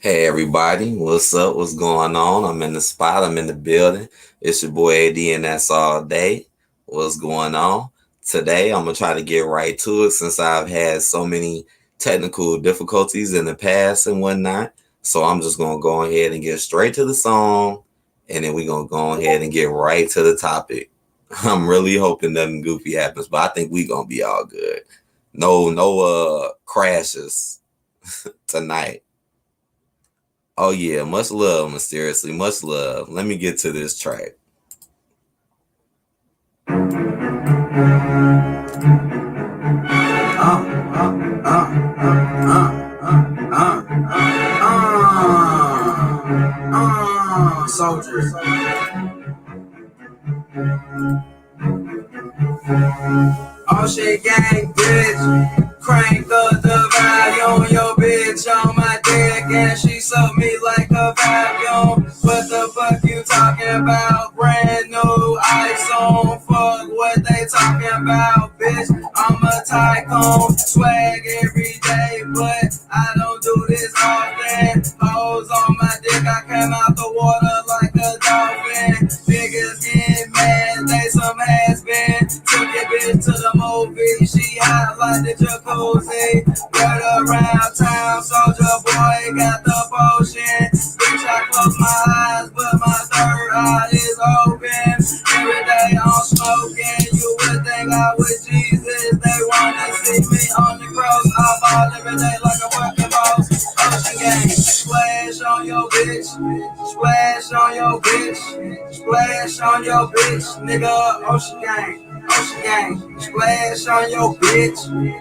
Hey everybody, what's up? What's going on? I'm in the spot, I'm in the building. It's your boy AD and that's all day. What's going on? Today I'm gonna try to get right to it since I've had so many technical difficulties in the past and whatnot. So I'm just gonna go ahead and get straight to the song and then we're gonna go ahead and get right to the topic. I'm really hoping nothing goofy happens, but I think we gonna be all good. No crashes tonight. Oh yeah, much love, mysteriously, much love. Let me get to this track. Soldiers. Oh shit, gang, bitch. Crank up the volume, your bitch on my dick, and she suck me like a vacuum. What the fuck you talking about? Brand new ice on. Fuck what they talking about, bitch. I'm a tycoon, swag every day, but I don't do this often. Hoes on my dick, I came out the water like a dolphin. Niggas get mad, they some has been. Took your bitch to the movie, she hot like the jacuzzi. Right around town, soldier boy got the potion. Bitch, I close my eyes, but my third eye is open. Every day I'm smoking, you would think I was Jesus. They wanna see me on the cross. I ball every day like a fucking boss. Ocean gang, splash on your bitch, splash on your bitch, splash on your bitch, nigga. Ocean gang. Ocean gang, splash on your bitch,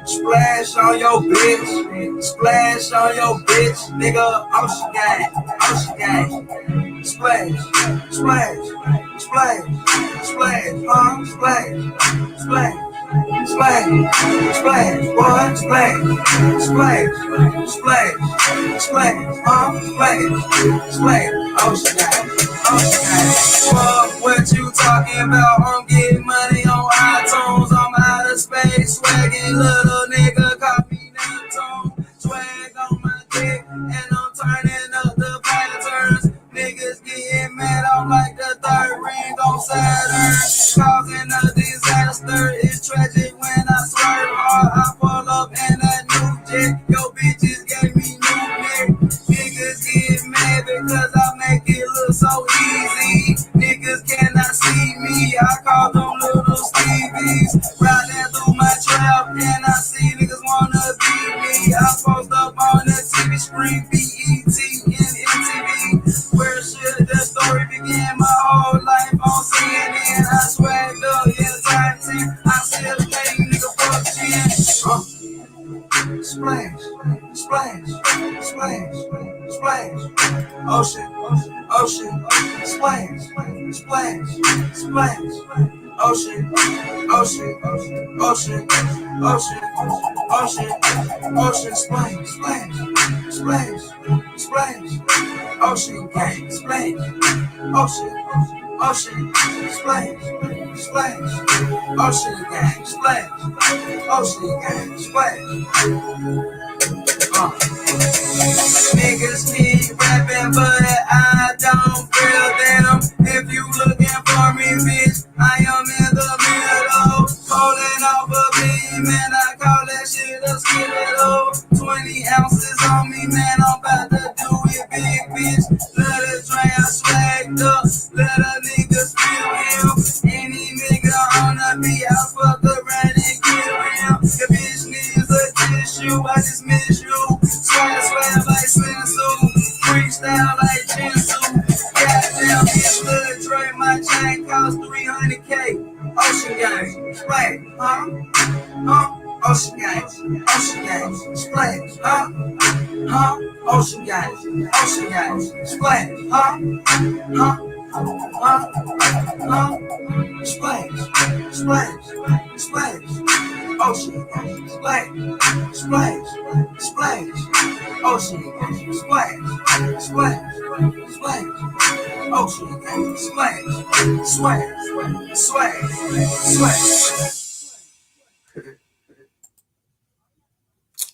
splash on your bitch, splash on your bitch, nigga. Ocean gang, splash, splash, splash, splash, splash, splash. Splash, splash, boy, splash, splash, splash, splash, splash, splash, ocean gang, ocean gang. Fuck what you talking about? I'm getting money on iTunes. I'm out of space, swagging little nigga, copy Neptune. Swag on my dick, and I'm turning up the patterns. Niggas getting mad, I'm like the third ring on Saturn. Causing a disaster, it's tragic when I swerve hard. I pull up in that new jet, yo bitches gave me new neck. Niggas get mad because I make it look so easy. Niggas cannot see me, I call them little Stevies. Riding through my trap and I see niggas wanna beat me. I post up on the TV screen, BET and MTV. Where should the story begin? My whole life on CNN. I swagged up, yeah, time 10. I still pay nigga fuck 10. Splash, splash, splash, splash. Ocean, ocean, splash, splash, splash. Ocean, ocean, ocean, ocean, ocean, ocean, splash, splash, splash, splash. Ocean gang, splash. Ocean, ocean, splash, splash. Ocean gang, splash. Ocean gang, splash. Niggas keep rapping, but I don't feel them. If you looking for me, bitch, I am in the middle. Pulling off a beam, man, I call that shit a skittle. 20 ounces on me, man, I'm about to do it big, bitch. Let it drain, I swagged up, let a nigga spill him. Any nigga on the beat, I fuck around and kill him. If bitch needs a tissue, I just miss you. Swag, swag like Slinsu, freestyle like Jinsu. Goddamn, bitch, let it drain, my chain cost 300K. Ocean gang, splash, Ocean gang, ocean gang, splash, Ocean gang, splash, splash, splash, splash. Ocean gang, splash, splash, splash. Ocean gang, splash, splash, splash. Ocean gang, splash, splash, splash, splash.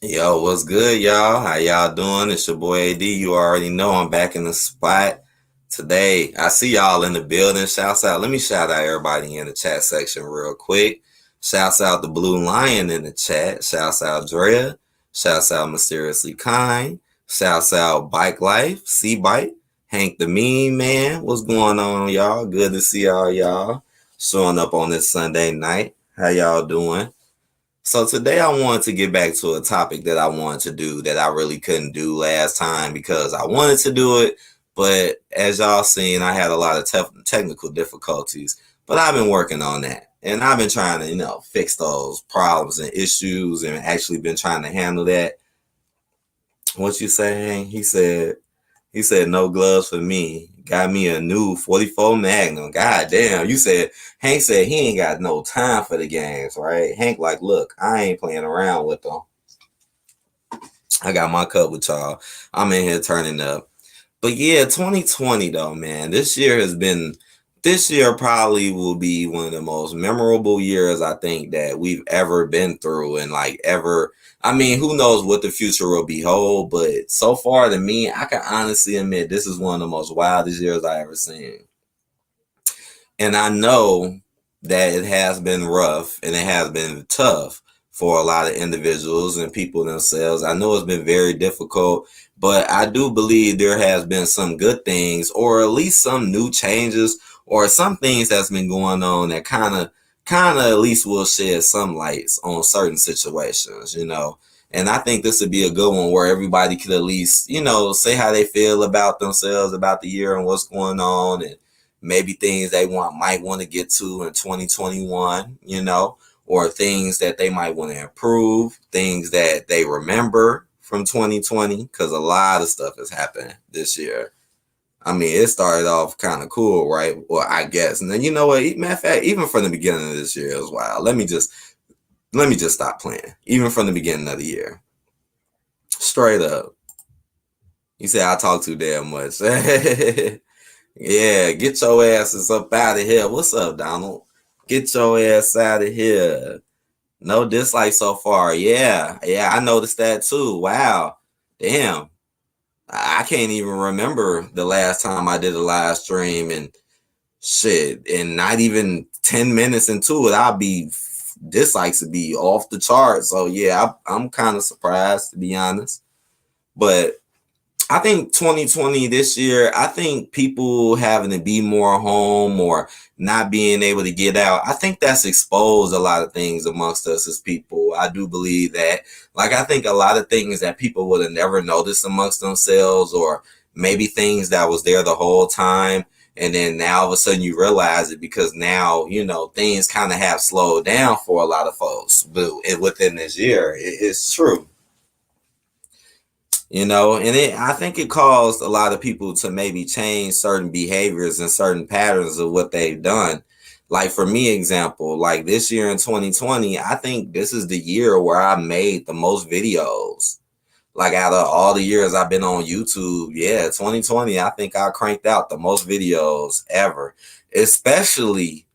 Yo, what's good, y'all? How y'all doing? It's your boy AD. You already know I'm back in the spot today. I see y'all in the building. Shouts out. Let me shout out everybody in the chat section real quick. Shouts out the Blue Lion in the chat. Shouts out Drea. Shouts out Mysteriously Kind. Shouts out Bike Life, C Bike, Hank the Mean Man. What's going on, y'all? Good to see all y'all showing up on this Sunday night. How y'all doing? So today I wanted to get back to a topic that I wanted to do that I really couldn't do last time because I wanted to do it, but as y'all seen, I had a lot of technical difficulties. But I've been working on that, and I've been trying to, fix those problems and issues, and actually been trying to handle that. What you saying? He said no gloves for me. Got me a new 44 Magnum. God damn. Hank said he ain't got no time for the games, right? Hank like, look, I ain't playing around with them. I got my cup with y'all. I'm in here turning up. But yeah, 2020 though, man. This year probably will be one of the most memorable years I think that we've ever been through, and like ever. I mean, who knows what the future will behold, but so far to me, I can honestly admit this is one of the most wildest years I ever seen. And I know that it has been rough and it has been tough for a lot of individuals and people themselves. I know it's been very difficult, but I do believe there has been some good things, or at least some new changes, or some things that's been going on that kind of at least will shed some lights on certain situations. And I think this would be a good one where everybody could at least, say how they feel about themselves, about the year and what's going on, and maybe things they might want to get to in 2021, or things that they might want to improve, things that they remember from 2020, because a lot of stuff has happened this year. I mean, it started off kind of cool, right? Well, I guess. And then you know what? Matter of fact, even from the beginning of this year as well. Let me just stop playing. Even from the beginning of the year. Straight up. You say I talk too damn much. Yeah, get your asses up out of here. What's up, Donald? Get your ass out of here. No dislike so far. Yeah, I noticed that too. Wow. Damn. I can't even remember the last time I did a live stream, and shit, and not even 10 minutes into it, I'll be dislikes to be off the chart. So yeah, I'm kind of surprised, to be honest. But I think 2020 this year, I think people having to be more home or not being able to get out, I think that's exposed a lot of things amongst us as people. I do believe that. Like, I think a lot of things that people would have never noticed amongst themselves, or maybe things that was there the whole time. And then now all of a sudden you realize it because now, things kind of have slowed down for a lot of folks. But within this year, it's true. And I think it caused a lot of people to maybe change certain behaviors and certain patterns of what they've done. Like for me, example, like this year in 2020, I think this is the year where I made the most videos. Like out of all the years I've been on YouTube, yeah, 2020, I think I cranked out the most videos ever. Especially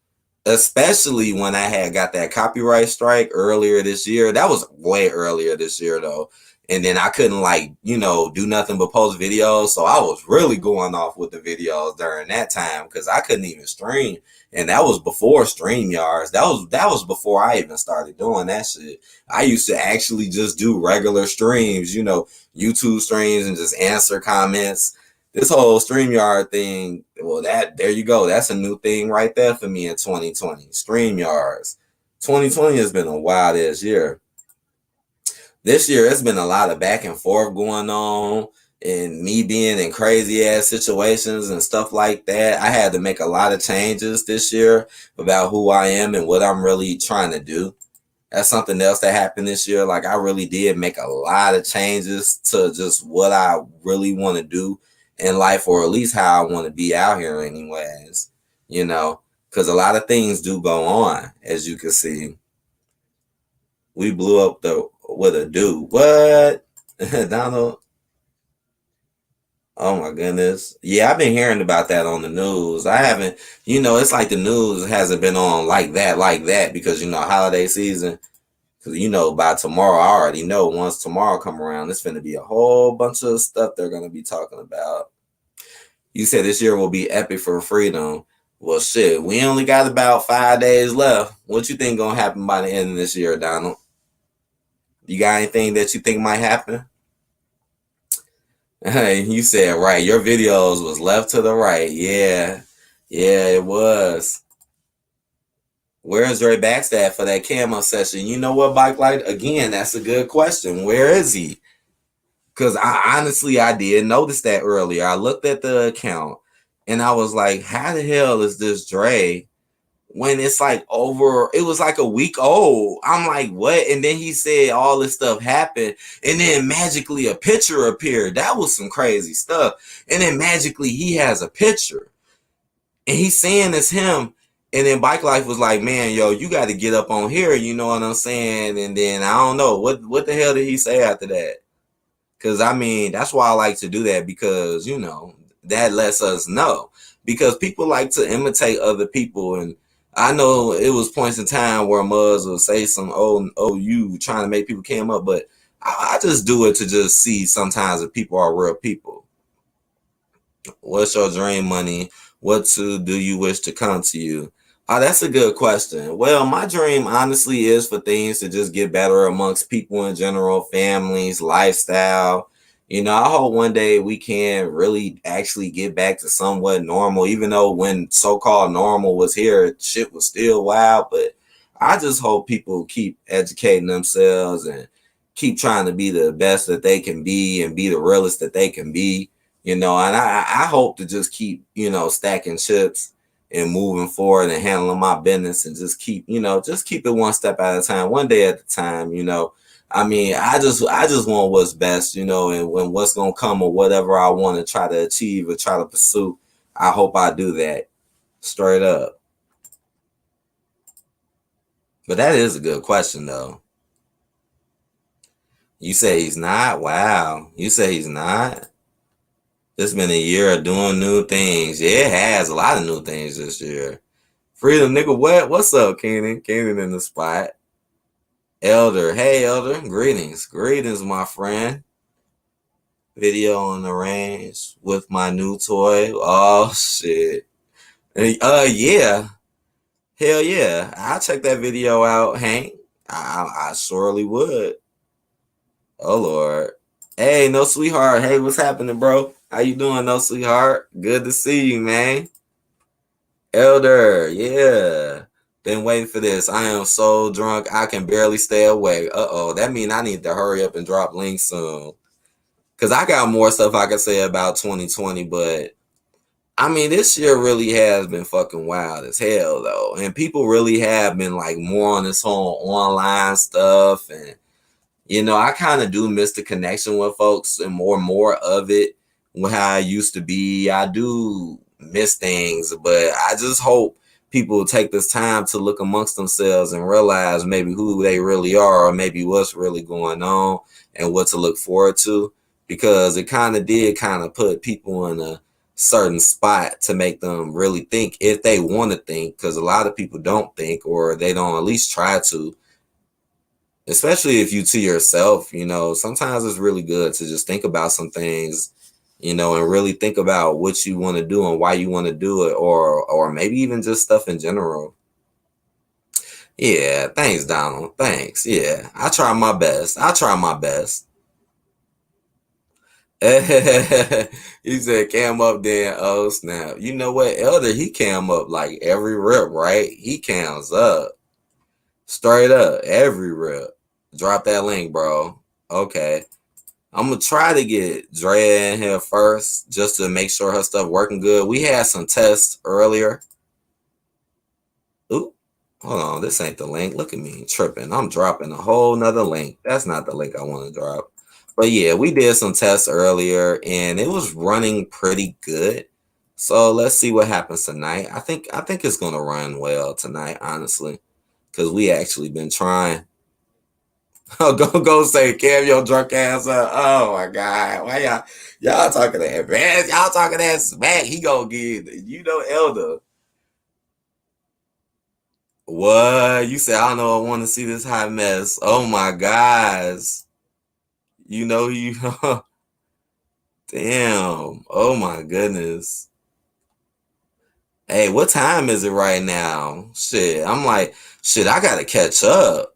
when I had got that copyright strike earlier this year. That was way earlier this year though. And then I couldn't do nothing but post videos. So I was really going off with the videos during that time because I couldn't even stream. And that was before StreamYards. That was before I even started doing that shit. I used to actually just do regular streams, YouTube streams, and just answer comments. This whole StreamYard thing, well, there you go. That's a new thing right there for me in 2020. StreamYards. 2020 has been a wild ass year. This year, it's been a lot of back and forth going on, and me being in crazy ass situations and stuff like that. I had to make a lot of changes this year about who I am and what I'm really trying to do. That's something else that happened this year. Like, I really did make a lot of changes to just what I really want to do in life, or at least how I want to be out here anyways, because a lot of things do go on, as you can see. We blew up with a dude. What? Donald? Oh my goodness. Yeah, I've been hearing about that on the news. I haven't, it's like the news hasn't been on like that, because, holiday season. Cause by tomorrow, I already know once tomorrow come around, it's gonna be a whole bunch of stuff they're gonna be talking about. You said this year will be epic for freedom. Well, shit, we only got about 5 days left. What you think gonna happen by the end of this year, Donald? You got anything that you think might happen? Hey, you said right. Your videos was left to the right. Yeah, yeah, it was. Where's Dre Backstab for that camo session? You know what, Bike Light? Again, that's a good question. Where is he? Because I did notice that earlier. I looked at the account and I was like, how the hell is this Dre when it's like it was like a week old? I'm like, what? And then he said all this stuff happened and then magically a picture appeared. That was some crazy stuff. And then magically he has a picture and he's saying it's him. And then Bike Life was like, man, yo, you got to get up on here. You know what I'm saying? And then I don't know. What the hell did he say after that? Because, I mean, that's why I like to do that because, that lets us know. Because people like to imitate other people. And I know it was points in time where Muzz would say some, you trying to make people cam up. But I just do it to just see sometimes if people are real people. What's your dream money? What do you wish to come to you? Oh, that's a good question. Well, my dream honestly is for things to just get better amongst people in general, families, lifestyle. I hope one day we can really actually get back to somewhat normal, even though when so-called normal was here, shit was still wild. But I just hope people keep educating themselves and keep trying to be the best that they can be and be the realest that they can be. And I hope to just keep, stacking chips and moving forward and handling my business and just keep it one step at a time, one day at a time. I mean, I just want what's best, and when what's going to come or whatever I want to try to achieve or try to pursue, I hope I do that straight up. But that is a good question though. You say he's not? Wow. You say he's not? It's been a year of doing new things. Yeah, it has a lot of new things this year. Freedom, nigga, what? What's up, Kenan? Kenan in the spot. Elder, hey, Elder. Greetings. Greetings, my friend. Video on the range with my new toy. Oh, shit. Yeah. Hell yeah. I'll check that video out, Hank. I surely would. Oh, Lord. Hey, no sweetheart. Hey, what's happening, bro? How you doing, no sweetheart? Good to see you, man. Elder, yeah. Been waiting for this. I am so drunk, I can barely stay awake. That means I need to hurry up and drop links soon. Because I got more stuff I can say about 2020, but I mean, this year really has been fucking wild as hell, though. And people really have been like more on this whole online stuff. And, I kind of do miss the connection with folks and more of it. How I used to be. I do miss things, but I just hope people take this time to look amongst themselves and realize maybe who they really are or maybe what's really going on and what to look forward to, because it kind of put people in a certain spot to make them really think if they want to think, because a lot of people don't think or they don't at least try to, especially if you to yourself. Sometimes it's really good to just think about some things, and really think about what you want to do and why you want to do it, or maybe even just stuff in general. Yeah, thanks, Donald. Thanks. Yeah, I try my best. He said cam up then. Oh, snap. You know what, Elder? He cam up like every rep, right? He cams up. Straight up, every rep. Drop that link, bro. Okay. I'm going to try to get Drea in here first just to make sure her stuff working good. We had some tests earlier. Ooh, hold on. This ain't the link. Look at me tripping. I'm dropping a whole nother link. That's not the link I want to drop. But yeah, we did some tests earlier and it was running pretty good. So let's see what happens tonight. I think it's going to run well tonight, honestly, because we actually been trying. Go say, Cam, your drunk ass up. Oh my God. Why y'all talking that, man? Y'all talking that smack. He gonna get, Elder. What you say? I don't know. I want to see this hot mess. Oh my gosh. You know you. Damn. Oh my goodness. Hey, what time is it right now? Shit. I'm like, shit. I gotta catch up.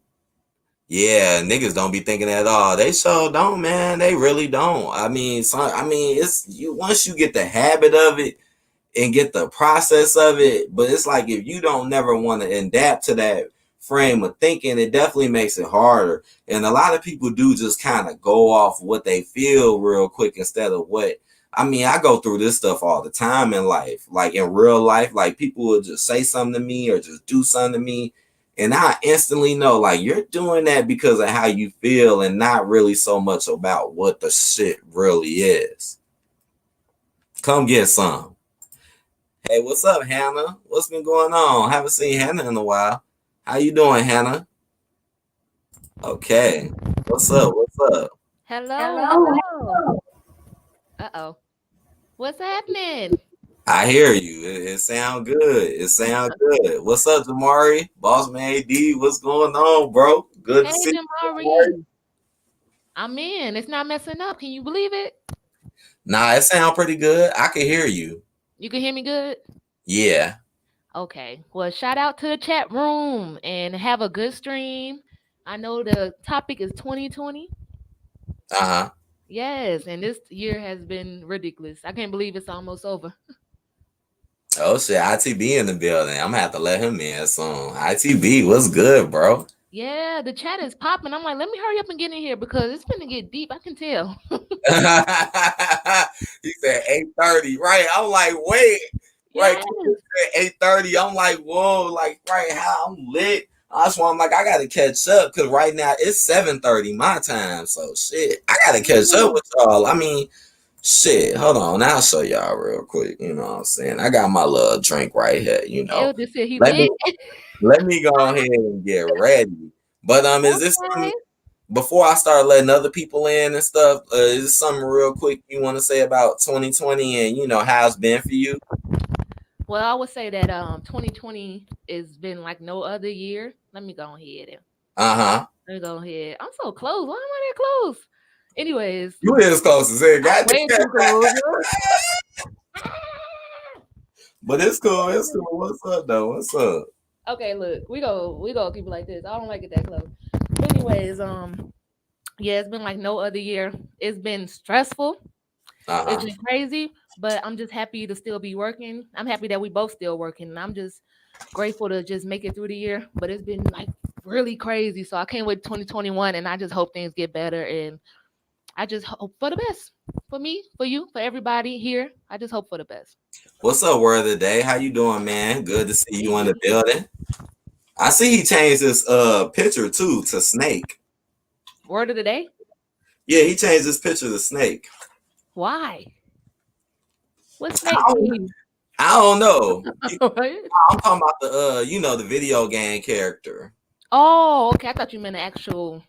Yeah, niggas don't be thinking at all. They sure don't, man. They really don't. It's you once you get the habit of it and get the process of it. But it's like if you don't never want to adapt to that frame of thinking, it definitely makes it harder. And a lot of people do just kind of go off what they feel real quick instead of what. I go through this stuff all the time in life, like in real life. Like people will just say something to me or just do something to me. And I instantly know, like, you're doing that because of how you feel and not really so much about what the shit really is. Come get some. Hey, what's up, Hannah? What's been going on? Haven't seen Hannah in a while. How you doing, Hannah? Okay. What's up? What's up? Hello, hello. Uh-oh. What's happening? I hear you. It sound good. It sound good. What's up, Jamari? Boss man AD, what's going on, bro? Good to Hey, see you. Jamari. I'm in. It's not messing up. Can you believe it? Nah, it sound pretty good. I can hear you. You can hear me good? Yeah. Okay. Well, shout out to the chat room and have a good stream. I know the topic is 2020. Uh-huh. Yes, and this year has been ridiculous. I can't believe it's almost over. Oh shit, ITB in the building. I'm gonna have to let him in soon. ITB, what's good, bro? Yeah, the chat is popping. I'm like, let me hurry up and get in here because it's gonna get deep. I can tell. He said 8:30. Right. I'm like, wait. Right. Yes. 8:30. I'm like, whoa, like right how I'm lit. That's why I'm like, I gotta catch up because right now it's 7:30 my time. So shit, I gotta catch up with y'all. Shit, hold on. I'll show y'all real quick. You know what I'm saying? I got my little drink right here, you know. Elder said he Let me lit. let me go ahead and get ready. But is this Okay. something before I start letting other people in and stuff? Is this something real quick you want to say about 2020 and you know how it's been for you? Well, I would say that 2020 has been like no other year. Let me go ahead and Uh-huh. let me go ahead. I'm so close. Why am I that close? Anyways, You is close as it. I'm way too close. But it's cool. It's cool. What's up though? What's up? Okay, look, we go keep it like this. I don't like it that close. But anyways, yeah, it's been like no other year. It's been stressful. Uh-huh. It's been crazy, but I'm just happy to still be working. I'm happy that we both still working. And I'm just grateful to just make it through the year. But it's been like really crazy. So I can't wait 2021 and I just hope things get better and I just hope for the best. For me, for you, for everybody here. I just hope for the best. What's up, word of the day? How you doing, man? Good to see you in the building. I see he changed his picture too to Snake. Word of the day? Yeah, he changed his picture to Snake. Why? What's Snake mean? I don't know. Right? I'm talking about the the video game character. Oh, okay. I thought you meant an actual.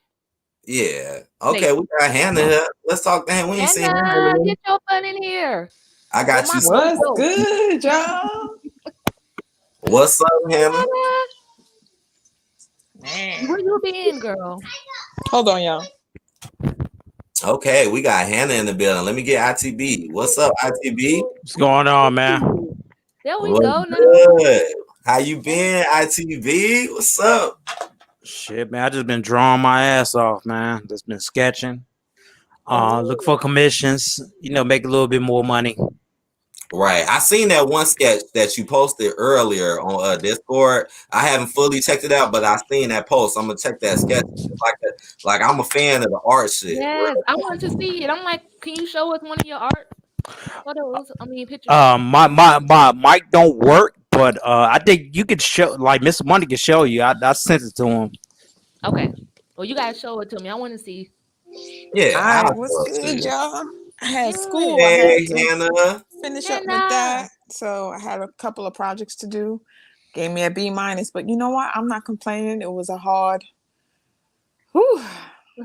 Yeah. Okay, Snake. we got Hannah here. Let's talk to him. We ain't seen Hannah. Hannah, get your butt in here. I got you. What's good, y'all? What's up, Hannah? Where you been, girl? Hold on, y'all. Okay, we got Hannah in the building. Let me get ITB. What's up, ITB? What's going on, man? There we What's go. Now. good? How you been, ITB? What's up? Shit, man. I just been drawing my ass off, man. Just been sketching. Look for commissions, make a little bit more money. Right. I seen that one sketch that you posted earlier on Discord. I haven't fully checked it out, but I seen that post. I'm gonna check that sketch. Like I'm a fan of the art shit. Yes, I wanted to see it. I'm like, can you show us one of your art photos? Pictures. My mic don't work, but I think you could show, like Mr. Money could show you. I sent it to him. Okay. Well, you guys show it to me. I want to see. Yeah. All right, what's good, y'all? I had school. Hey, I had Hannah. finish up with that. So I had a couple of projects to do. Gave me a B-, but you know what? I'm not complaining. It was a hard,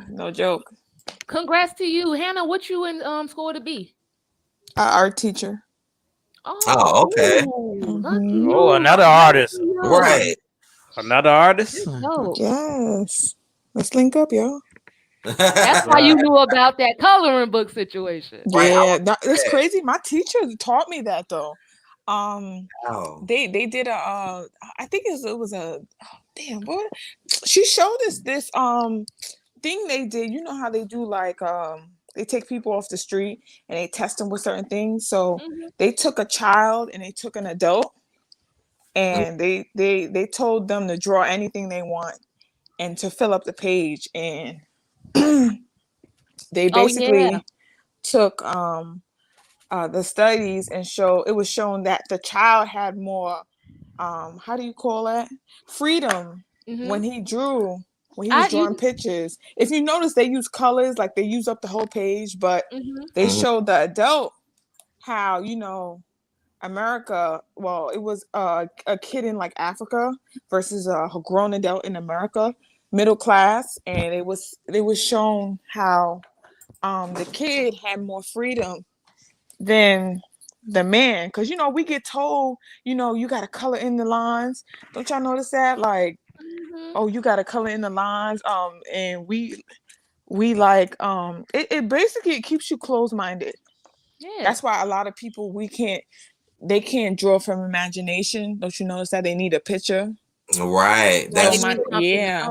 no joke. Congrats to you, Hannah. What you in school to be? Art teacher. Oh, okay. Lucky Oh, another artist. Right. Another artist. No, Yes. Let's link up, y'all. that's why you knew about that coloring book situation. Right, Yeah, it's yeah. crazy. My teacher taught me that though. Oh. They did a I think it was a damn what she showed us this thing they did. You know how they do like they take people off the street and they test them with certain things. So Mhm. they took a child and they took an adult and they told them to draw anything they want and to fill up the page and they Oh yeah. basically took the studies and it was shown that the child had more how do you call it, freedom when Mhm. he drew, when he was I drawing you. pictures. If you notice, they use colors, like they use up the whole page, but Mhm. they Mhm. showed the adult how, you know, America, well, it was a kid in like Africa versus a grown adult in America, middle class, and it was shown how the kid had more freedom than the man, because you know we get told, you know, you got to color in the lines. Don't y'all notice that? Like, Mhm. oh, you got to color in the lines, and we like it basically it keeps you closed-minded. Yeah. That's why a lot of people they can't draw from imagination. Don't you notice that they need a picture? Right. Right. They That's need true. something to Yeah.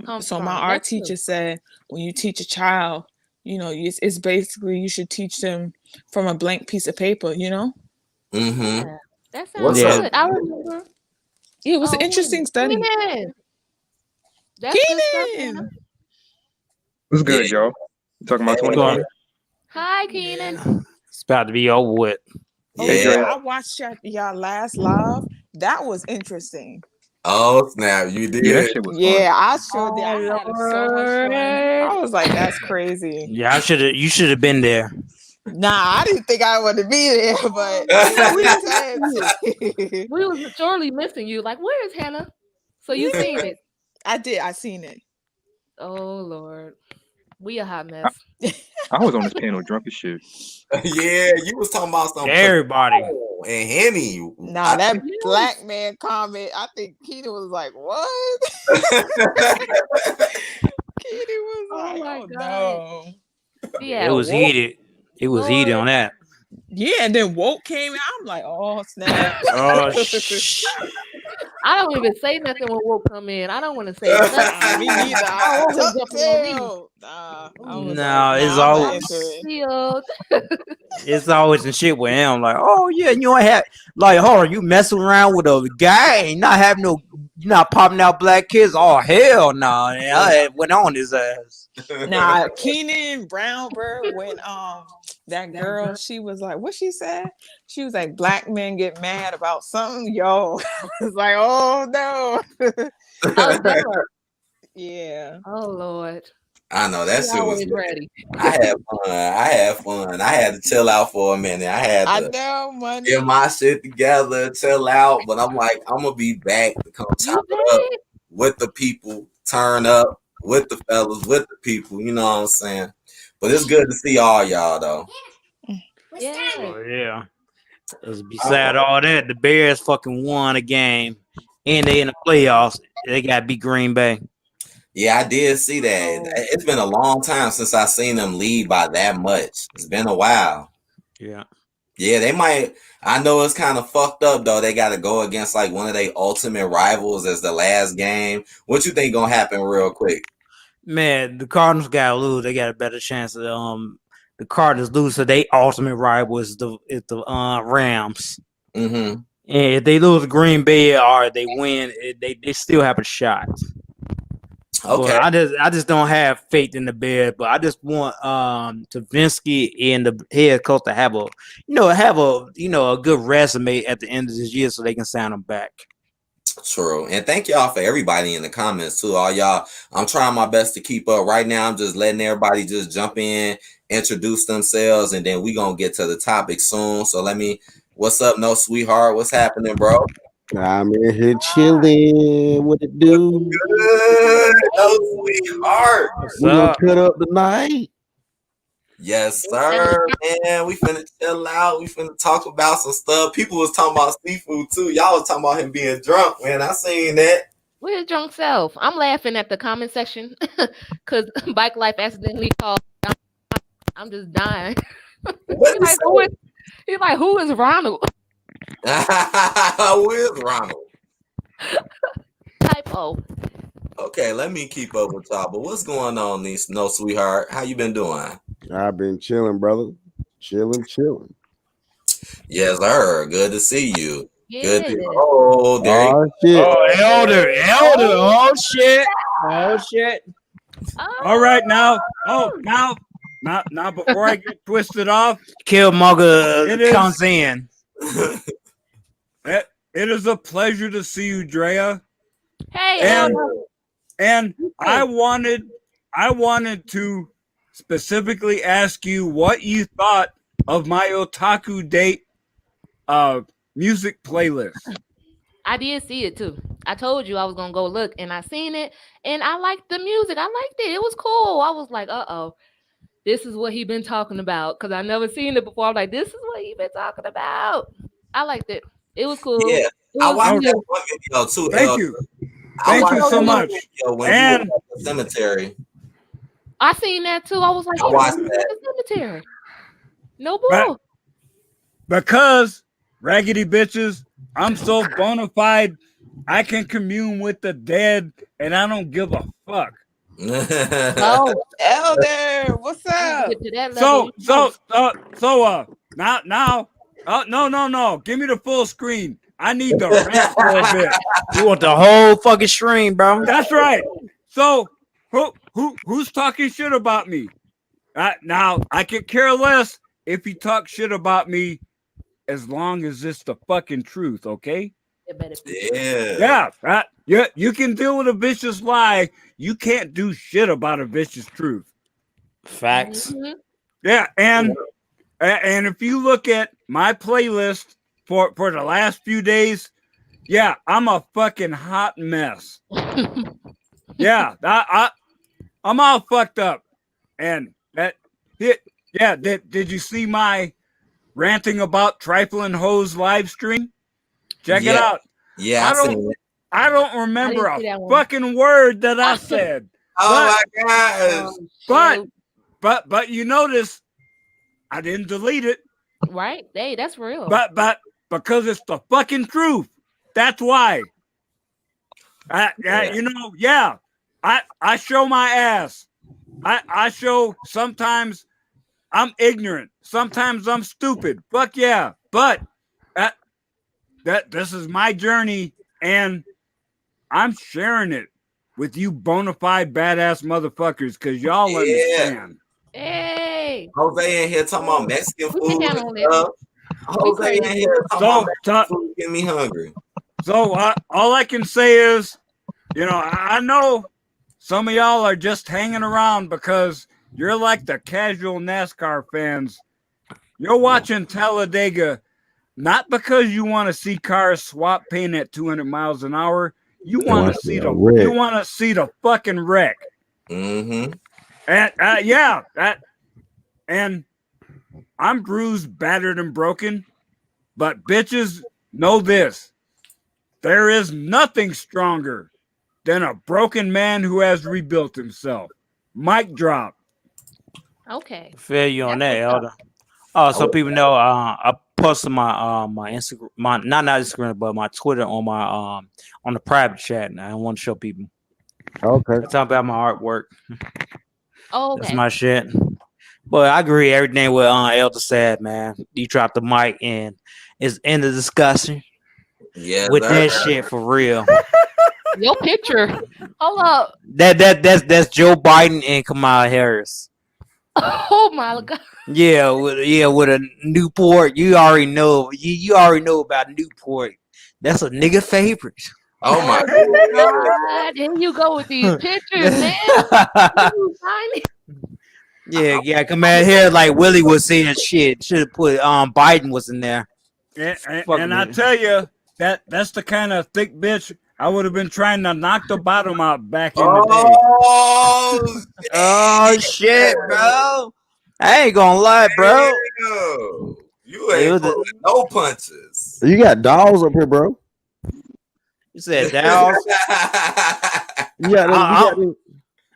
come So my from. art That's true. teacher said when you teach a child, you know, it's basically you should teach them from a blank piece of paper, you know? Mm-hmm. Yeah. That sounds What's Yeah. up? good. I remember. Yeah, it was an Oh interesting man, study. Keenan. That's good stuff, Hannah. Keenan! What's Yeah. good, y'all? You talking about Hey. 2020? Hi, Keenan. It's about to be over with. Oh Hey, Yeah. yeah, Dre. I watched y'all last live. That was interesting. Oh snap! You Yeah, that did. shit was fun. Yeah, I sure did. I Oh had so much fun. Lord. I was like, that's crazy. Yeah, you should have been there. Nah, I didn't think I would to be there, but Yeah, we it was missing you. makes sense. We was surely missing you. Like, where is Hannah? So you seen it? I did. I seen it. Oh Lord, we a hot I, mess. I was on this panel drunk as shit. Yeah, you was talking about some Everybody. Patron and Henny. Nah, I that Yeah. black man comment. I think Keita was like, "What?" Keita was Oh like, my "Oh God. no." Yeah. It was Woke, heated. It was heated Lord. on that. Yeah, and then Woke came out. I'm like, "Oh snap!" Oh, I don't even say nothing when Woke come in. I don't want to say nothing. Nah, me neither. I I don't want him tucked jumping on me. tail. Nah, I was no, like, it's "Nah, I'm not always into it." Shield. it's always some shit with him. Like, oh yeah, you don't have like, hold on, you messing around with a guy and not having no, you not popping out black kids. Oh hell no! I went on his ass. Nah, Keenan Brown Bird when that girl, she was like, what she said? She was like, black men get mad about something. Yo, I was like, oh no. Oh, that. Yeah. Oh Lord. I know that He shit was always lit. ready. I had fun. I had fun. I had to chill out for a minute. I had I to know, money. get my shit together, chill out. But I'm like, I'm gonna be back to come You chop it up back? with the people, turn up with the fellas, with the people. You know what I'm saying? But it's good to see all y'all though. Yeah. Oh yeah. Beside all that, the Bears fucking won a game, and they in the playoffs. They got to beat Green Bay. Yeah, I did see that. Oh. It's been a long time since I seen them lead by that much. It's been a while. Yeah. Yeah, they might. I know it's kind of fucked up though. They got to go against like one of their ultimate rivals as the last game. What you think gonna happen real quick? Man, the Cardinals got to lose. They got a better chance of the Cardinals lose. So they ultimate rival is the Rams. Mm-hmm. And if they lose to Green Bay or they win, they still have a shot. Okay. But I just don't have faith in the Bears. But I just want Tavinsky and the head coach to have a good resume at the end of this year so they can sign them back. True. And thank y'all for everybody in the comments too. All y'all, I'm trying my best to keep up. Right now, I'm just letting everybody just jump in, introduce themselves, and then we gonna get to the topic soon. So what's up, No Sweetheart? What's happening, bro? I'm in here chilling. What it do? Good, No Sweetheart. What's We gonna up? cut up tonight. Yes, sir. Man, we finna chill out. We finna talk about some stuff. People was talking about seafood too. Y'all was talking about him being drunk, man. I seen that. Where's drunk self? I'm laughing at the comment section because Bike Life accidentally called. I'm just dying. What He's you like, who is? He's like, who is Ronald? Who is Ronald? Typo. Okay, let me keep up with y'all. But what's going on, these no sweetheart? How you been doing? I've been chilling, brother. Chilling. Yes, sir. Good to see you. Good. Yeah. Oh, there you Oh shit. Oh, elder. Oh shit. Oh shit. All right, now before I get twisted off, Killmonger It is- comes in. it is a pleasure to see you, Drea. Hey, And Elder. and I wanted to specifically ask you what you thought of my Otaku Date music playlist. I did see it too. I told you I was gonna go look, and I seen it, and I liked the music. I liked it. It was cool. I was like, this is what he been talking about, because I never seen it before. I'm like, this is what he been talking about. I liked it. It was cool. Yeah, It I was watched good. that one video too. Thank Elder. you. I Thank you watched so that much. video when And- you were at the cemetery. I seen that too. I was like, I he watched was in that. the cemetery. No Right. bull. Because raggedy bitches, I'm so bona fide, I can commune with the dead, and I don't give a fuck. Oh, Elder, what's I up? didn't get to that level. No. Give me the full screen. I need the rant for a bit. You want the whole fucking stream, bro? That's right. So who's talking shit about me? Now I could care less if you talk shit about me, as long as it's the fucking truth, okay? It better be. Yeah. You can deal with a vicious lie. You can't do shit about a vicious truth. Facts. Mhm. Yeah, and if you look at my playlist for the last few days, yeah, I'm a fucking hot mess. Yeah, I'm all fucked up. And did you see my ranting about trifling hoes live stream? Check it Yeah. out. Yeah, I seen it. I don't remember I didn't see a that one. fucking word that I said. Oh my gosh. But- Shoot. But you notice I didn't delete it. Right? Hey, that's real. But because it's the fucking truth. That's why. Yeah. You know, yeah. I show my ass. I show sometimes I'm ignorant. Sometimes I'm stupid. Fuck yeah. But that this is my journey, and I'm sharing it with you bona fide badass motherfuckers, because y'all Yeah. understand. Hey. Jose in here talking about Mexican We food can and on it. stuff. Jose in crazy. here talking So, about Mexican food, getting me hungry. So all I can say is, you know, I know some of y'all are just hanging around because you're like the casual NASCAR fans. You're watching Talladega not because you want to see cars swap paint at 200 miles an hour. You want to see the fucking wreck. Mm-hmm. And I'm bruised, battered, and broken. But bitches, know this. There is nothing stronger than a broken man who has rebuilt himself. Mic drop. Okay. Feel you on that, That's what's elder. Oh, so people know I posted my my Instagram, my not Instagram, but my Twitter on my on the private chat. And I don't want to show people. Okay. I talk about my artwork. Oh, That's okay. my shit. But I agree everything with Elder said, man. You dropped the mic and it's end of discussion Yeah, with that sir. shit for real. Your picture. Hold up. That's Joe Biden and Kamala Harris. Oh my god. Yeah, with a Newport. You already know. You already know about Newport. That's a nigga favorite. Oh my God, there you go with these pictures, man. You find it? Yeah, come out here like Willie was saying shit. Should have put Biden was in there. And I tell you, that's the kind of thick bitch I would have been trying to knock the bottom out back in the day. Oh, Oh shit, bro. I ain't gonna lie, bro. You ain't pulling no punches. You got dolls up here, bro. You said Dow's. Yeah,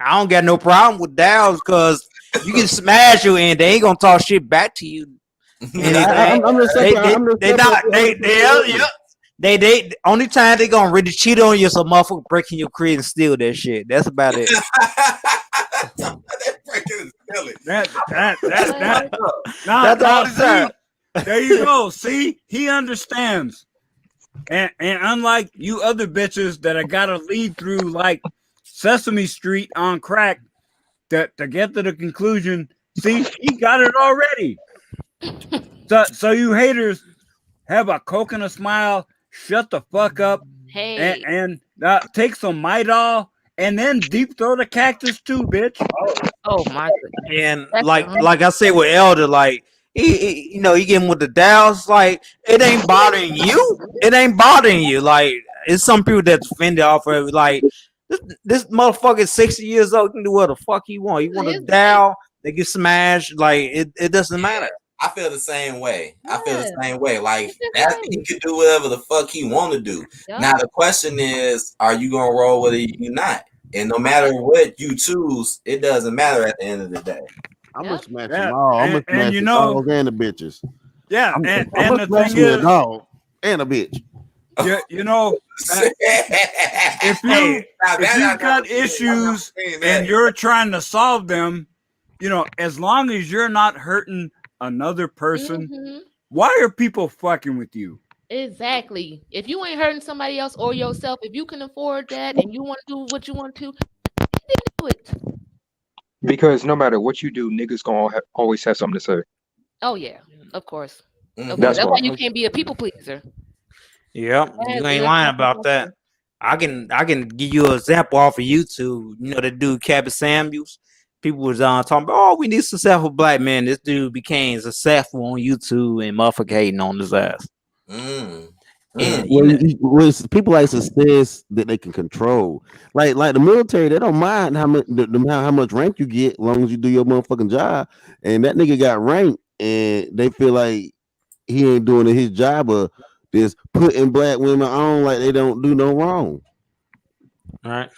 I don't got no problem with Dow's because you can smash you and they ain't gonna talk shit back to you. Anything. I'm just saying. They only time they gonna really cheat on you is a motherfucker breaking your crib and steal that shit. That's about it. That's all the time. There you go. See, he understands. And unlike you other bitches that I gotta lead through like Sesame Street on crack to get to the conclusion, see, he got it already. So you haters have a Coke and a smile, shut the fuck up, Hey, and take some Midol, and then deep throw the cactus too, bitch. oh my goodness. And That's like I say with Elder, like he get him with the Dows, like it ain't bothering you. It ain't bothering you. Like it's some people that's offended off of it. Like this motherfucker is 60 years old, can do what the fuck he want. He want a Dow, they get smashed. Like it doesn't matter. I feel the same way. I feel the Yeah. same way. Like It's the that, same. he could do whatever the fuck he want to do. Yup. Now the question is, are you gonna roll with it? You not. And no matter what you choose, it doesn't matter at the end of the day. I'm Yep. gonna smash Yeah, them all. I'm gonna and smash you the know- dogs and the bitches. Yeah, I'm and gonna the smash thing me a is, dog and a bitch. you know, if you've got issues and you're trying to solve them, you know, as long as you're not hurting another person, Mhm. why are people fucking with you? Exactly. If you ain't hurting somebody else or yourself, if you can afford that and you want to do what you want to, then do it. Because no matter what you do, niggas gonna always have something to say. Oh yeah, of course. Of course. That's That's why. why you can't be a people pleaser. Yep, That you ain't is lying something about else. that. I can give you an example off of YouTube. You know the dude Cabot Samuels. People was talking about, oh, we need successful black men. This dude became successful on YouTube and motherfucker hating on his ass. And People like success that they can control. Like the military, they don't mind how much rank you get, as long as you do your motherfucking job. And that nigga got rank, and they feel like he ain't doing his job of just putting black women on like they don't do no wrong. all right.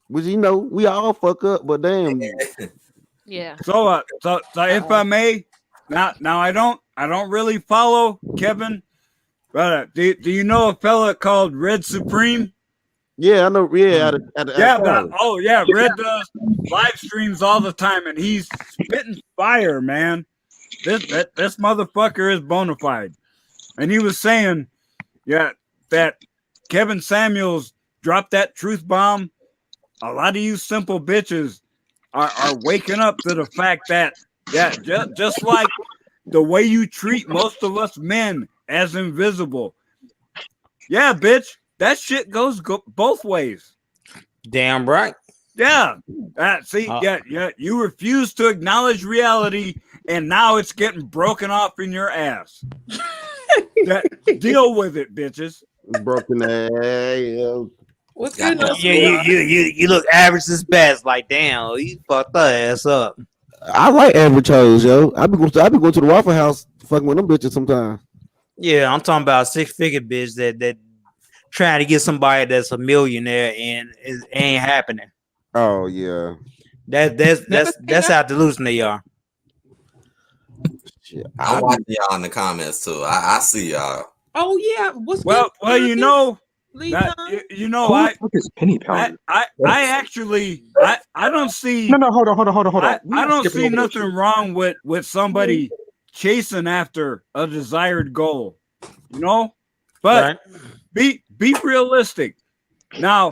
Which we all fuck up, but damn. Yeah. So if I may, now I don't really follow Kevin, but do you know a fella called Red Supreme? Yeah, I know. Yeah, Red does live streams all the time, and he's spitting fire, man. This motherfucker is bona fide, and he was saying, that Kevin Samuels dropped that truth bomb. A lot of you simple bitches are waking up to the fact that just like the way you treat most of us men as invisible. Yeah, bitch, that shit goes both ways. Damn right. Yeah. You refuse to acknowledge reality, and now it's getting broken off in your ass. Deal with it, bitches. Broken ass. What's Yeah, good? You look average as best. Like damn, you fucked that ass up. I like average hoes, yo. I be going to the Waffle House fucking with them bitches sometimes. Yeah, I'm talking about a 6-figure bitch that trying to get somebody that's a millionaire and it ain't happening. Oh yeah. That's how delusional they are. Shit, I'm watching y'all in the comments too. I see y'all. Oh yeah. What's Well, good? you know, Lisa? you know, Who I the fuck is Penny Powder? actually I don't see No, hold on. I We not don't skipping see over this nothing shit. wrong with somebody chasing after a desired goal, you know, but Right. be realistic. Now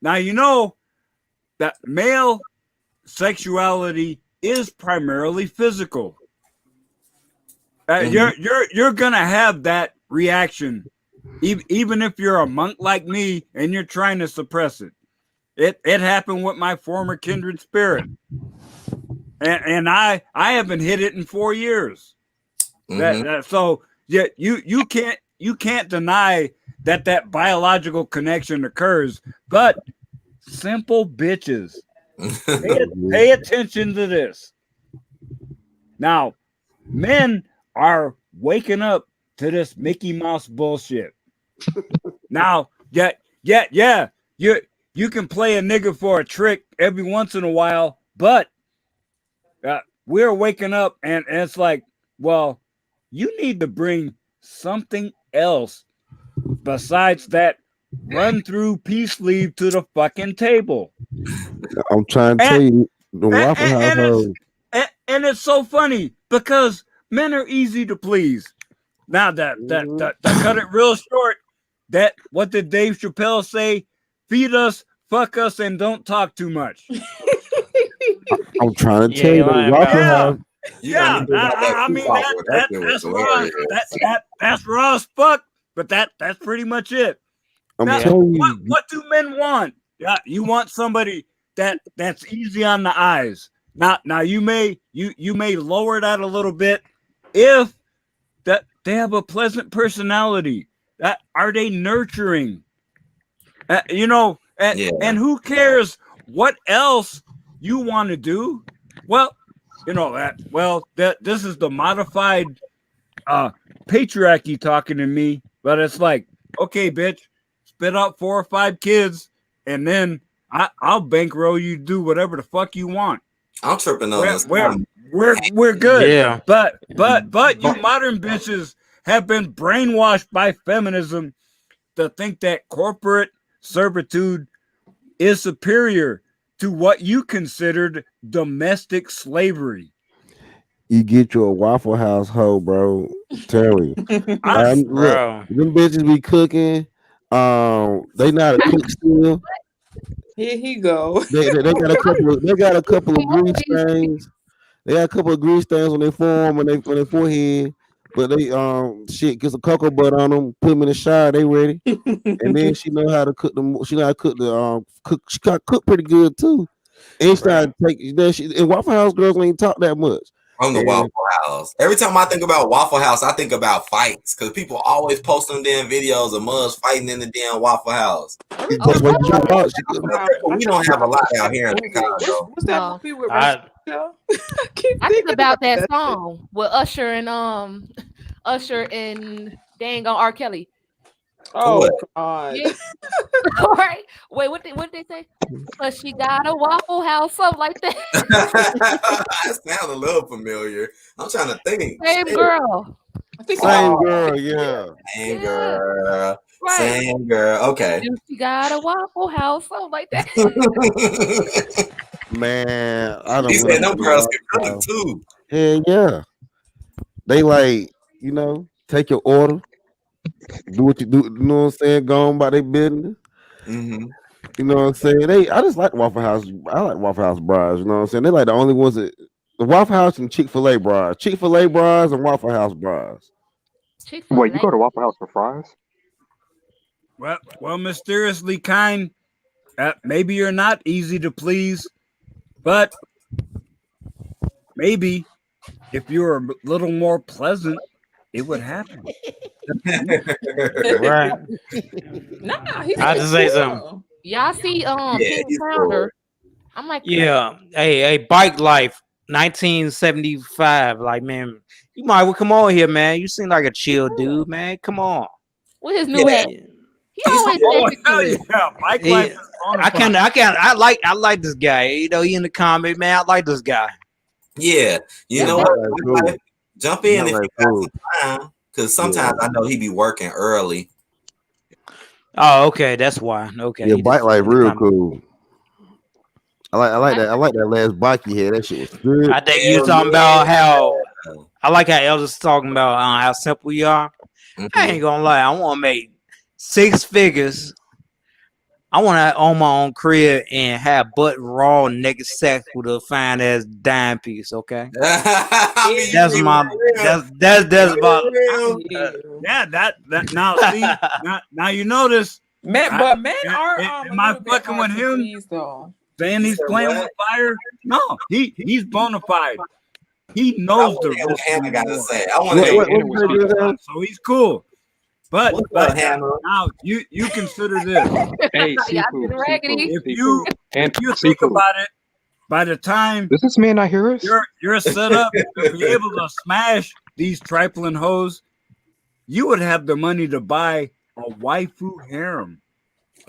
you know that male sexuality is primarily physical. You're gonna have that reaction, even if you're a monk like me and you're trying to suppress it. It happened with my former kindred spirit, and I haven't hit it in 4 years. So yeah, you can't deny that biological connection occurs, but simple bitches, pay attention to this. Now, men are waking up to this Mickey Mouse bullshit. Now, yeah. You can play a nigga for a trick every once in a while, but we're waking up and it's like, well, you need to bring something else besides that run through peace sleeve to the fucking table. I'm trying to tell you, the Waffle House. And it's so funny because men are easy to please. Now that cut it real short. That what did Dave Chappelle say? Feed us, fuck us, and don't talk too much. I'm trying to tell you, the Waffle House. Yeah, I mean that's raw as fuck, but that's pretty much it. Now, what do men want? Yeah, you want somebody that's easy on the eyes. Now you may lower that a little bit if that they have a pleasant personality. That are they nurturing? And who cares what else you want to do? Well, this is the modified patriarchy talking to me, but it's like, okay, bitch, spit out 4 or 5 kids, and then I'll bankroll you to do whatever the fuck you want. I'm tripping on this. We're good. Yeah. But you modern bitches have been brainwashed by feminism to think that corporate servitude is superior to what you considered domestic slavery. You get you a Waffle House hoe, bro. Tell you. Bro. Them bitches be cooking. They not a cook still. Here he go. They got a couple of grease stains. They got a couple of grease stains on their forearm and on their forehead. But they get some cocoa butter on them, put them in the shower, they ready. And then she know how to cook them. She know how to cook she got cook pretty good too. And she tried to take and Waffle House girls ain't talk that much. On the Waffle House. Every time I think about Waffle House, I think about fights because people always post them damn videos of mugs fighting in the damn Waffle House. That's what you watch. We don't have a lot out here in Chicago. What's that movie with I think about that song with Usher and dang on R. Kelly. Oh God! Yeah. All right. Wait, what did they say? But she got a Waffle House, something like that. That sounds a little familiar. I'm trying to think. Same girl. Same girl, yeah. Same girl. Right. Same girl. Okay. She got a Waffle House, something like that. Man, I don't. He said them girls can cook too. Yeah, yeah. They like, take your order. Do what you do, you know what I'm saying? Go on by their business. Mm-hmm. You know what I'm saying? I just like Waffle House. I like Waffle House bras, you know what I'm saying? They like the only ones that the Waffle House and Chick-fil-A bras. Chick-fil-A bras and Waffle House bras. Wait, you go to Waffle House for fries? Well, mysteriously kind. Maybe you're not easy to please, but maybe if you were a little more pleasant, it would happen. Right. Nah, I just say something. Y'all see Pink Pounder. I'm like, Yeah. Hey, Bike Life, 1975. Like, man, you might well come on here, man. You seem like a chill dude, man. Come on. with his new hat. He always Mike Life is I like this guy. He in the comment, man. I like this guy. Yeah, you know what? Jump in if you got some time, because sometimes I know he be working early. Oh, okay, that's why. Okay, yeah, Bike Life real cool. I like that. I like that last bike he had. That shit was good. I think you talking about how I like how Elvis talking about how simple you are. Mm-hmm. I ain't gonna lie. I want to make 6 figures. I want to own my own crib and have butt raw naked sex with a fine ass dime piece. Okay, that's my that's about that now see now you notice men are am I fucking with him? Please, though. Saying he's playing with fire? No, he's bona fide. He knows the rules. I gotta say, I want to. So he's cool. But now you consider this. Hey, if you think about it, by the time does this man not hear us? You're set up to be able to smash these trifling hoes, you would have the money to buy a waifu harem.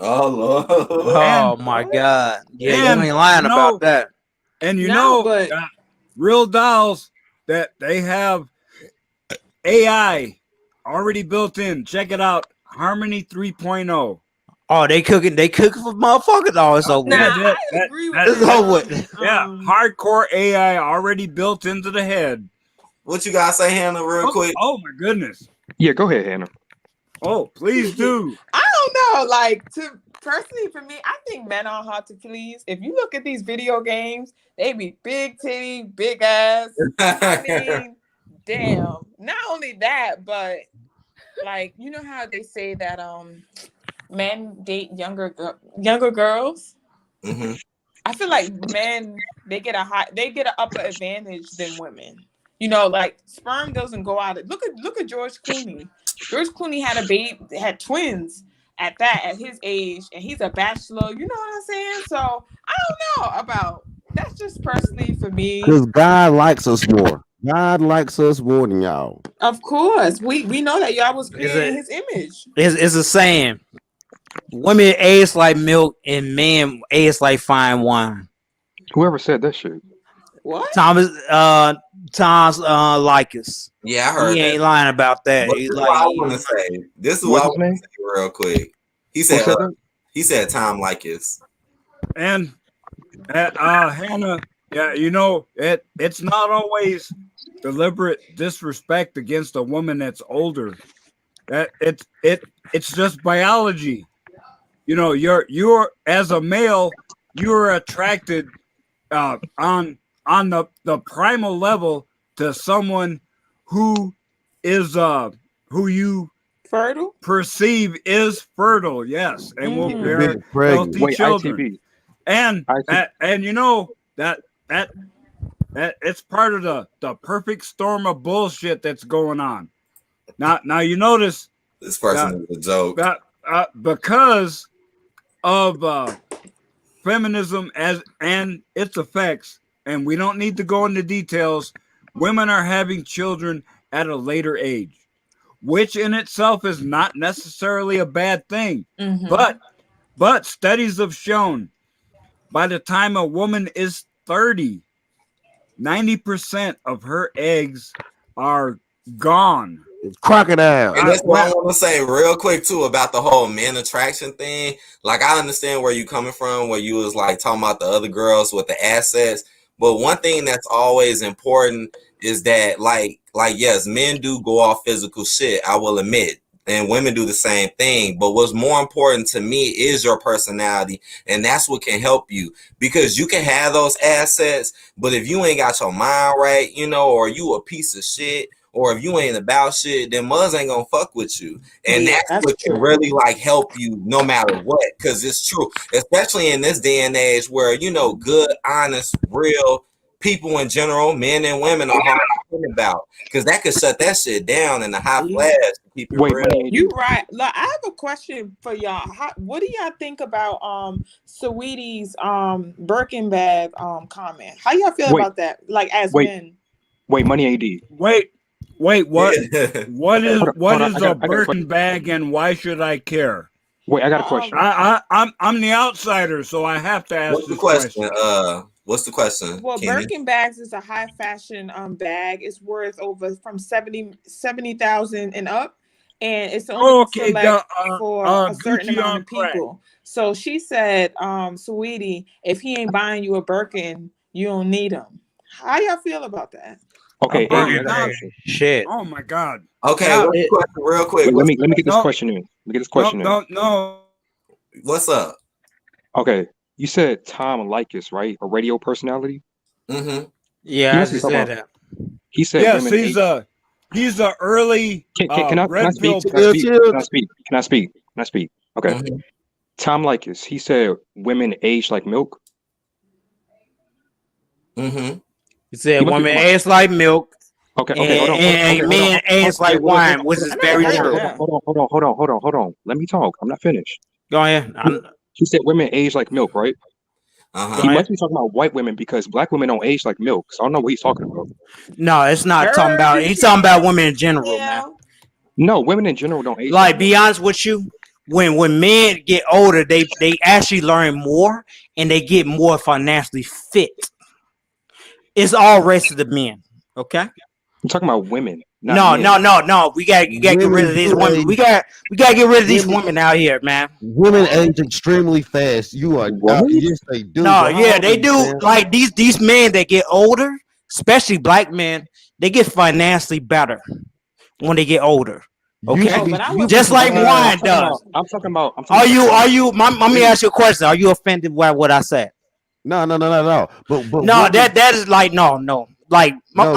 Oh Lord. Oh my God! Yeah, and you ain't lying you know- about that. And you No, know, but- Real Dolls, that they have AI already built in. Check it out, Harmony 3.0. Oh, they cooking for motherfuckers. Oh, it's over. Nah, with. that- agree that- It's over with. Yeah, hardcore AI already built into the head. What you gotta say, Hannah, real quick? Oh my goodness. Yeah, go ahead, Hannah. Oh, please do. I don't know. Like, to personally for me, I think men are hard to please. If you look at these video games, they be big titty, big ass. I mean, damn. Not only that, but like, you know how they say that men date younger girls. Mm-hmm. I feel like men they get an upper advantage than women. You know, like sperm doesn't go out. Look at George Clooney. George Clooney had twins at his age, and he's a bachelor. You know what I'm saying? So I don't know about that's just personally for me. Because God likes us more. God likes us more than y'all. Of course, we know that y'all was created in His image. It's a saying. Women age like milk, and men age like fine wine. Whoever said that shit. What? Tom's Likas. Yeah, I heard He that. ain't lying about that. But He's this is like, what I want to say. This is what I What's his want to name? say real quick. He Who said, said that? he said, "Time like this." And Hannah, yeah, you know, it's not always deliberate disrespect against a woman that's older. That it's just biology. You know, you're as a male, you're attracted on the primal level to someone who is who you Fertile? perceive is fertile, yes, and will Mm. bear Big pregnant. healthy Wait, children. ITB. And you know that it's part of the perfect storm of bullshit that's going on. Now you notice This person is a joke. that because of feminism and its effects, and we don't need to go into details, women are having children at a later age, which in itself is not necessarily a bad thing. Mhm. But studies have shown by the time a woman is 30, 90% of her eggs are gone. Crocodile. And that's what I want to say real quick too about the whole men attraction thing. Like, I understand where you coming from, where you was like talking about the other girls with the assets. But one thing that's always important is that like yes, men do go off physical shit, I will admit. And women do the same thing. But what's more important to me is your personality. And that's what can help you. Because you can have those assets, but if you ain't got your mind right, you know, or you a piece of shit, or if you ain't about shit, then mothers ain't gonna fuck with you. And Yeah, that's that's what can true. really like help you no matter what. Because it's true. Especially in this day and age where, you know, good, honest, real people in general, men and women, are hard to think about. Because that could shut that shit down in a high flash. Keep it Wait, real. Money AD. You right. Look, I have a question for y'all. What do y'all think about Saweetie's Birkin bag comment? How y'all feel Wait. about that? Like as Wait. men. Wait, Money AD. Wait, what? What is Hold on, I got a a Birkin question. bag, and why should I care? Wait, I got a question. I'm the outsider, so I have to ask What's the this question? What's the question? Well, Kenny? Birkin bags is a high fashion bag. It's worth over from 70,000 and up, and it's only Oh, okay, select for a certain Gucci amount on of crack. people. So she said, "Sweetie, if he ain't buying you a Birkin, you don't need him." How y'all feel about that? Okay, Oh, AD, I got a God. question. shit. Oh my God! Okay, Yeah, what's the question? Real quick. Wait, let me get this No. question in. Let me get this question in. No. What's up? Okay, you said Tom Likas, right? A radio personality. Mm-hmm. Yeah, He I must be just talking said about- that. He said Yes, women. he's a early Can I red speak? pill. Can I speak? Chill. Can I speak? Can I speak? Can I speak? Okay. Mhm. Tom Likas, he said women age like milk. Mm-hmm. He said He must be women talking age like milk, Okay, and, okay, hold on. and men age like wine, which is I very never heard true. of that. Hold on. Let me talk. I'm not finished. Go ahead. He said women age like milk, right? Uh-huh. He must be talking about white women because black women don't age like milk. So I don't know what he's talking about. No, it's not talking about. He's talking about women in general, man. No, women in general don't age. Like, be honest with you, when men get older, they actually learn more and they get more financially fit. It's all races of men. Okay. I'm talking about women. No. Not men. We got to get rid of these Women women. age- We got to get rid of these women- women out here, man. Women age extremely fast. You are What? yes, they do. No, But yeah, how they old do. are you, man? Like these men that get older, especially black men, they get financially better when they get older. You Okay, should be- but I you was- just like I'm wine talking does. about- I'm talking about. Are you? Let me ask you a question. Are you offended by what I said? No. But No, women- that is like no. Like No,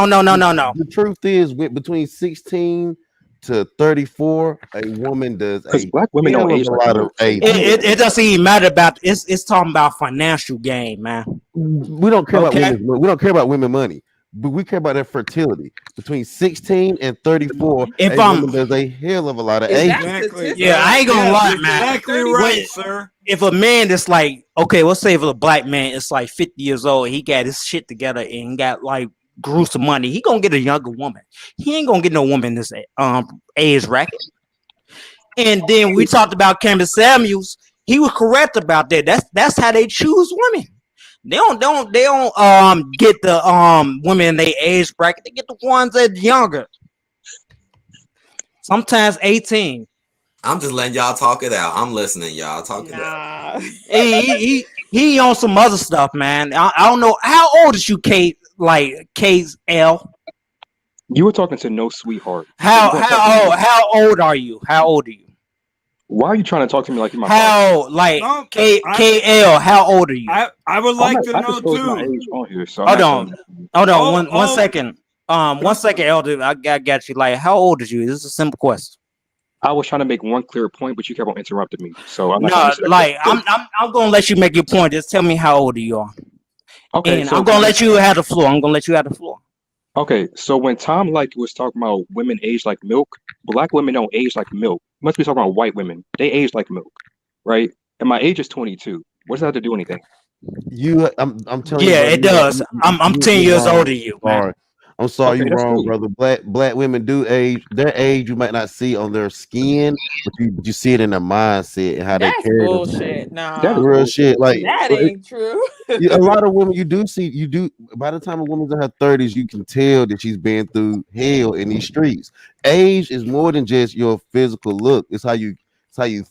no. The truth is, between 16 to 34, a woman does Because a black women don't hell of age a like lot that. of age. It doesn't even matter about it's talking about financial gain, man. We don't care Okay. about women. We don't care about women money, but we care about their fertility. Between 16 and 34, If a I'm- woman does a hell of a lot of Is age. that Exactly. statistic? Yeah, I ain't gonna Yeah, lie, you're man. exactly When- right, sir. If a man that's like, okay, let's say if a black man is like 50 years old, he got his shit together and got like gruesome money, he gonna get a younger woman. He ain't gonna get no woman in this age bracket. And then we talked about Cameron Samuels. He was correct about that. That's how they choose women. They don't get the women in their age bracket. They get the ones that younger. Sometimes 18. I'm just letting y'all talk it out. I'm listening, y'all. Talk it out. Nah. He on some other stuff, man. I don't know how old is you, Kate? Like KL? You were talking to no sweetheart. How old are you? How old are you? Why are you trying to talk to me like you're my father? How like No, KL? How old are you? I would like to I know disclosed my too. age on here, so Hold I'm on. not telling you. Hold on, Oh, one oh. second. 1 second, Elder. I got you. Like, how old is you? This is a simple question. I was trying to make one clear point, but you kept on interrupting me. So I'm not No, gonna answer that like question. I'm gonna let you make your point. Just tell me how old you are, Okay, and so I'm gonna let you have the floor. Okay, so when Tom like was talking about women age like milk, black women don't age like milk. You must be talking about white women. They age like milk, right? And my age is 22. What does that have to do anything? I'm telling you. Yeah, brother, it does. I'm 10 years wrong. older than you, man. Sorry. I'm sorry, Okay, you that's wrong, cool. brother. Black women do age. Their age you might not see on their skin, but you see it in their mindset and how That's they carry themselves. bullshit. Nah. That is Real bullshit. shit. Like That ain't true. a lot of women, you do. By the time a woman's in her 30s, you can tell that she's been through hell in these streets. Age is more than just your physical look. It's how you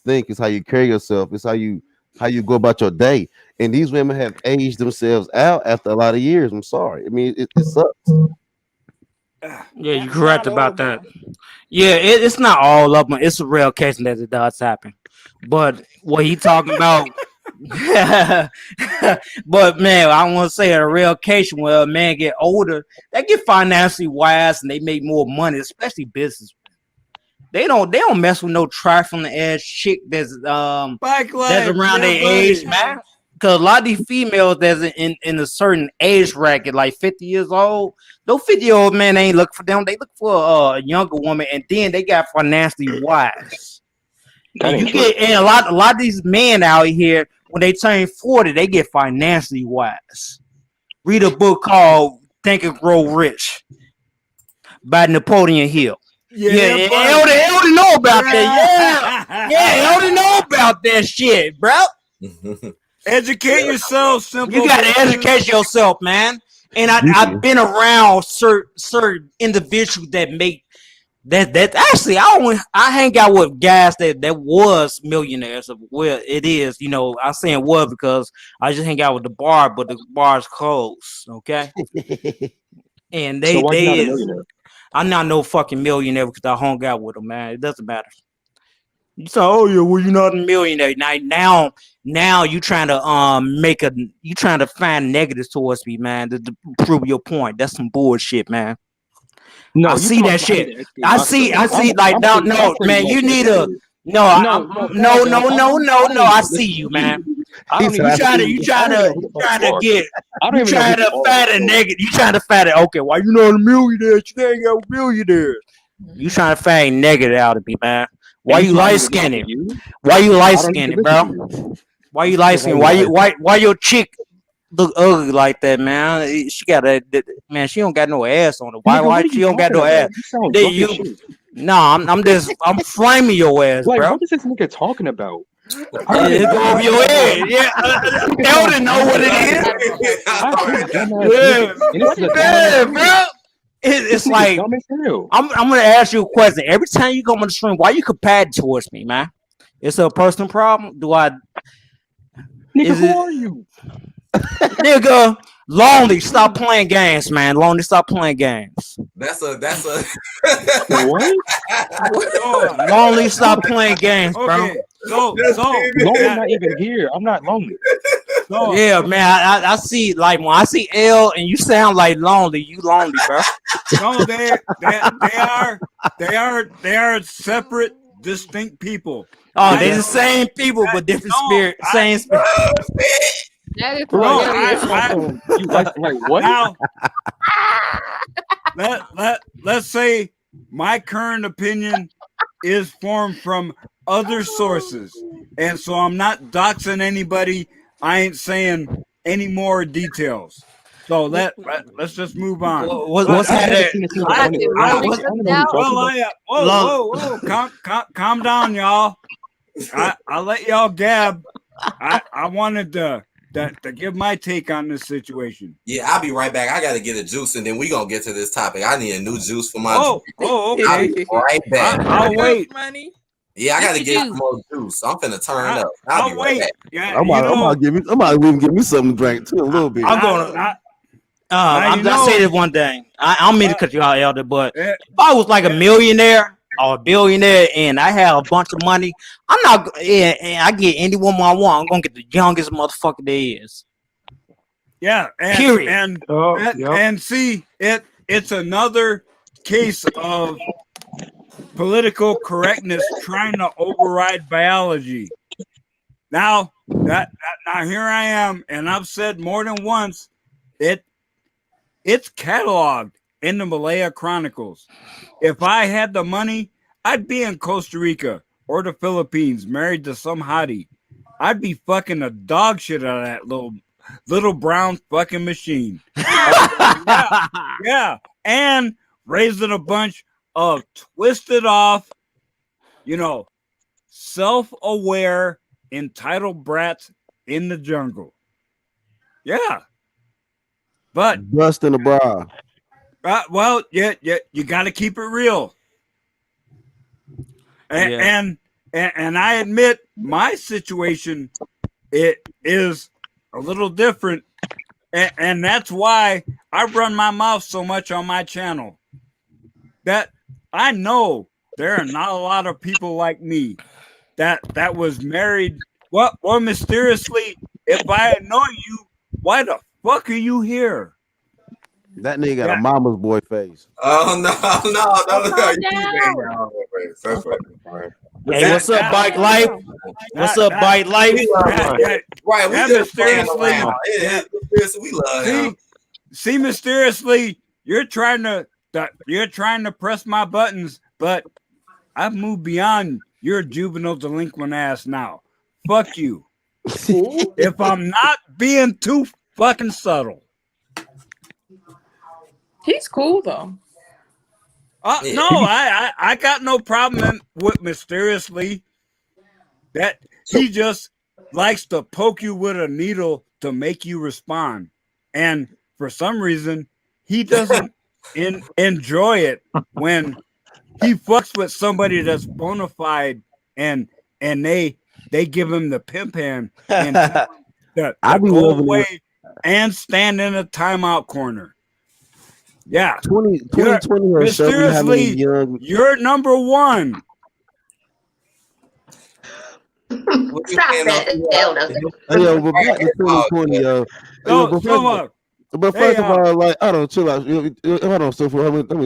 think. It's how you carry yourself. It's how you go about your day. And these women have aged themselves out after a lot of years. I'm sorry. I mean, it sucks. Yeah, you're That's correct not about all that. Yeah, it's not all of them. It's a real case that it does happen. But what he talking about? But man, I want to say a real case where a man get older, they get financially wise and they make more money, especially business. They don't mess with no trifling ass chick that's Bike life, that's around their yeah, buddy. age, man. Because a lot of these females that's in a certain age bracket, like 50 years old, those 50-year-old men ain't looking for them. They look for a younger woman, and then they got financially wise. That And ain't you true. get and a lot of these men out here when they turn 40, they get financially wise. Read a book called Think and Grow Rich by Napoleon Hill. Yeah, buddy. Elder know about that. Yeah, Elder know about that shit, bro. Educate yourself, simple. You gotta bitches. educate yourself, man. And I've been around certain individuals that make that actually I hang out with guys that was millionaires. Well, it is, I'm saying was because I just hang out with the bar, but the bar's closed, okay? And So why you not a they millionaire? I'm not no fucking millionaire because I hung out with them, man. It doesn't matter. You say, oh yeah, well you're not a millionaire. Now you trying to find negatives towards me, man, to prove your point. That's some bullshit, man. No, I you see talking that about shit. educate I myself. see. Like I'm no, pretty man. well You need a educated. no. I see you, man. I don't He even said, You I trying don't to even know who the fuck you are. get. I don't You even know trying who to you find are, a so- negative. You trying to find it. Okay, why you not a millionaire? You ain't got millionaires. You trying to find negative out of me, man. Why And you tell me light to listen to skinned? you? Why you light I don't need to skinned, listen bro? to you. Why you light skinned? Why your chick look ugly like that, man? She got man. She don't got no ass on her. Nigga, what Why are she you don't got talking no about? ass? You sound They- drunk you- as shit. No, I'm flaming your ass, Like, bro. what is this nigga talking about? It's over your head. Yeah, Elden know what it is. I hate dumbass Yeah, niggas, and this is a yeah, dumbass bro. It's This nigga like dumb as hell. I'm gonna ask you a question. Every time you come on the stream, why you compare towards me, man? It's a personal problem. Do I? Nigga, Is who it- are you? Nigga, Lonely, stop playing games, man. Lonely, stop playing games. That's a What? Lonely, stop playing games, bro. Okay, so Lonely not even here. I'm not lonely. so Yeah, man. I see, like, when I see L and you sound like Lonely, you lonely, bro. no, they are separate, distinct people. Oh, they're the same people, but different spirit. Same spirit. That is Bro, hilarious. you like what? Now, let's say my current opinion is formed from other sources, and so I'm not doxing anybody. I ain't saying any more details. So let's just move on. What's I haven't that? seen a single I one of did them. not I don't think know who that you're talking about. Whoa, calm down, y'all. I let y'all gab. I wanted to give my take on this situation. Yeah, I'll be right back. I gotta get a juice, and then we gonna get to this topic. I need a new juice for my. Oh, I'll okay. be right back. I'll wait. Money. Yeah, I gotta Get get your some more juice. I'm finna turn up. I'll I'll be wait. right back. Yeah, I'm about to even give me something to drink too a little bit. I'm gonna. I'm you gonna know- say this one thing. I don't mean to cut you out, Elder, but eh, if I was like a millionaire or a billionaire and I have a bunch of money, I'm not. Yeah, and I get any woman I want. I'm gonna get the youngest motherfucker there is. yeah, Period. And see, it's another case of political correctness trying to override biology. Now here I am, and I've said more than once, it's cataloged in the Malaya Chronicles. If I had the money, I'd be in Costa Rica or the Philippines, married to some hottie. I'd be fucking the dog shit out of that little brown fucking machine. Yeah, and raising a bunch of twisted off, self-aware, entitled brats in the jungle. Yeah, but Busting the bra. well, yeah, you got to keep it real. And I admit my situation it is a little different, and that's why I run my mouth so much on my channel. That I know there are not a lot of people like me that was married. Well, mysteriously, if I had known you, why the fuck are you here? That nigga got a mama's boy face. Oh no. calm You keep down. banging on my face. That's fucking fine. Hey, what's up, Bike Life? What's up, Bike Life? Right, we That just playing mysteriously- around. Yeah, mysteriously, we love him. See, mysteriously, you're trying to press my buttons, but I've moved beyond your juvenile delinquent ass now. Fuck you. If I'm not being too fucking subtle. He's cool though. Yeah. No, I got no problem with mysteriously. That he just likes to poke you with a needle to make you respond, and for some reason he doesn't enjoy it when he fucks with somebody that's bona fide and they give him the pimp hand and I be go loving away and stand in a timeout corner. Yeah, 2020 has shown me how many young. you're number one. What you Stop saying, that, Elder. Hey, yo, but back to 2020, yo. But first of all, like, I don't chill out. Hold on, so let me tell you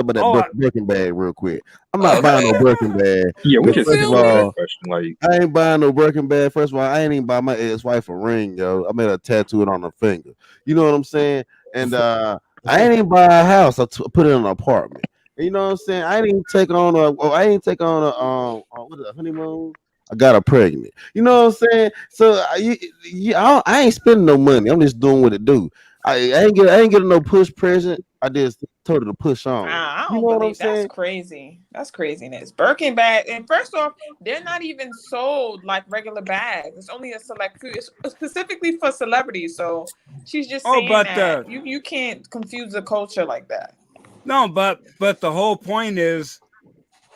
about that Birkin bag real quick. I'm not buying no Birkin bag. Yeah, we First just of all, like I ain't buying no Birkin bag. First of all, I ain't even buy my ex-wife a ring, yo. I made her tattoo it on her finger. You know what I'm saying? And I ain't even buy a house. I put it in an apartment. You know what I'm saying? I ain't even take on a what is it, honeymoon. I got her pregnant. You know what I'm saying? So I ain't spending no money. I'm just doing what it do. I ain't getting no push present. I just told her to push on. I You don't know what I'm believe that's saying? crazy. That's craziness. Birkin bag, and first off, they're not even sold like regular bags. It's only a select few. It's specifically for celebrities. So she's just Oh, saying but that you can't confuse the culture like that. no, but the whole point is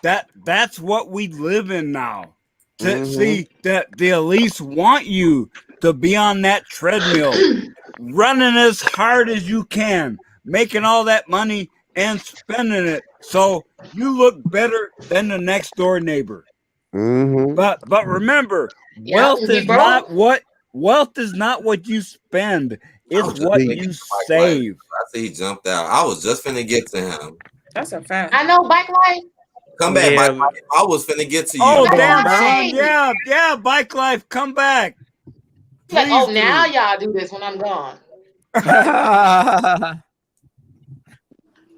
that's what we live in now. To see that the elites want you to be on that treadmill, running as hard as you can, making all that money and spending it so you look better than the next door neighbor. But remember, wealth is not what you spend. It's what you save. I see he jumped out. I was just finna get to him. That's a fact. I know Bike Life. Come back, Yeah. Mike. I was finna get to you. Oh, Bike damn, Life. son. Yeah, Bike Life, come back. Like, Please oh, do. now y'all do this when I'm gone.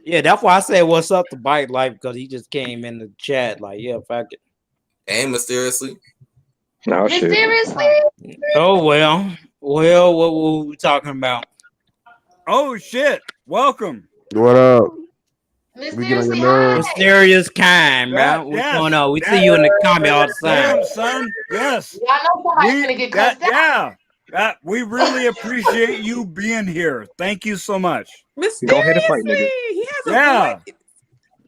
Yeah, that's why I said what's up to Bike Life, because he just came in the chat like, yeah, fuck it. And mysteriously. No shit. Mysteriously? Oh well, what were we talking about? Oh, shit. Welcome. What up? We get on Mysteriously your nerves. high. Mysterious kind, Yeah, bro. What's yes. going on? We see you in the comment all the time. Damn, son. Yes. Y'all know somebody's gonna get cussed out. Yeah. We really appreciate you being here. Thank you so much. Mysteriously, Go ahead and fight, nigga. he has a Yeah. voice.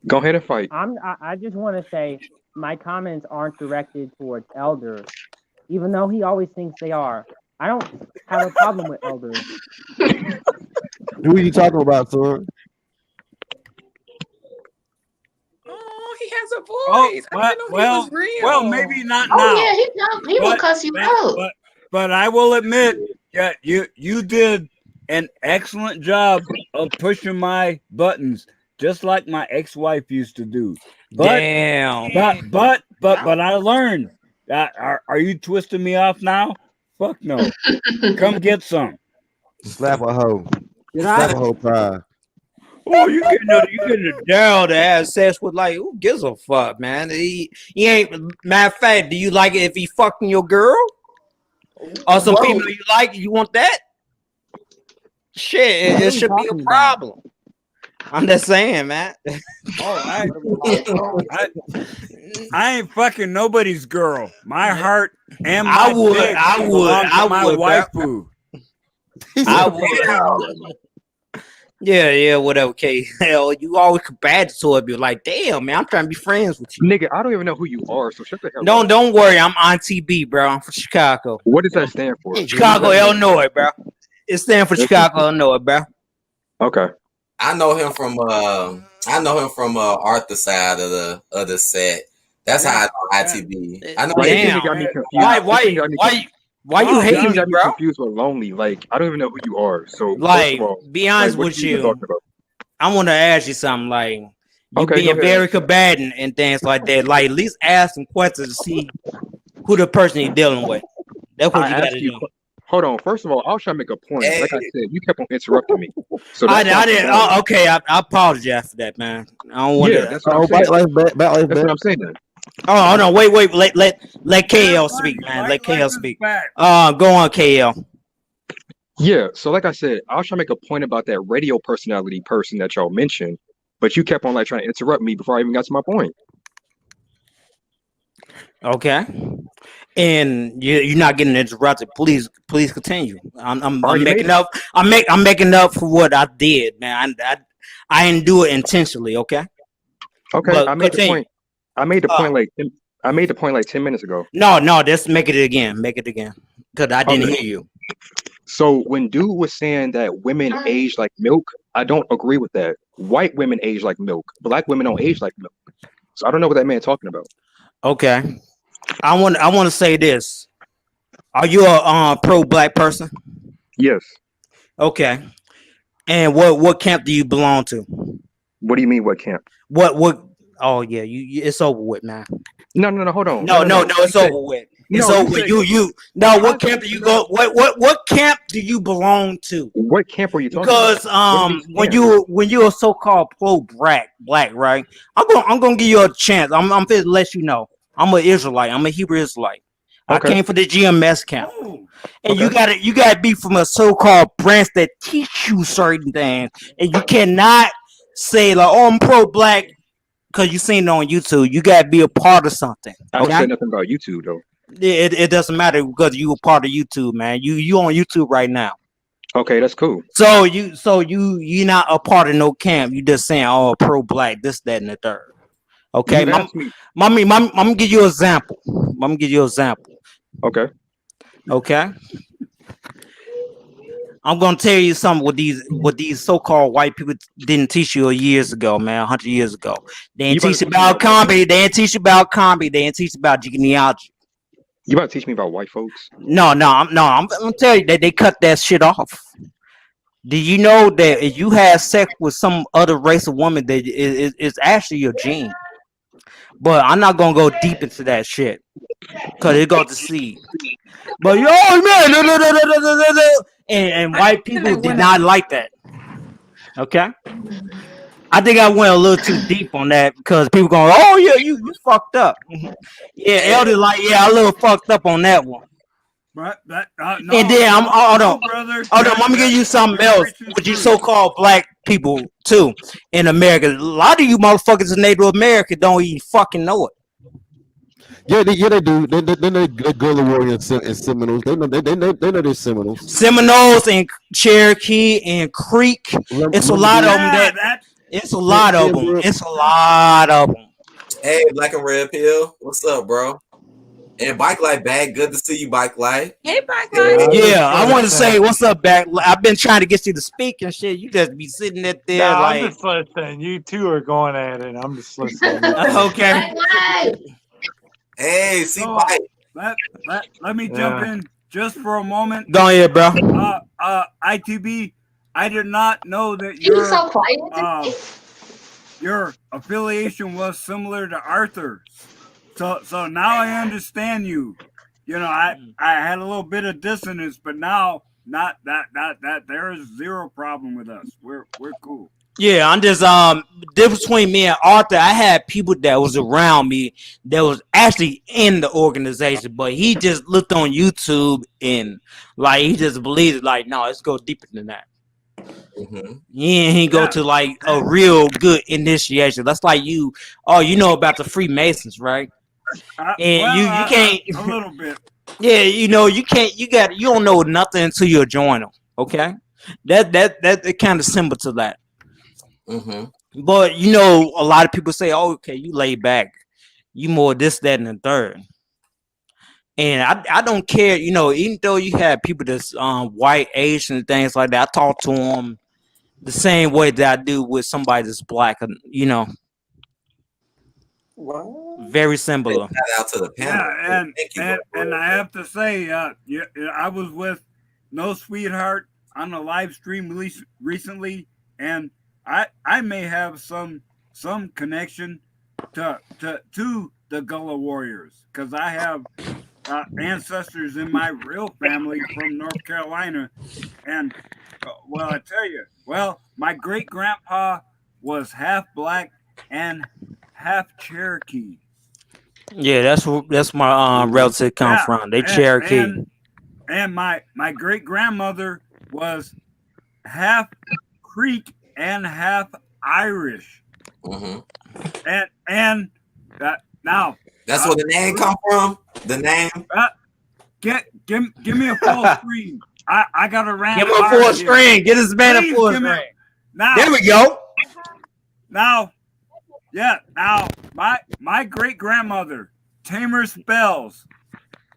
Go ahead and fight. I just want to say my comments aren't directed towards Elder, even though he always thinks they are. I don't have a problem with Elder. Who are you talking about, son? Oh, he has a Oh, voice. I didn't know he was real. well, maybe not now. Oh yeah, he will cuss you out. But I will admit, yeah, you did an excellent job of pushing my buttons, just like my ex-wife used to do. But Damn. but I learned. Are you twisting me off now? Fuck no. Come get some. Slap a hoe. Did Slap I? a hoe pie. Oh, you getting a down to have sex with, like, who gives a fuck, man? He ain't. Matter of fact, do you like it if he fucking your girl? Or some female you like? You want that? Shit, What are it we should be a talking about? problem. I'm just saying, man. I ain't fucking nobody's girl. My heart and my I would, dick I would, belong to I my would, waifu. I would. Yeah, whatever. Okay, hell, you always combative toward me. Like, damn, man, I'm trying to be friends with you. Nigga, I don't even know who you are, so shut the hell up. Don't worry. I'm on TB, bro. I'm from Chicago. What does that stand for? Chicago, Illinois, bro. It stands for Chicago, Illinois, bro. Okay. I know him from Arthur side of the set. That's how I know ITB. I know Damn. Got me confused. Why you hating me, got me bro? confused with lonely. Like, I don't even know who you are. So, Like, first of all, be honest what with you you. talking about? I want to ask you something. Like, you Okay, go being ahead. very combatant and things like that. Like, at least ask some questions to see who the person you're dealing with. That's what I you got asked to you. do. Hold on. First of all, I was trying to make a point. Hey. Like I said, you kept on interrupting me. So I that's why didn't. I'm saying. Okay, I apologize for that, man. I don't want Yeah, to. that's what Oh, I'm saying. back life back. Back life That's what back. I'm saying. Then. Oh no! Wait! Let KL speak, man. Let KL speak. Go on, KL. Yeah. So, like I said, I was trying to make a point about that radio personality person that y'all mentioned, but you kept on like trying to interrupt me before I even got to my point. Okay. And you're not getting interrupted. Please continue. I'm Already making made up. I'm making up for what I did, man. I didn't do it intentionally. Okay. Okay. But I made the continue. point. I made the point like 10 minutes ago. No. Just make it again. Make it again. Because I didn't hear you. So when dude was saying that women age like milk, I don't agree with that. White women age like milk. Black women don't age like milk. So I don't know what that man talking about. Okay. I want to say this. Are you a pro-black person? Yes. Okay. And what camp do you belong to? What do you mean? What camp? What? Oh yeah, you. It's over with, man. No. Hold on. No. It's over with. It's over with. You. No. What camp do you go? What camp do you belong to? What camp are you talking Because about? when you're a so-called pro-black, right? I'm gonna give you a chance. I'm gonna let you know. I'm an Israelite. I'm a Hebrew Israelite. I Okay. came from the GMS camp. Oh, And Okay. you gotta be from a so-called branch that teach you certain things. And you cannot say like, oh, I'm pro-black because you seen it on YouTube. You gotta be a part of something. I don't Okay? say nothing about YouTube though. It doesn't matter because you a part of YouTube, man. You on YouTube right now. Okay, that's cool. So you're not a part of no camp. You just saying, oh, pro-black, this, that, and the third. Okay, You asked me. I'm gonna give you an example. I'm gonna give you an example. Okay. Okay. I'm gonna tell you something what these so-called white people didn't teach you years ago, man, 100 years ago. They You didn't about teach to you teach me about about white comedy. folks? They didn't teach you about comedy. They didn't teach you about genealogy. You about to teach me about white folks? No, I'm gonna tell you that they cut that shit off. Do you know that if you have sex with some other race of woman, that it's actually your gene? But I'm not gonna go deep into that shit because it goes to seed. But yo, man, and white people did not like that. Okay, I think I went a little too deep on that because people going, oh yeah, you fucked up. Yeah, Elder like, yeah, a little fucked up on that one. but that no, And then hold on, brother. I'm gonna give you something else with you so-called black people too in America. A lot of you motherfuckers in Native America don't even fucking know it. Yeah, they do. They Guerrilla Warriors and Seminoles. They know they're Seminoles. Seminoles and Cherokee and Creek. It's a lot of them. It's a lot of them. It's a lot of them. Hey, Black and Red Pill, what's up, bro? And Bike Life back. Good to see you, Bike Life. Hey, Bike Life. Yeah, I want to say what's up, back. I've been trying to get you to speak and shit. You just be sitting there No, like. I'm just listening. You two are going at it. I'm just listening. Okay. Hey, see, So, Bike. let me jump in just for a moment. Go ahead, bro. ITB, I did not know that You so quiet today. your affiliation was similar to Arthur's. So now I understand you. You know, I had a little bit of dissonance, but now not that there is zero problem with us. We're cool. Yeah, I'm just difference between me and Arthur. I had people that was around me that was actually in the organization, but he just looked on YouTube and like he just believed it. Like, no, let's go deeper than that. Mm-hmm. He go to like a real good initiation. That's like you. Oh, you know about the Freemasons, right? And Well, you can't a little bit. Yeah, you know you can't. You don't know nothing until you join them. Okay, that kind of symbol to that. Mm-hmm. But you know, a lot of people say, "Oh, okay, you lay back, you more this, that, and the third." And I don't care, you know, even though you have people that's white, Asian, and things like that. I talk to them the same way that I do with somebody that's black, you know. Very similar. Shout out to the panel. Yeah, and I have to say, I was with No Sweetheart on a live stream recently, and I may have some connection to the Gullah Warriors because I have ancestors in my real family from North Carolina, and well, I tell you, my great grandpa was half black and half Cherokee. Yeah, that's my relative come from. They Cherokee. And my great grandmother was half Creek and half Irish. Mm-hmm. And now that's where the name come from. The name. Give me a full screen. I got a rant. Give him a full screen. Get his man a full screen. Now there we go. Now, my great grandmother, Tamer Spells.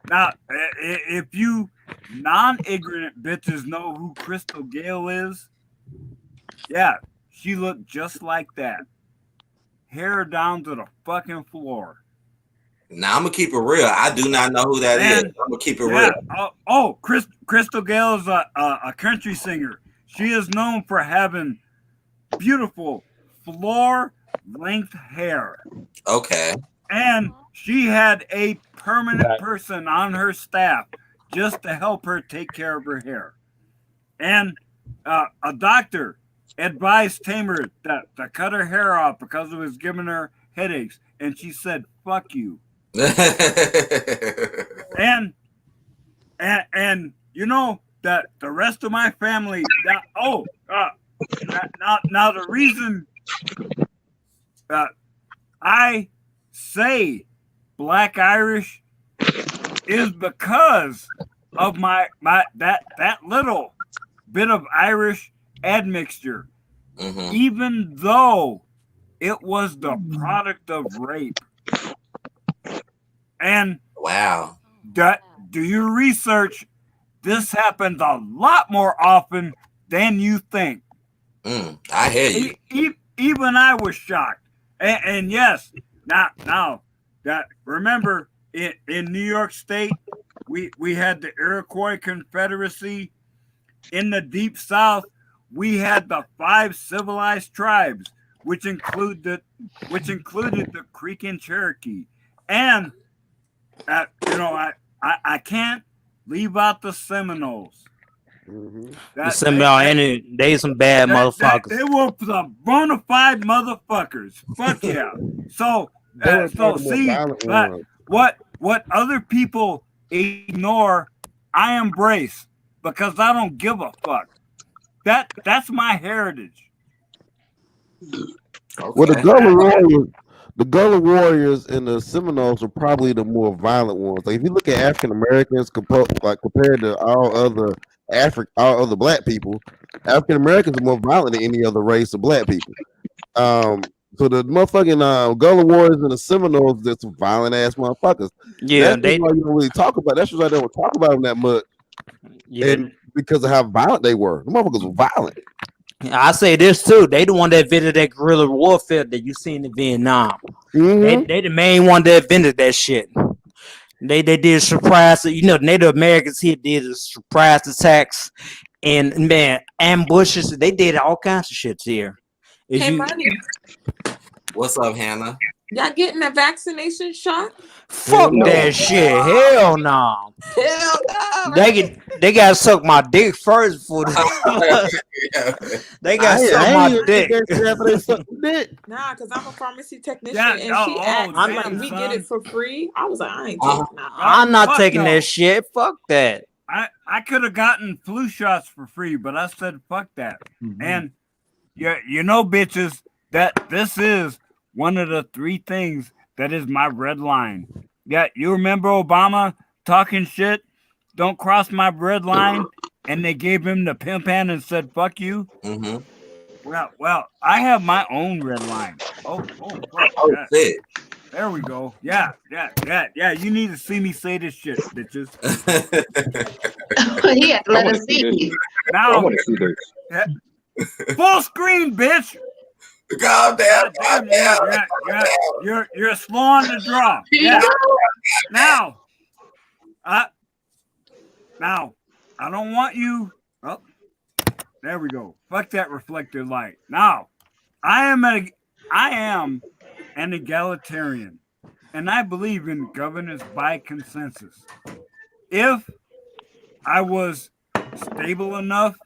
Now, if you non-ignorant bitches know who Crystal Gale is, yeah, she looked just like that. Hair down to the fucking floor. Now I'm gonna keep it real. I do not know who that is. I'm gonna keep it real. Crystal Gale is a country singer. She is known for having beautiful floor-length hair. Okay. And she had a permanent person on her staff just to help her take care of her hair. And a doctor advised Tamer to cut her hair off because it was giving her headaches. And she said, fuck you. and you know that the rest of my family. Now the reason that I say Black Irish is because of my that little bit of Irish admixture, even though it was the product of rape. And wow, do your research. This happens a lot more often than you think. I hear you. Even I was shocked. And yes, now that remember in New York State, we had the Iroquois Confederacy. In the Deep South, we had the 5 civilized tribes, which included the Creek and Cherokee. And I can't leave out the Seminoles. The Seminole, they some bad motherfuckers. They were the bona fide motherfuckers. Fuck yeah. So see, but what other people ignore, I embrace because I don't give a fuck. That's my heritage. Well, the Gullah Warriors and the Seminoles are probably the more violent ones. Like if you look at African Americans, compared to all other black people, African Americans are more violent than any other race of black people. So the motherfucking Gullah Warriors and the Seminoles, they're some violent ass motherfuckers. Yeah, that's why you don't really talk about. That's why they don't talk about them that much. Yeah, and because of how violent they were. The motherfuckers were violent. I say this too. They the one that invented that guerrilla warfare that you seen in Vietnam. They the main one that invented that shit. They did surprise. The Native Americans here did a surprise attacks and ambushes. They did all kinds of shit here. Hey, Money, What's up, Hannah? y'all getting a vaccination shot? Fuck that shit. Hell no. Hell no. They gotta suck my dick first before they gotta suck my dick. Nah, because I'm a pharmacy technician and she asked, like, we get it for free. I was like, I ain't taking that. I'm not taking that shit. Fuck that. I could have gotten flu shots for free, but I said fuck that. And you know, bitches, that this is one of the 3 things that is my red line. Yeah, you remember Obama talking shit? Don't cross my red line, and they gave him the pimp hand and said fuck you. Well, I have my own red line. Oh, shit. There we go. Yeah. You need to see me say this shit, bitches. He had to let us see. Now, I want to see this. Full screen, bitch. Goddamn. You're slow on the draw. Yeah. Now, I don't want you. Oh, there we go. Fuck that reflector light. Now, I am an egalitarian, and I believe in governance by consensus. If I was stable enough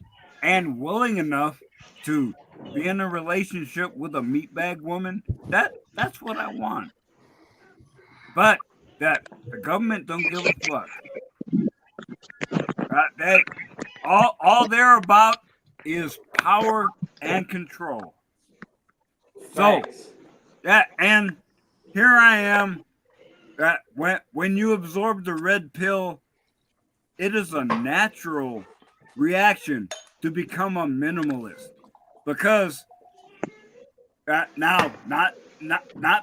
and willing enough to be in a relationship with a meatbag woman, that's what I want. But that the government don't give a fuck. All they're about is power and control. So and here I am. That when you absorb the red pill, it is a natural reaction to become a minimalist. Because now, not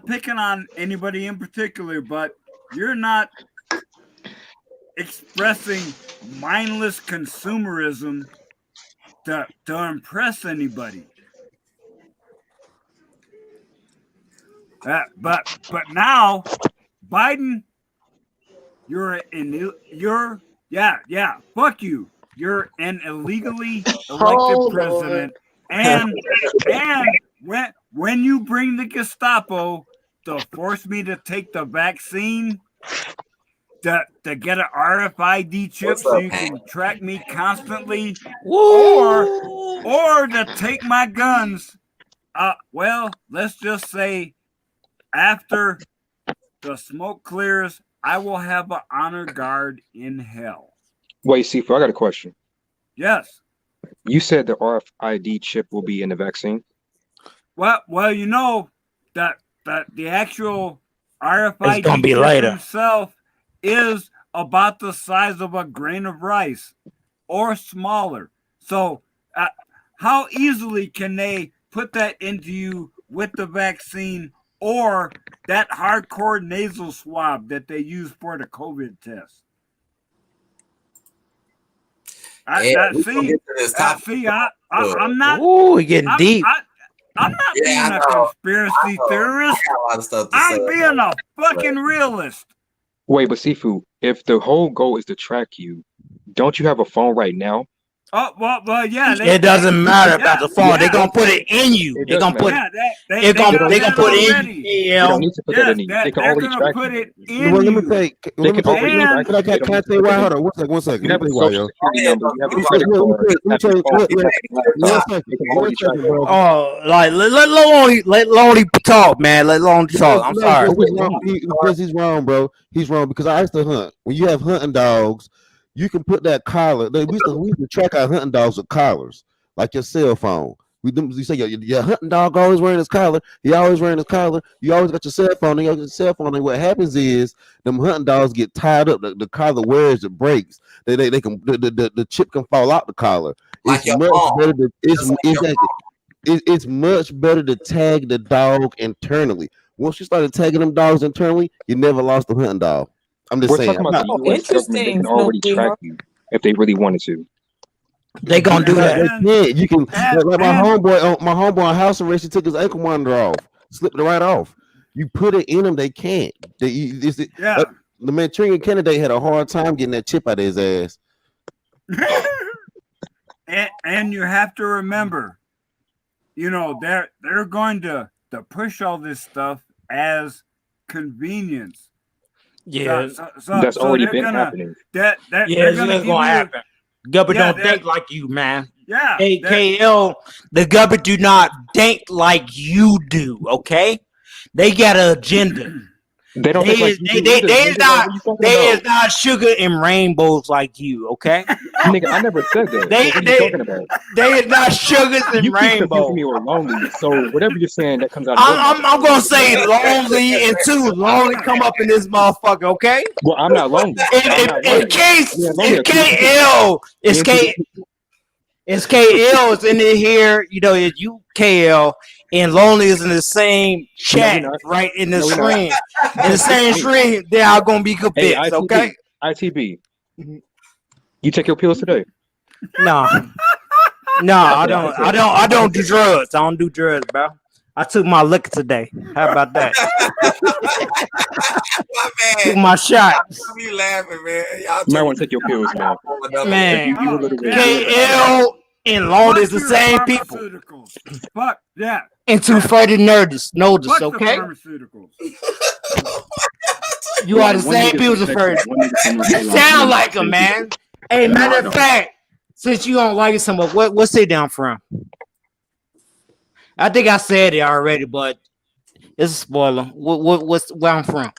picking on anybody in particular, but you're not expressing mindless consumerism to impress anybody. But now, Biden, fuck you. You're an illegally elected president. And when you bring the Gestapo to force me to take the vaccine, to get an RFID chip so you can track me constantly, or to take my guns, well, let's just say after the smoke clears, I will have an honor guard in hell. Wait, Sifu, I got a question. Yes. You said the RFID chip will be in the vaccine. Well, you know that the actual RFID It's gonna be chip later. himself is about the size of a grain of rice or smaller. So, how easily can they put that into you with the vaccine or that hardcore nasal swab that they use for the COVID test? I'm not. Ooh, we getting deep. I'm not being a conspiracy theorist. I'm being a fucking realist. Wait, but Sifu, if the whole goal is to track you, don't you have a phone right now? Oh well, yeah. It doesn't matter about the phone. They're gonna put it in you. They're gonna put. They're gonna put it in you. They don't need to put that in you. They can already track you. Well, let me say, They can already track you. can I tell you why? Hold on, one second. You have a Let me tell you social why, yo. security number. You have a credit card. Let me tell you, They can already track you. Oh, like let Lonely talk, man. Let Lonely talk. I'm sorry. Because he's wrong, bro. He's wrong because I used to hunt. When you have hunting dogs, you can put that collar. We used to track our hunting dogs with collars, like your cell phone. You say your hunting dog always wearing his collar. He always wearing his collar. You always got your cell phone. And you got your cell phone. And what happens is them hunting dogs get tied up. The collar wears, it breaks. They can the chip can fall out the collar. It's much better to it's much better to tag the dog internally. Once you started tagging them dogs internally, you never lost the hunting dog. I'm just saying. Talking about the US government. They can already track you if they really wanted to. They gonna do that. You can like my homeboy on house arrest. He took his ankle monitor off, slipped it right off. You put it in them, they can't. The Manchurian candidate had a hard time getting that chip out of his ass. and you have to remember, you know, they're going to push all this stuff as convenience. Yeah, that's already been happening. It's gonna happen. Gubba don't think like you, man. Yeah. AKL, the Gubba do not think like you do, okay? They got an agenda. They don't think like you do. They is not sugar and rainbows like you, okay? Nigga, I never said that. What are you talking about? They is not sugars and you keep rainbows. confusing me with lonely, so whatever you're saying that comes out. I'm gonna say lonely and too lonely come up in this motherfucker, okay? Well, I'm not lonely. In case it's KL is in here, you know, it's you KL and Lonely is in the same chat, right in the screen. In the same screen, they are gonna be good bits, ITB, okay? ITB. You take your pills today? No, I don't do drugs. I don't do drugs, bro. I took my liquor today. How about that? Took my shots. You laughing, man? You might want to take your pills, man. Man, KL and Lonely is the same people. Fuck yeah. And two further notice, okay? You are the same people as first. Sound like a man. Hey, matter of fact, since you don't like it so much, what's they down from? I think I said it already, but it's a spoiler. What's where I'm from?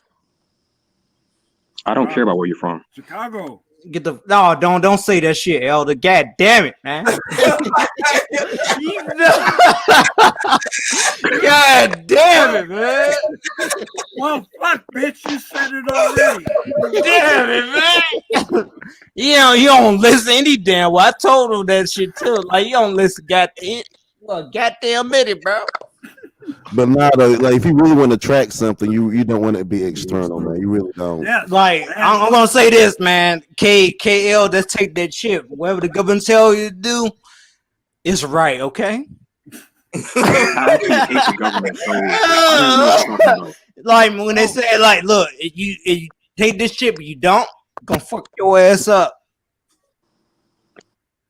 I don't care about where you're from. Chicago. Don't say that shit, Elder. God damn it, man. God damn it, man. Well, fuck, bitch, you said it already. Damn it, man. You don't listen any damn well. I told him that shit too. Like, you don't listen goddamn minute, bro. But now, like, if you really want to track something, you don't want it to be external, man. You really don't. Yeah. Like, I'm gonna say this, man. KL, just take that chip. Whatever the government tell you to do, it's right, okay? I actually hate the government. So I don't know what you're talking about. Like when they say, like, look, if you take this chip, but you don't, I'm gonna fuck your ass up.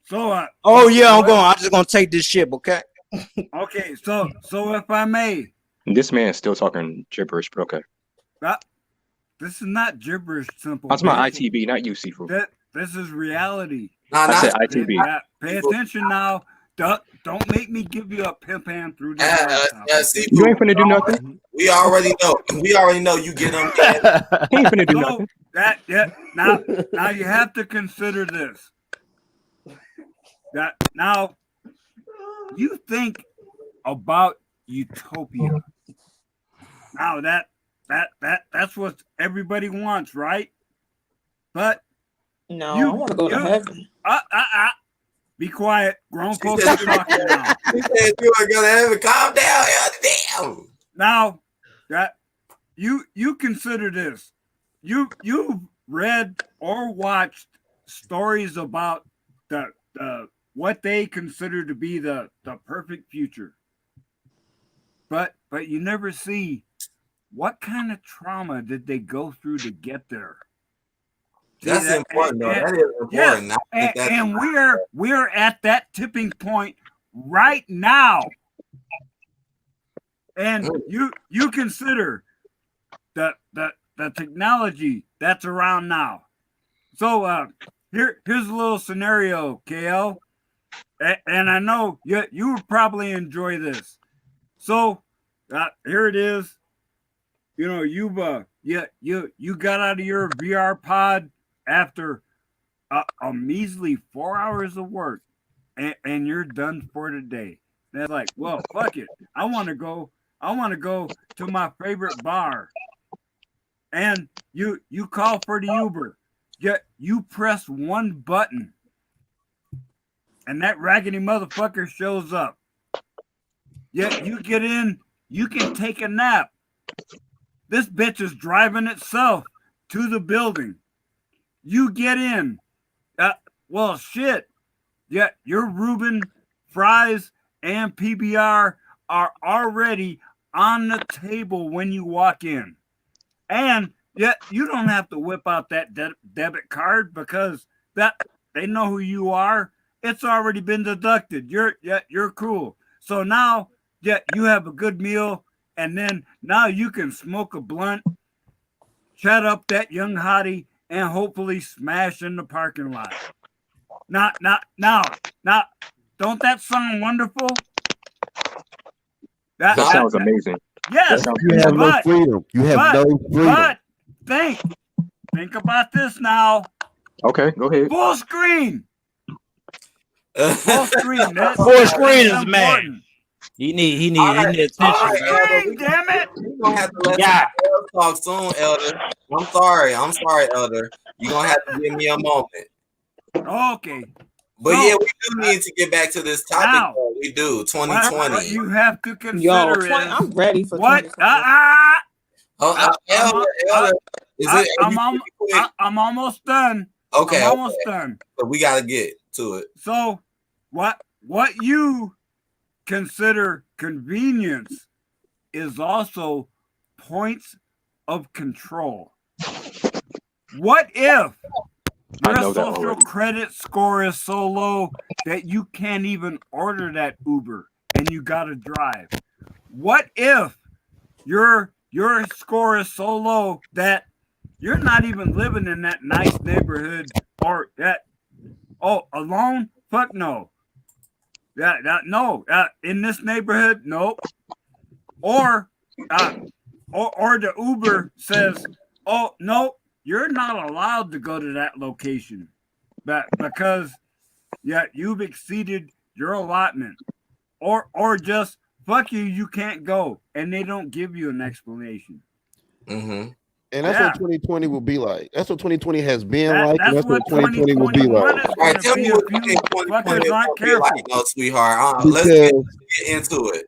So, I'm just gonna take this ship, okay? Okay, so if I may, This man's still talking gibberish, but okay. this is not gibberish, simple. That's my ITB, not you, Sifu. This is reality. I said ITB. Pay attention now Don't make me give you a pimp hand through this laptop. See, You ain't finna do nothing. We already know. We already know you get them. He ain't finna do nothing. Now you have to consider this. That now you think about utopia. Now that's what everybody wants, right? But no, I want to go to heaven. Be quiet. Grown folks are talking now. He said you were gonna have it. Calm down. Damn. Now that you consider this, you've read or watched stories about the what they consider to be the perfect future, but you never see what kind of trauma did they go through to get there. That's important, though. That is important. Yes, and we're at that tipping point right now. And you consider the technology that's around now. So here's a little scenario, KL, and I know you would probably enjoy this. So here it is. You know, you got out of your VR pod after a measly 4 hours of work, and you're done for the day. They're like, well, fuck it. I want to go to my favorite bar. And you call for the Uber. You press one button, and that raggedy motherfucker shows up. Yet you get in, you can take a nap. This bitch is driving itself to the building. You get in. Well, shit. Yeah, your Reuben, fries, and PBR are already on the table when you walk in. And yet you don't have to whip out that debit card because they know who you are. It's already been deducted. You're cool. So now, you have a good meal, and then now you can smoke a blunt, chat up that young hottie, and hopefully smash in the parking lot. Now, don't that sound wonderful? That sounds amazing. Yes, You have no freedom. You have no freedom. But think about this now. Okay, go ahead. Full screen. Full screen. Full screen is man. He need attention. Full screen, damn it. You're gonna have to let somebody else talk soon, Elder. I'm sorry, Elder. You're gonna have to give me a moment. Okay. But we do need to get back to this topic. Now, we do 2020. What you have to consider is I'm ready for what? I'm almost done. Okay, I'm almost done. But we gotta get to it. So, what you consider convenience is also points of control. What if your social credit score is so low that you can't even order that Uber and you gotta drive? What if your score is so low that you're not even living in that nice neighborhood or alone? Fuck no. In this neighborhood, nope. Or the Uber says, oh no, you're not allowed to go to that location, because you've exceeded your allotment, or just fuck you, you can't go, and they don't give you an explanation. Mm-hmm. And that's what 2020 will be like. That's what 2020 has been like. And that's what 2020 will be like. All right, tell me what you think 2020 will be like, no, sweetheart. Let's get into it.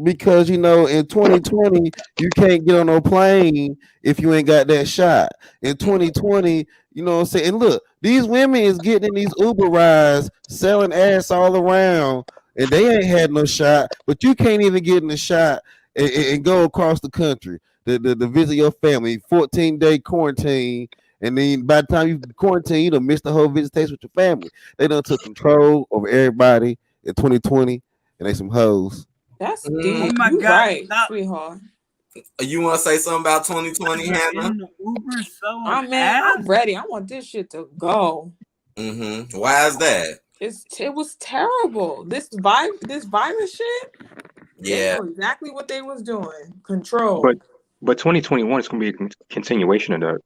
Because in 2020 you can't get on no plane if you ain't got that shot. In 2020, you know what I'm saying? And look, these women is getting in these Uber rides, selling ass all around, and they ain't had no shot. But you can't even get in the shot and go across the country to visit your family. 14-day quarantine, and then by the time you quarantine, you done missed the whole visitation with your family. They done took control over everybody in 2020, and they some hoes. That's deep. Oh my God, right, sweetheart. You want to say something about 2020, Hannah? I'm ready. I want this shit to go. Mm-hmm. Why is that? it was terrible. This virus shit. They Yeah. know exactly what they was doing. Control. But 2021 is going to be a continuation of that.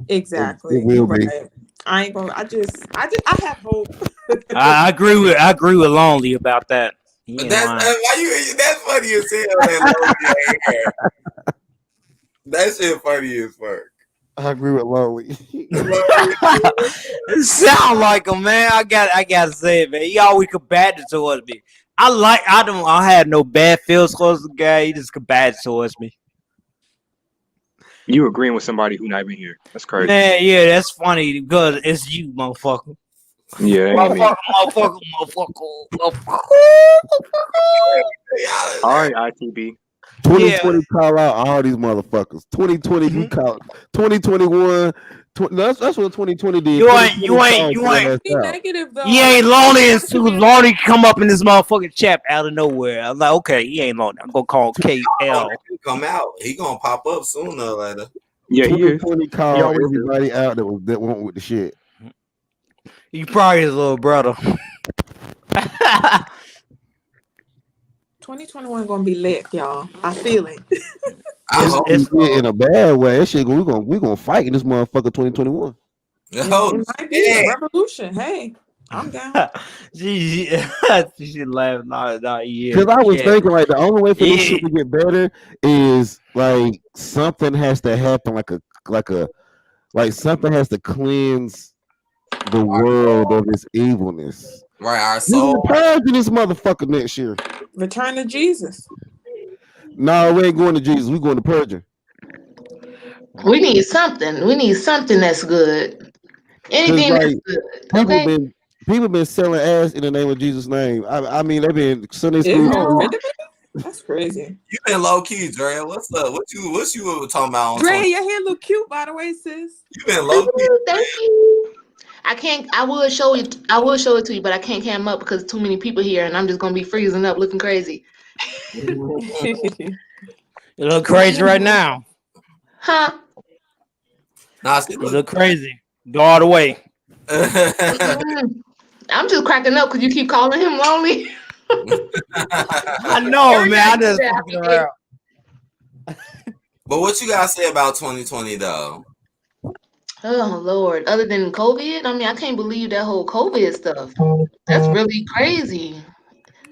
Exactly. It will You're be. right. I ain't gonna. I have hope. I agree with Lonely about that. He ain't That's lying. why you. That's funny as hell. That that shit funny as fuck. I agree with Lonely. It sound like him, man. I gotta say it, man. He always combative towards me. I had no bad feels towards the guy. He just combative towards me. You agreeing with somebody who not even here? That's crazy. Man, yeah, that's funny because it's you, motherfucker. Yeah, ain't me. Motherfucker. All right, ITB. 2020 call out all these motherfuckers. 2020 you call 2021. That's what 2020 did. You ain't. Be negative though. He ain't lonely as soon as Lonely come up in this motherfucking chat out of nowhere. I'm like, okay, he ain't lonely. I'm gonna call him KL. He come out. He gonna pop up sooner or later. Yeah, he is. 2020 called everybody out that went with the shit. He probably his little brother. 2021 gonna be lit, y'all. I feel it. It's in a bad way. That shit, we gonna fight in this motherfucker 2021. It might be a revolution. Hey, I'm down. she laughed. Nah, yeah. Because I was thinking like the only way for this shit to get better is like something has to happen, like something has to cleanse the world of its evilness. Right, our soul. Purging this motherfucker next year. Return to Jesus. No, we ain't going to Jesus. We going to purging. We need something. We need something that's good. Anything Like, that's good. Okay. People been selling ass in the name of Jesus' name. I mean, they've been Sunday school. That's crazy. You been low key, Dre. What's up? What you were talking about? On Dre, 20? your hair look cute, by the way, sis. You been low key. Thank you. I would show it to you, but I can't cam up because too many people here, and I'm just gonna be freezing up, looking crazy. You look crazy right now. Huh? Nah, you look crazy. Go all the way. I'm just cracking up because you keep calling him lonely. I know, man. I just fucking around. But what you gotta say about 2020 though? Oh Lord! Other than COVID, I mean, I can't believe that whole COVID stuff. That's really crazy.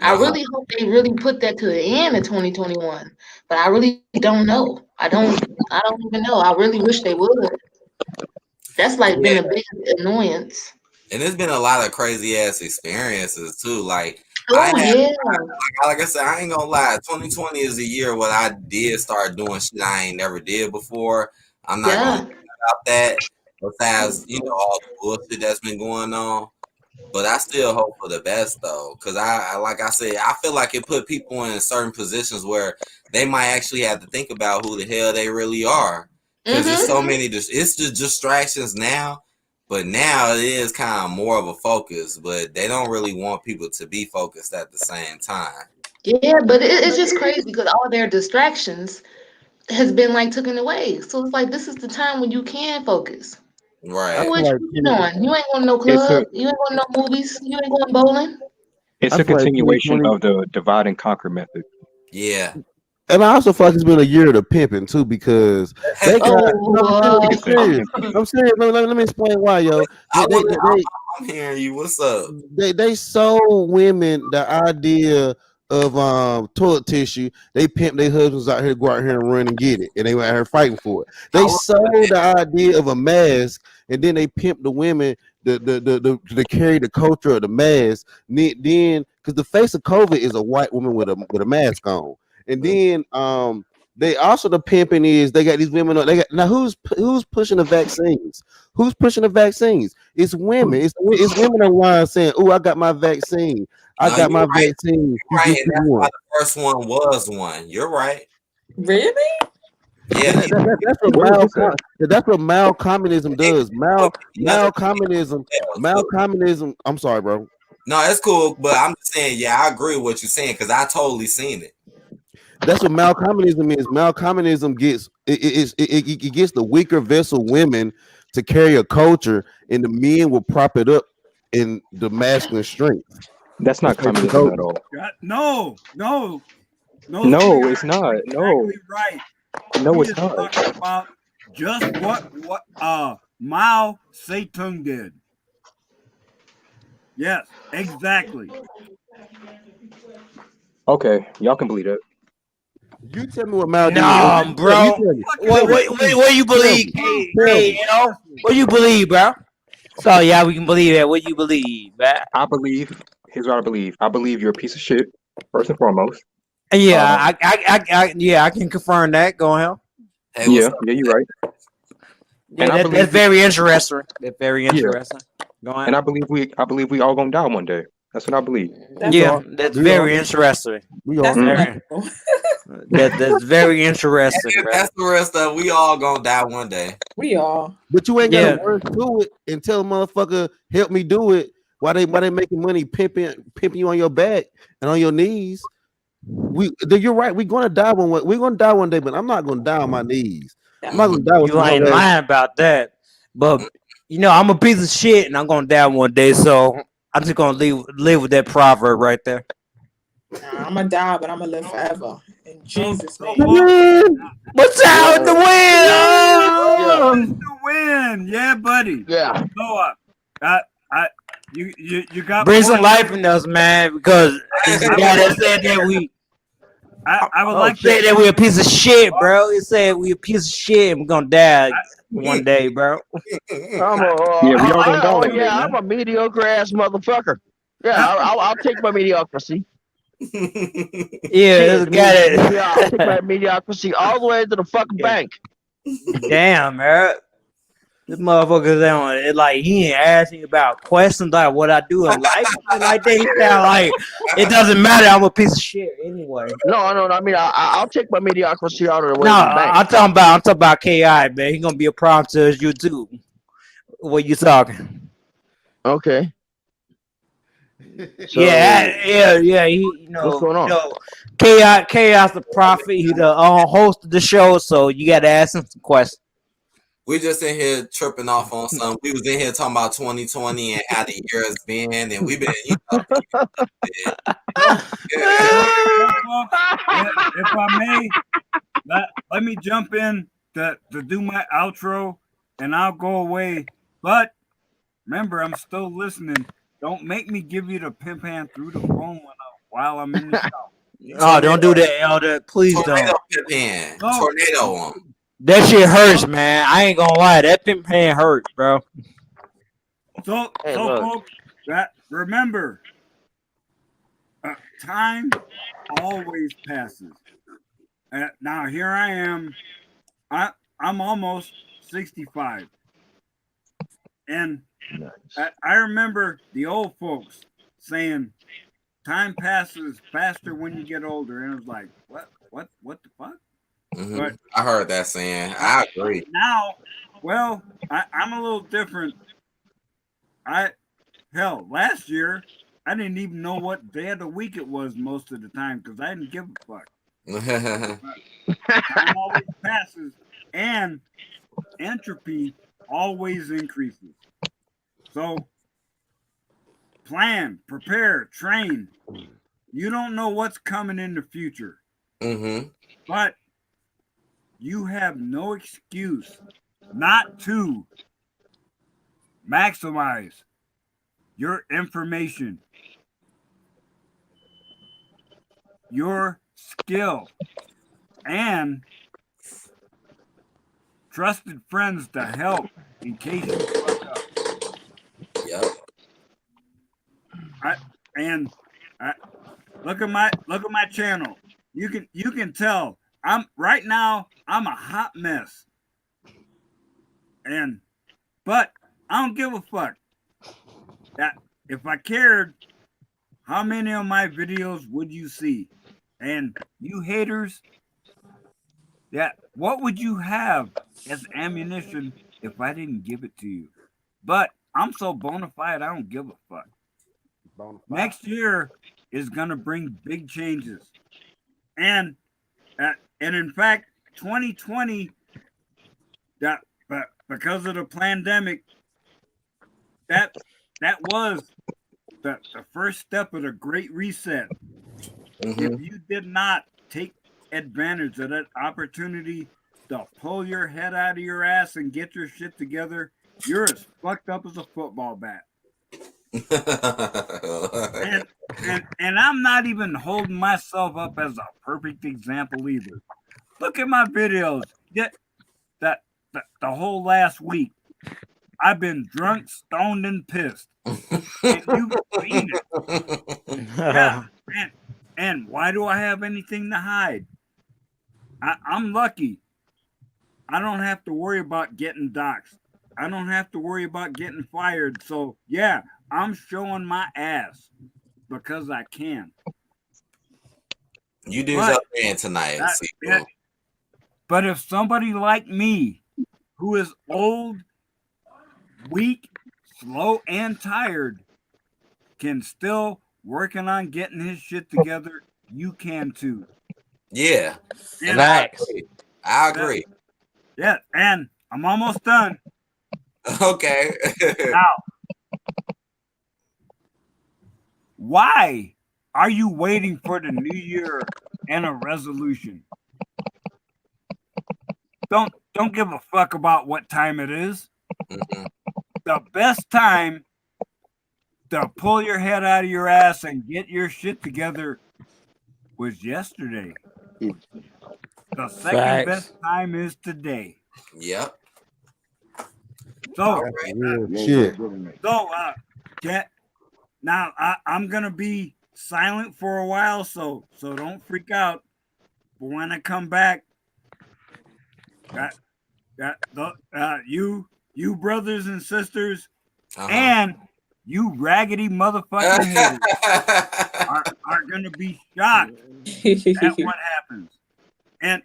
I really hope they really put that to the end in 2021, but I really don't know. I don't even know. I really wish they would. That's like been a big annoyance. And there's been a lot of crazy ass experiences too. Like, like I said, I ain't gonna lie. 2020 is a year when I did start doing shit I ain't never did before. I'm not gonna talk about that. Besides, all the bullshit that's been going on. But I still hope for the best though, because I like I said, I feel like it put people in certain positions where they might actually have to think about who the hell they really are. Because there's so many, it's just distractions now. But now it is kind of more of a focus, but they don't really want people to be focused at the same time. Yeah, but it's just crazy because all their distractions has been like taken away. So it's like this is the time when you can focus. Right. What you doing? You ain't going to no club. You ain't going to no movies. You ain't going bowling. It's a continuation of the divide and conquer method. Yeah. And I also feel like it's been a year of the pimping too, because they got. I'm serious. Let me explain why, yo. I'm hearing you. What's up? They sold women the idea of toilet tissue. They pimp their husbands out here to go out here and run and get it, and they were out here fighting for it. They sold the idea of a mask, and then they pimp the women to carry the culture of the mask. Then, because the face of COVID is a white woman with a mask on. And then they also, the pimping is they got these women. Now who's pushing the vaccines? Who's pushing the vaccines? It's women. It's women online saying, "Oh, I got my vaccine. I got my vaccine." Right, and that's why the first one was one. You're right. Really? Yeah, that's what mal-communism does. Mal-communism. I'm sorry, bro. No, that's cool, but I'm just saying, yeah, I agree with what you're saying because I totally seen it. That's what mal-communism is. Mal-communism gets it gets the weaker vessel women to carry a culture, and the men will prop it up in the masculine strength. That's not communism at all. No, No, it's not. No, exactly right. no, We it's is not. talking about just what Mao Zedong did. Yes, exactly. Okay, y'all can believe it. You tell me what Mao did. No, bro. What you believe, Tell me. What you believe, bro? So yeah, we can believe that. What you believe, man? I believe. Here's what I believe. I believe you're a piece of shit, first and foremost. Yeah, I can confirm that. Go ahead. Hey, Yeah, you're right. Yeah, that's very interesting. That's very interesting. Go ahead. And I believe we all gonna die one day. That's what I believe. That's very interesting. We all. That's very interesting. That's the rest of we all gonna die one day. We all. But you ain't got to work to it and tell a motherfucker help me do it. Why they making money pimping you on your back and on your knees? You're right. We're gonna die we're gonna die one day, but I'm not gonna die on my knees. I'm not gonna die with you ain't lying about that. But you know, I'm a piece of shit and I'm gonna die one day, so I'm just gonna live with that proverb right there. I'm gonna die, but I'm gonna live forever. In Jesus' name. What's out the win? The win, yeah, buddy. Yeah. So you got Bring some life in us, man, because this guy that said that we. I would like to say that we're a piece of shit, bro. He said we a piece of shit and we're gonna die one day, bro. We all gonna die one day, I'm a mediocre ass motherfucker. Yeah, I'll take my mediocrity. Yeah, this guy that I'll take my mediocrity all the way to the fucking bank. Damn, man. This motherfucker's on it like he ain't asking about questions like what I do in life. Like that, he sound like it doesn't matter. I'm a piece of shit anyway. No. I mean, I'll take my mediocrity out of the way. No, to the bank. I'm talking about Ki, man. He's gonna be a problem to his YouTube. What you talking? Okay. So, yeah. He, what's going on? Chaos the prophet. He the host of the show, so you got to ask him some questions. We just in here tripping off on something. We was in here talking about 2020 and how the year has been, and we've been. If I may, let me jump in to do my outro, and I'll go away. But remember, I'm still listening. Don't make me give you the pimp hand through the phone while I'm in the show. Oh, don't do that, Elder. Please Tornado don't. Pimp hand. Tornado one. That shit hurts, man. I ain't gonna lie. That pimp hand hurts, bro. So folks, remember, time always passes. Now here I am. I'm almost 65, and I remember the old folks saying, "Time passes faster when you get older," and it was like, what the fuck? Mm-hmm. But I heard that saying. I agree. Now, well, I'm a little different. Last year, I didn't even know what day of the week it was most of the time because I didn't give a fuck. Time always passes, and entropy always increases. So, plan, prepare, train. You don't know what's coming in the future. Mm-hmm. But you have no excuse not to maximize your information, your skill, and trusted friends to help in case you fuck up. Yep. Look at my channel. You can tell I'm a hot mess. But I don't give a fuck. That if I cared, how many of my videos would you see? And you haters, what would you have as ammunition if I didn't give it to you? But I'm so bona fide, I don't give a fuck. Next year is gonna bring big changes, and in fact, 2020, because of the pandemic, that was the first step of the Great Reset. If you did not take advantage of that opportunity to pull your head out of your ass and get your shit together, you're as fucked up as a football bat. and I'm not even holding myself up as a perfect example either. Look at my videos. The whole last week, I've been drunk, stoned, and pissed. And you've seen it. Yeah, and why do I have anything to hide? I'm lucky. I don't have to worry about getting doxxed. I don't have to worry about getting fired. So, yeah, I'm showing my ass because I can. You do your man tonight. But if somebody like me, who is old, weak, slow, and tired, can still working on getting his shit together, you can too. Yeah. And I agree. Yeah, and I'm almost done. Okay. Now, why are you waiting for the new year and a resolution? Don't give a fuck about what time it is. The best time to pull your head out of your ass and get your shit together was yesterday. The second best time is today. Yep. So, shit. So, now I'm gonna be silent for a while, so don't freak out. But when I come back, you brothers and sisters, and you raggedy motherfucking haters are gonna be shocked at what happens. And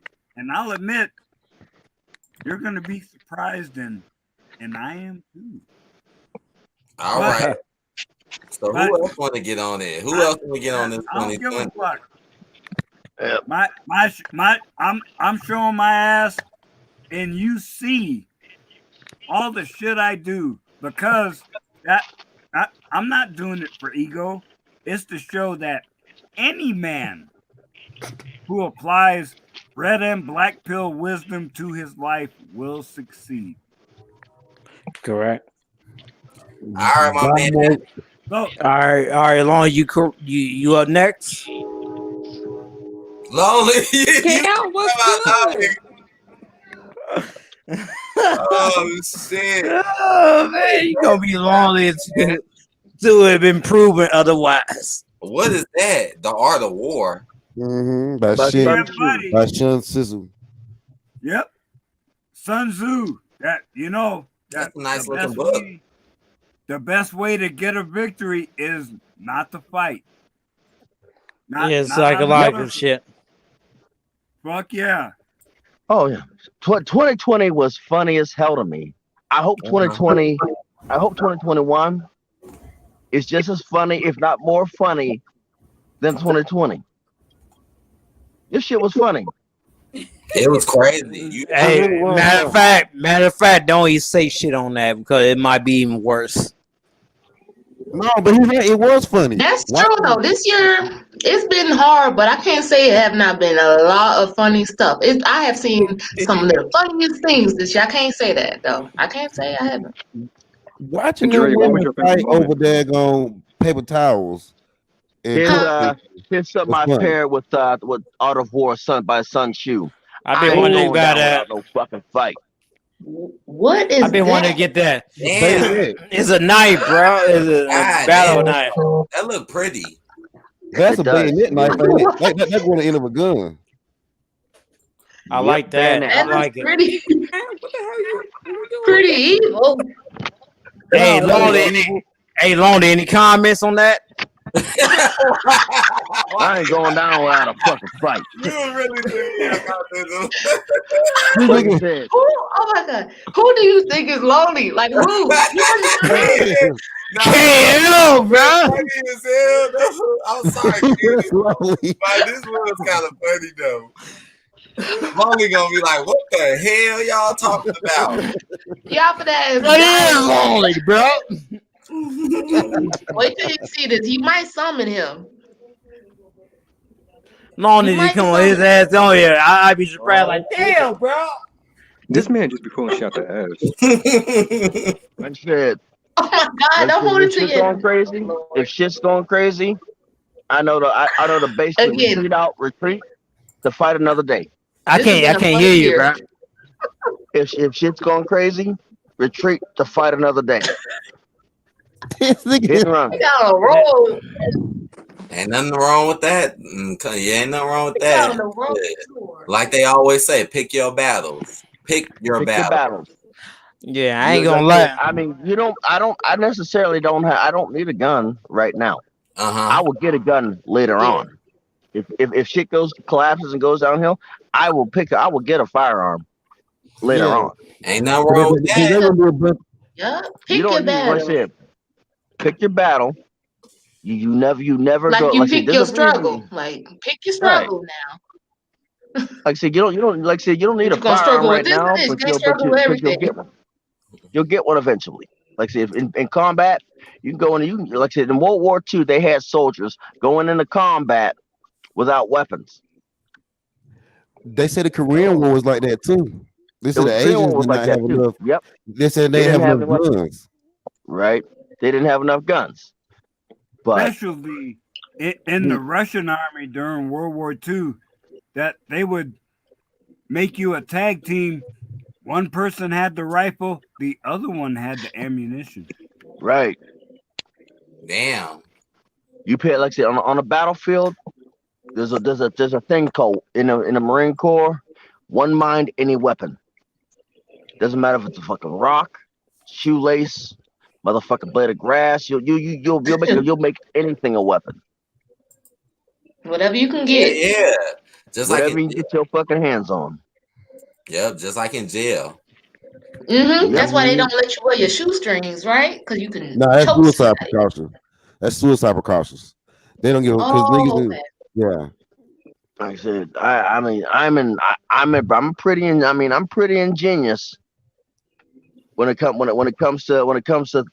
I'll admit, you're gonna be surprised, and I am too. All right. So who else want to get on it? Who else want to get on this? I don't give a fuck. I'm showing my ass, and you see all the shit I do, because I'm not doing it for ego. It's to show that any man who applies red and black pill wisdom to his life will succeed. Correct. All right, my man. All right. Long, you up next? Lonely. Cam, what's good? Oh shit! Oh man, you gonna be lonely to have been proven otherwise. What is that? The Art of War. By Sun Tzu. Yep, Sun Tzu. That that's a nice looking book. The best way to get a victory is not to fight. It's psychological shit. Fuck yeah. Oh yeah, 2020 was funny as hell to me. I hope 2020. I hope 2021 is just as funny, if not more funny, than 2020. This shit was funny. It was crazy. Hey, matter of fact, don't even say shit on that because it might be even worse. No, but it was funny. That's true though. This year it's been hard, but I can't say it have not been a lot of funny stuff. I have seen some of the funniest things this year. I can't say that though. I can't say I haven't. Watching them women fight over daggone paper towels. Here's something I paired with Art of War by Sun Tzu. I've been wondering about that. No fucking fight. What is I've been that? wanting to get that. Damn. It's a knife, bro. It's a battle knife. That look pretty. That's a bayonet knife. That's going to end up a gun. I like that. I like it. Pretty. What the hell you doing? Pretty evil. Hey, Lonely, any comments on that? I ain't going down without a fucking fight. You really think about Who? Oh my god! Who do you think is lonely? Like who? KO, bro. I'm sorry, but this was kind of funny though. Lonely gonna be like, what the hell y'all talking about? Y'all for that is lonely, bro. Wait till you see this. He might summon him. Long as he come on his ass on here, I'd be surprised. Like, damn, bro. This man just be pulling shit out the ass. Like shit. Oh my God! Don't hold it Going together. crazy. If shit's going crazy, I know the basic retreat to fight another day. I can't hear you, bro. If shit's going crazy, retreat to fight another day. This nigga- Hit and run. We got a roll. Ain't nothing wrong with that. Yeah, ain't nothing wrong with We got that. a roll. Yeah. Like they always say, pick your battles. Pick your battles. Yeah, I ain't gonna lie. I mean, I necessarily I don't need a gun right now. I will get a gun later on. If shit collapses and goes downhill, I will get a firearm later on. Ain't nothing wrong with that. Yeah, You don't need, like I said, pick your battle. You never Like go you like I said, pick there's your a reason- struggle. Like pick your struggle now. Like I said, you don't like I said, you don't need You're a gonna firearm struggle with right this now, bitch, but can't you'll struggle with everything. get one. You'll get one eventually. Like I said, in combat, you can go in. Like I said, in World War II, they had soldiers going into combat without weapons. They said the Korean War was like that too. They said the Korean War Asians was did like not that have too. enough. Yep. They said they They didn't didn't have have enough enough- guns. Right? They didn't have enough guns. But Especially in the Russian army during World War II, that they would make you a tag team. One person had the rifle, the other one had the ammunition. right, Damn. you pay like I said on a battlefield. There's a thing called in the Marine Corps, one mind, any weapon. Doesn't matter if it's a fucking rock, shoelace, motherfucking blade of grass. You'll make anything a weapon. Whatever you can Yeah, get. yeah. Just Whatever like you in, can get your fucking hands on. yep, just like in jail. That's why they don't let you wear your shoestrings, right? Because you can No, that's choke suicide somebody. precautions. That's suicide precautions. They don't give because Oh, niggas. okay. Yeah. Like I said, I'm pretty ingenious when it comes to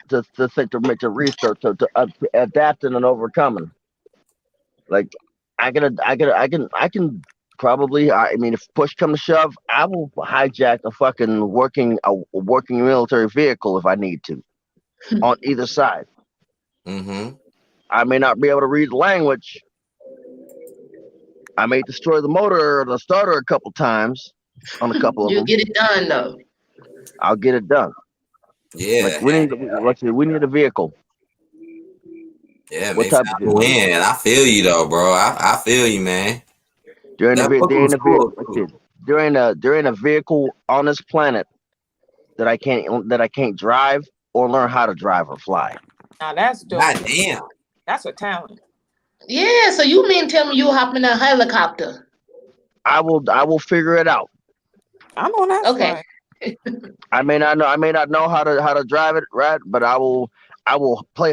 research to adapting and overcoming. Like I can probably, I mean, if push come to shove, I will hijack a fucking working military vehicle if I need to on either side. Mm-hmm. I may not be able to read the language. I may destroy the motor or the starter a couple times on a couple of You them. get it done though. I'll get it done. Yeah. We need a vehicle. Yeah, What makes type sense of to win. I feel you though, bro. I feel you, man. There ain't That a book was cool. there ain't a vehicle on this planet that I can't drive or learn how to drive or fly. Now that's dope. God damn. That's a talent. Yeah, so you mean tell me you hop in a helicopter? I will figure it out. I know that's Okay. right. I may not know how to drive it right, but I'll play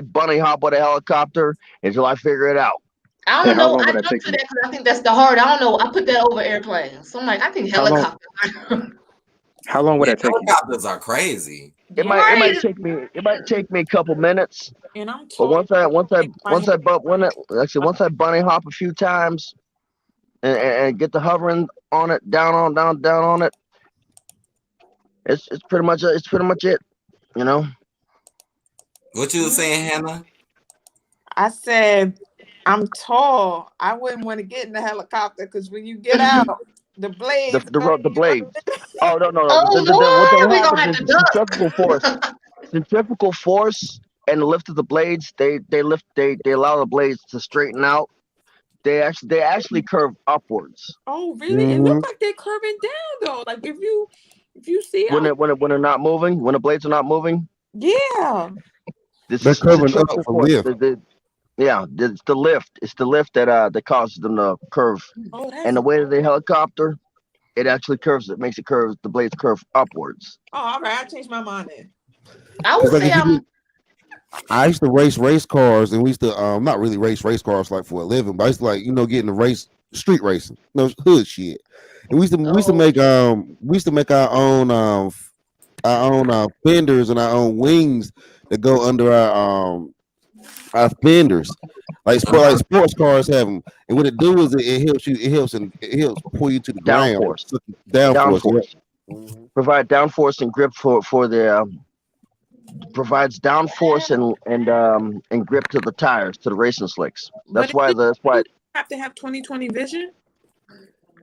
bunny hop with a helicopter until I figure it out. I Hey, don't how know. long I would that jumped take to you? that because I think that's the hard. I don't know. I put that over airplane. So I'm like, I think How long- helicopter. How long would Yeah, that take you? helicopters are crazy. It might take me a couple minutes. And I'm But told once I bunny hop a few times and get the hovering on it, down on it, it's pretty much it, you know. What you was saying, Hannah? I said I'm tall. I wouldn't want to get in the helicopter because when you get out, the blades. The blades. Oh no. Oh, Lord, we gonna have to duck. Centrifugal force and the lift of the blades. They allow the blades to straighten out. They actually curve upwards. Oh, really? It looks like they're curving down though. Like if you see When they're not moving, when the blades are not moving. yeah. They're curving up for lift. It's the lift. It's the lift that causes them to curve. Oh, that's And the way that they helicopter, it actually curves. It makes it curve. The blades curve upwards. oh, all right. I changed my mind then. I would Like say if you I'm. I used to race cars, and we used to not really race cars like for a living, but I used to get in the race street racing, hood shit. And we used to make our own fenders and our own wings that go under our fenders. Like sports cars have them, and what it do is it helps pull you to the ground. Downforce. Downforce. Provide downforce and grip for the provides downforce and grip to the tires, to the racing slicks. That's why you have to have 20/20 vision.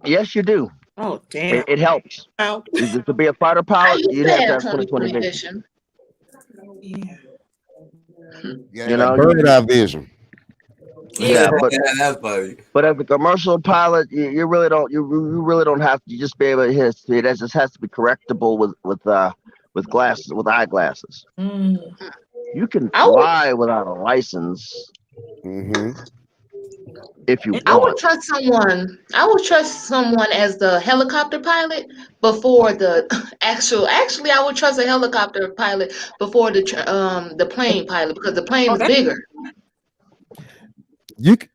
Yes, you do. Oh damn! It helps. Out. To be a fighter pilot, you'd have to have 20/20 vision. Yeah. You know, bird eye vision. Yeah, that's funny. But as a commercial pilot, you really don't have to. You just be able to hit. It just has to be correctable with glasses, with eyeglasses. You can fly without a license. If you want. I would trust someone. I would trust someone as the helicopter pilot before the actual. Actually, I would trust a helicopter pilot before the plane pilot because the plane is bigger.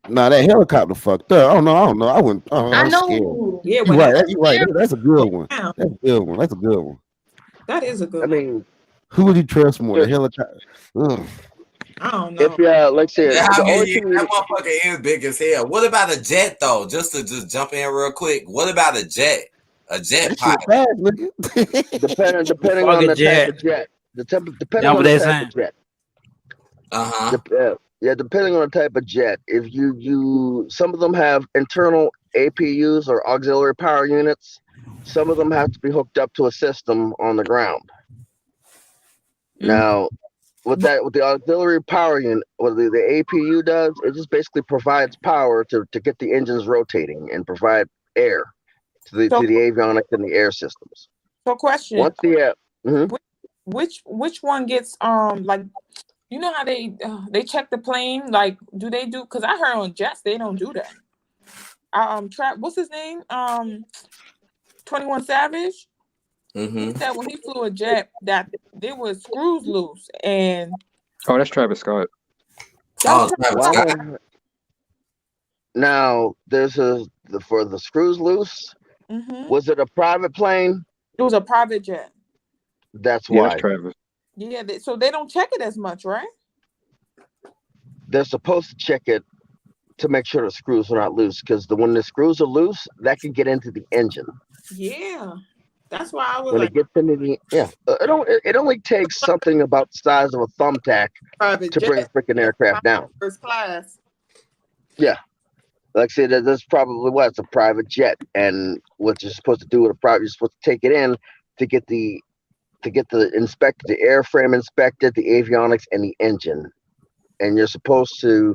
That helicopter fucked up. I don't know. I wouldn't. I know. Scared. Yeah, You're right. That's a good one. That's a good one. That's a good one. That is a good. I mean, who would you trust more, the helicopter? Ugh. I don't know. If let's say that motherfucker is big as hell. What about a jet though? Just to jump in real quick. What about a jet? A jet pilot. Depending on the type of jet. Depending on the type of jet. Yeah, depending on the type of jet. If you some of them have internal APUs or auxiliary power units. Some of them have to be hooked up to a system on the ground. Now, with the auxiliary power unit, what the APU does, it just basically provides power to get the engines rotating and provide air to the avionics and the air systems. So, question: Once which one gets like, you know how they check the plane? Like, do they do? Because I heard on jets they don't do that. What's his name? 21 Savage. He said when he flew a jet that there was screws loose and. Oh, that's Travis Scott. Now there's for the screws loose. Was it a private plane? It was a private jet. That's why. That's Travis. Yeah, so they don't check it as much, right? They're supposed to check it to make sure the screws are not loose, because when the screws are loose, that can get into the engine. Yeah, that's why I was when like, it gets into the it only takes something about the size of a thumbtack to bring a freaking aircraft down. First class. Yeah, like I said, that's probably it's a private jet, and what you're supposed to do with a private, you're supposed to take it in to get the inspected, the airframe inspected, the avionics, and the engine, and you're supposed to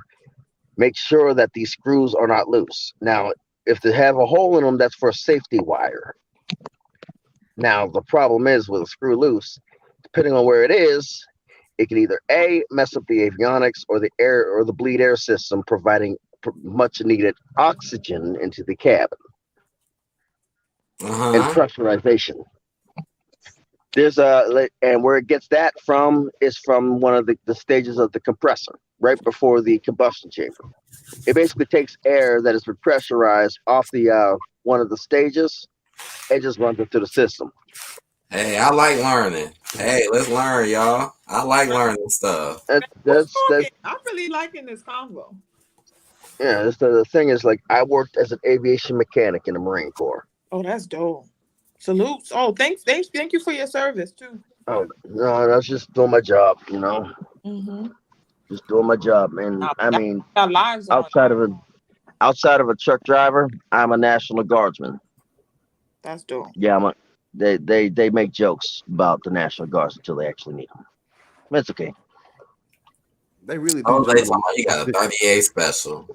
make sure that these screws are not loose. Now, if they have a hole in them, that's for a safety wire. Now, the problem is with a screw loose, depending on where it is, it can either mess up the avionics or the air or the bleed air system, providing much needed oxygen into the cabin and pressurization. There's and where it gets that from is from one of the stages of the compressor, right before the combustion chamber. It basically takes air that has been pressurized off the one of the stages and just runs it through the system. Hey, I like learning. Hey, let's learn, y'all. I like learning stuff. I'm really liking this convo. Yeah, the thing is, like, I worked as an aviation mechanic in the Marine Corps. Oh, that's dope. Salutes. Oh, thank you for your service too. Oh no, that's just doing my job, you know. Just doing my job, man. I mean, outside of a truck driver, I'm a National Guardsman. That's dope. Yeah, they make jokes about the National Guards until they actually need them. That's okay. They really do. Oh, they talking about you got a 38 special.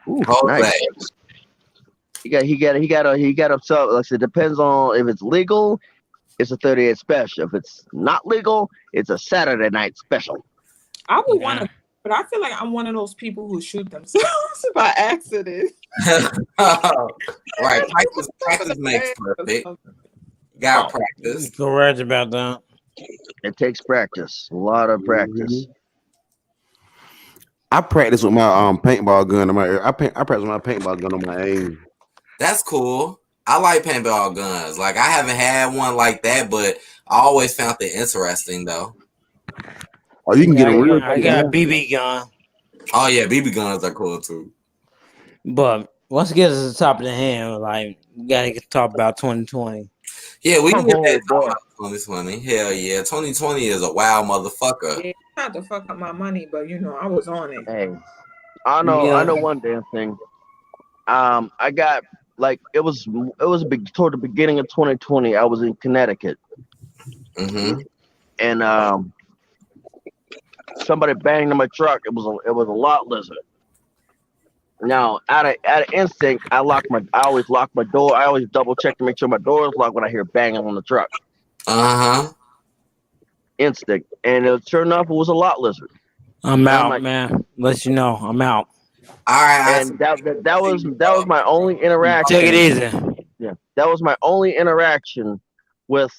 Ooh, nice. He got himself. Like I said, depends on if it's legal. It's a 38 special. If it's not legal, it's a Saturday night special. I would want to, but I feel like I'm one of those people who shoot themselves by accident. Right, practice makes perfect. Got practice. Correct about that. It takes practice, a lot of practice. I practice with my paintball gun. I practice with my paintball gun on my aim. That's cool. I like paintball guns. Like I haven't had one like that, but I always found it interesting though. Oh, you can get a real. I got a BB gun. Oh yeah, BB guns are cool too. But once it gets to the top of the hand, like we gotta talk about 2020. Yeah, we can get Oh, that boy. about 2020. Hell yeah, 2020 is a wild motherfucker. Yeah, not to fuck up my money, but you know, I was on it. Hey, I know one damn thing. I got like it was toward the beginning of 2020. I was in Connecticut, and somebody banged in my truck. It was a lot lizard. Now, out of instinct, I always lock my door. I always double check to make sure my door is locked when I hear banging on the truck. Instinct, and sure enough, it was a lot lizard. I'm out, man. Let you know, I'm out. All right, and that was my only interaction. Take it easy. Yeah, that was my only interaction with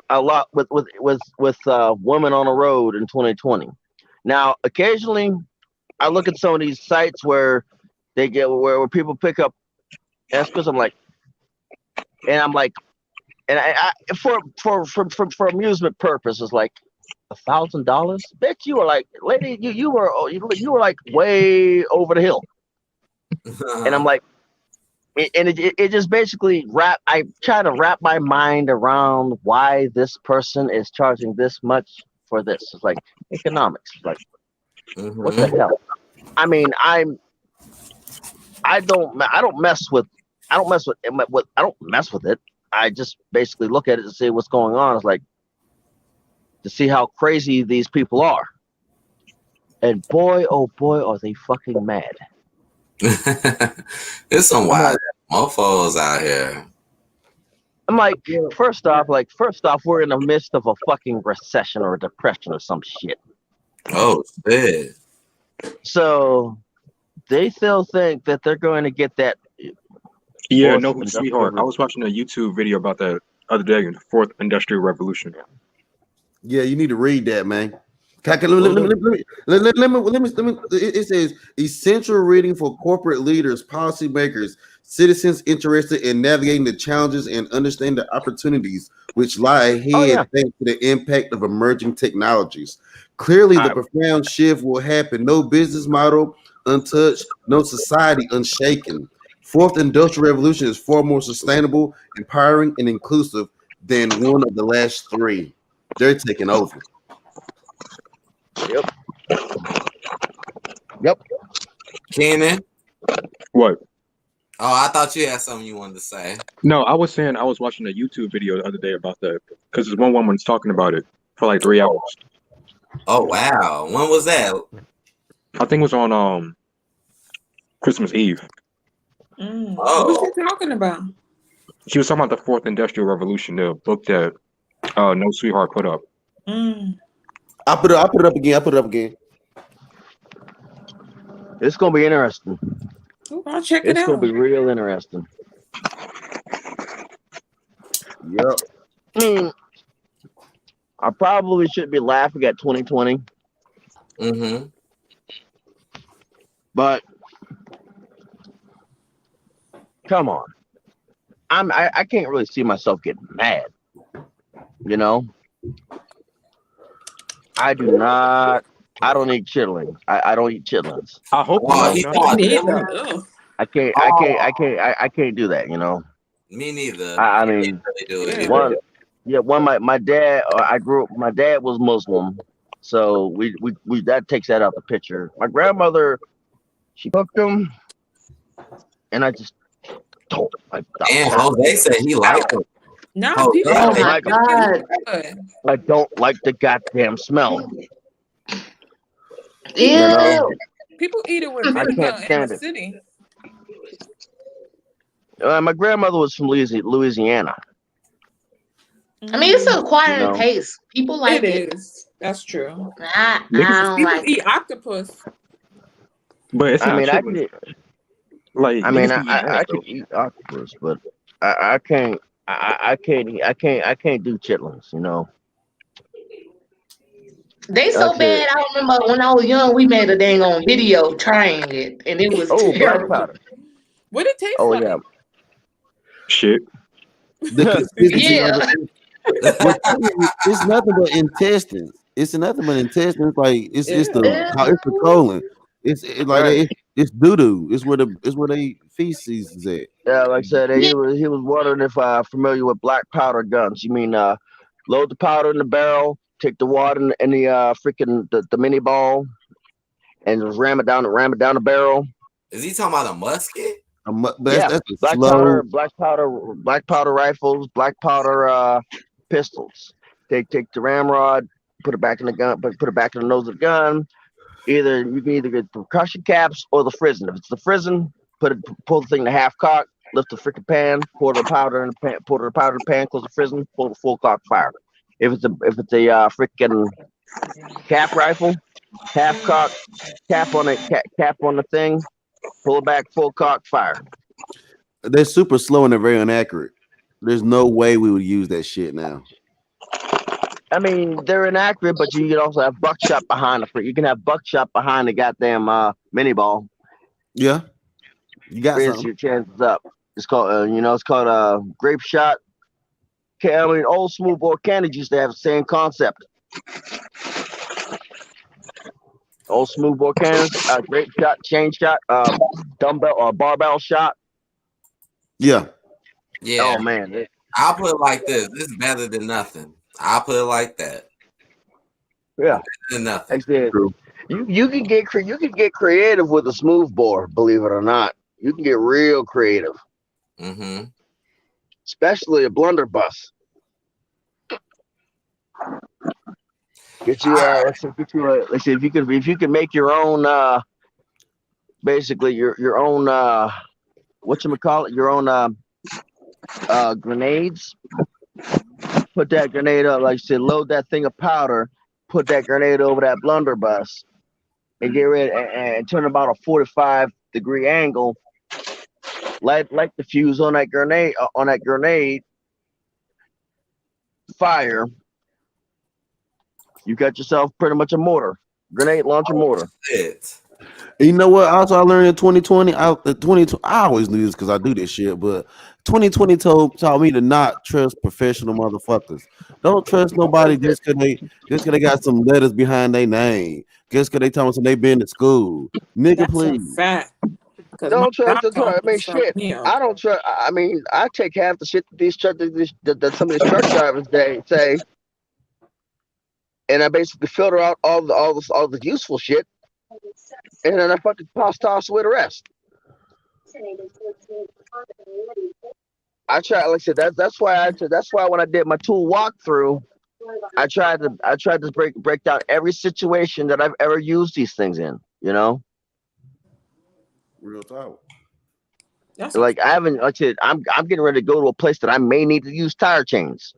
a lot with women on the road in 2020. Now, occasionally, I look at some of these sites where they get where people pick up escorts. I'm like, and I for amusement purposes, like $1,000, bitch. You were like, lady, you were like way over the hill. And I'm like, and it just basically I try to wrap my mind around why this person is charging this much for this. It's like economics. Like, what the hell? I mean, I don't mess with it. I just basically look at it to see what's going on. It's like to see how crazy these people are. And boy, oh boy, are they fucking mad. There's some wild mofos out here. I'm like, first off, we're in the midst of a fucking recession or a depression or some shit. Oh shit. So they still think that they're going to get that. Yeah, no, sweetheart. I was watching a YouTube video about that other day in the Fourth Industrial Revolution. Yeah, you need to read that, man. Let me. It says essential reading for corporate leaders, policymakers, citizens interested in navigating the challenges and understanding the opportunities which lie ahead thanks to the impact of emerging technologies. Clearly, the profound shift will happen. No business model untouched, no society unshaken. Fourth Industrial Revolution is far more sustainable, empowering, and inclusive than one of the last three. They're taking over. Yep. Kenan? What? Oh, I thought you had something you wanted to say. No, I was saying I was watching a YouTube video the other day about that because there's one woman's talking about it for like 3 hours. Oh wow, when was that? I think it was on Christmas Eve. What was she talking about? She was talking about the Fourth Industrial Revolution, the book that No Sweetheart put up. I'll put it up again. It's gonna be interesting. I'll check it out. It's gonna be real interesting. Yep. I probably should be laughing at 2020. But come on. I can't really see myself getting mad. You know? I don't eat chitlins. I don't eat chitlins. I hope I can't do that, you know. Me neither. I mean, my dad. My dad was Muslim, so we that takes that out the picture. My grandmother, she cooked them, and I just don't like. And Jose said he liked them. No, people I don't like the goddamn smell. Ew. You know? People eat it with I can't vinegar in stand the it. city. My grandmother was from Louisiana. I mean, it's an acquired You know. taste. People like it. It is. That's true. I don't People like eat it. octopus. But it's I not mean, I chitlins. could. Like, I mean, niggas can eat I ass, could though. eat octopus, but I can't. I can't do chitlins. You know. They so That's bad. it. I remember when I was young, we made a dang on video trying it, and it was Oh, black terrible. powder. What it taste Oh like? yeah. Shit. The consistency Yeah. of it's nothing but intestines. It's nothing but intestines. Like it's Yeah. the colon. Like Right. it's doo doo. It's where they feces is at. Yeah, like I said, he was wondering if familiar with black powder guns. You mean load the powder in the barrel, take the water in the freaking the mini ball, and just ram it down the barrel. Is he talking about a musket? Yeah, That's a black slow. black powder rifles, black powder pistols. Take the ramrod, put it back in the gun, put it back in the nose of the gun. You can either get the percussion caps or the frizzen. If it's the frizzen, pull the thing to half cock, lift the freaking pan, pour the powder in the pan, close the frizzen, pull the full cock fire. If it's a freaking cap rifle, half cock, cap on the thing, pull it back, full cock fire. They're super slow and they're very inaccurate. There's no way we would use that shit now. I mean, they're inaccurate, but you can also have buckshot behind you can have buckshot behind the goddamn mini ball. Yeah, you got Raise something. your chances up. It's called grape shot. I mean, old smoothbore cannons used to have the same concept. Old smoothbore cannons, grape shot, chain shot, dumbbell or barbell shot. Yeah. Oh man. I'll put it like this. This is better than nothing. I'll put it like that. Yeah. Better than nothing. You can get creative with a smoothbore, believe it or not. You can get real creative. Mm-hmm. Especially a blunderbuss. Get you let's see if you can make your own basically your own whatchamacallit, your own grenades. Put that grenade up, like I said, load that thing of powder, put that grenade over that blunderbuss, and get ready and turn about a 45-degree angle. Light the fuse on that grenade. Fire. You got yourself pretty much a mortar, grenade launcher mortar. You know what? Also, I learned in 2020. I always knew this because I do this shit, but 2020 taught me to not trust professional motherfuckers. Don't trust nobody just because they got some letters behind their name. Just because they tell me they been to school. Nigga, That's please. a fact. Don't trust the I mean, stuff shit. here. I don't trust. I mean, I take half the shit that some of these truck drivers they say, and I basically filter out all the useful shit, and then I fucking toss away the rest. I try, like I said, that's why when I did my tool walkthrough, I tried to break down every situation that I've ever used these things in. You know. Real talk. Like I haven't. Like I said, I'm getting ready to go to a place that I may need to use tire chains.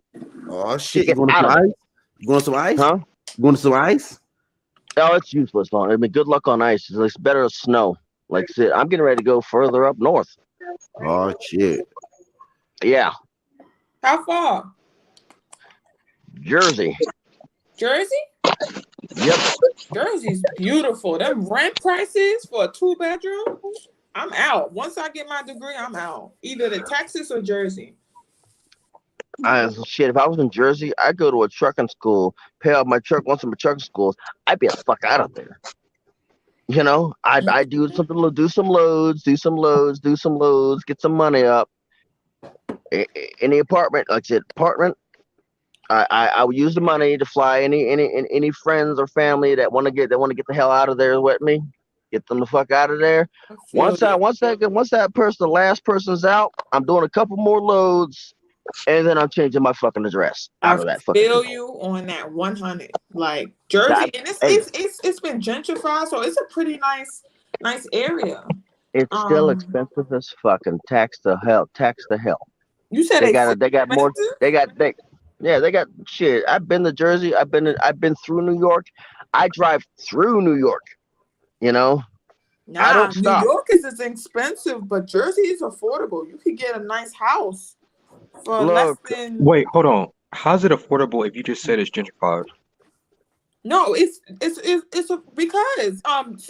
Oh shit! You going to some ice? You going to some ice? Huh? You going to some ice? Oh, it's useless. I mean, good luck on ice. It's better as snow. Like I said, I'm getting ready to go further up north. Oh shit! Yeah, How far? Jersey. Jersey? Yep. Jersey's beautiful. Them rent prices for a 2-bedroom, I'm out. Once I get my degree, I'm out. Either to Texas or Jersey. Shit, if I was in Jersey, I'd go to a trucking school, pay off my truck once in my trucking schools. I'd be the fuck out of there. You know, I'd do something, do some loads, get some money up. In the apartment, like I said, I would use the money to fly any friends or family that want to get the hell out of there with me. Get them the fuck out of there. Once that last person's out, I'm doing a couple more loads, and then I'm changing my fucking address out of that fucking. Feel you on that 100. Like Jersey, and it's been gentrified, so it's a pretty nice area. It's still expensive as fucking. Tax the hell. You said they got shit. I've been to Jersey. I've been through New York. I drive through New York. You know, I don't stop. New York is expensive, but Jersey is affordable. You could get a nice house for less than. Wait, hold on. How's it affordable if you just said it's gentrified? No, it's because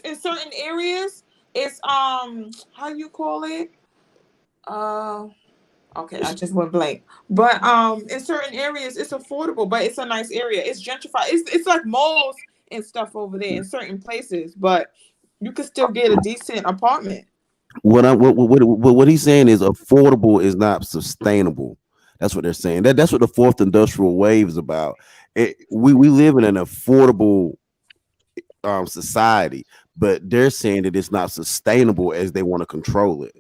in certain areas it's how you call it Okay, I just went blank. But in certain areas it's affordable, but it's a nice area. It's gentrified. It's like malls and stuff over there in certain places, but you can still get a decent apartment. What he's saying is affordable is not sustainable. That's what they're saying. That's what the fourth industrial wave is about. We live in an affordable society, but they're saying that it's not sustainable as they want to control it.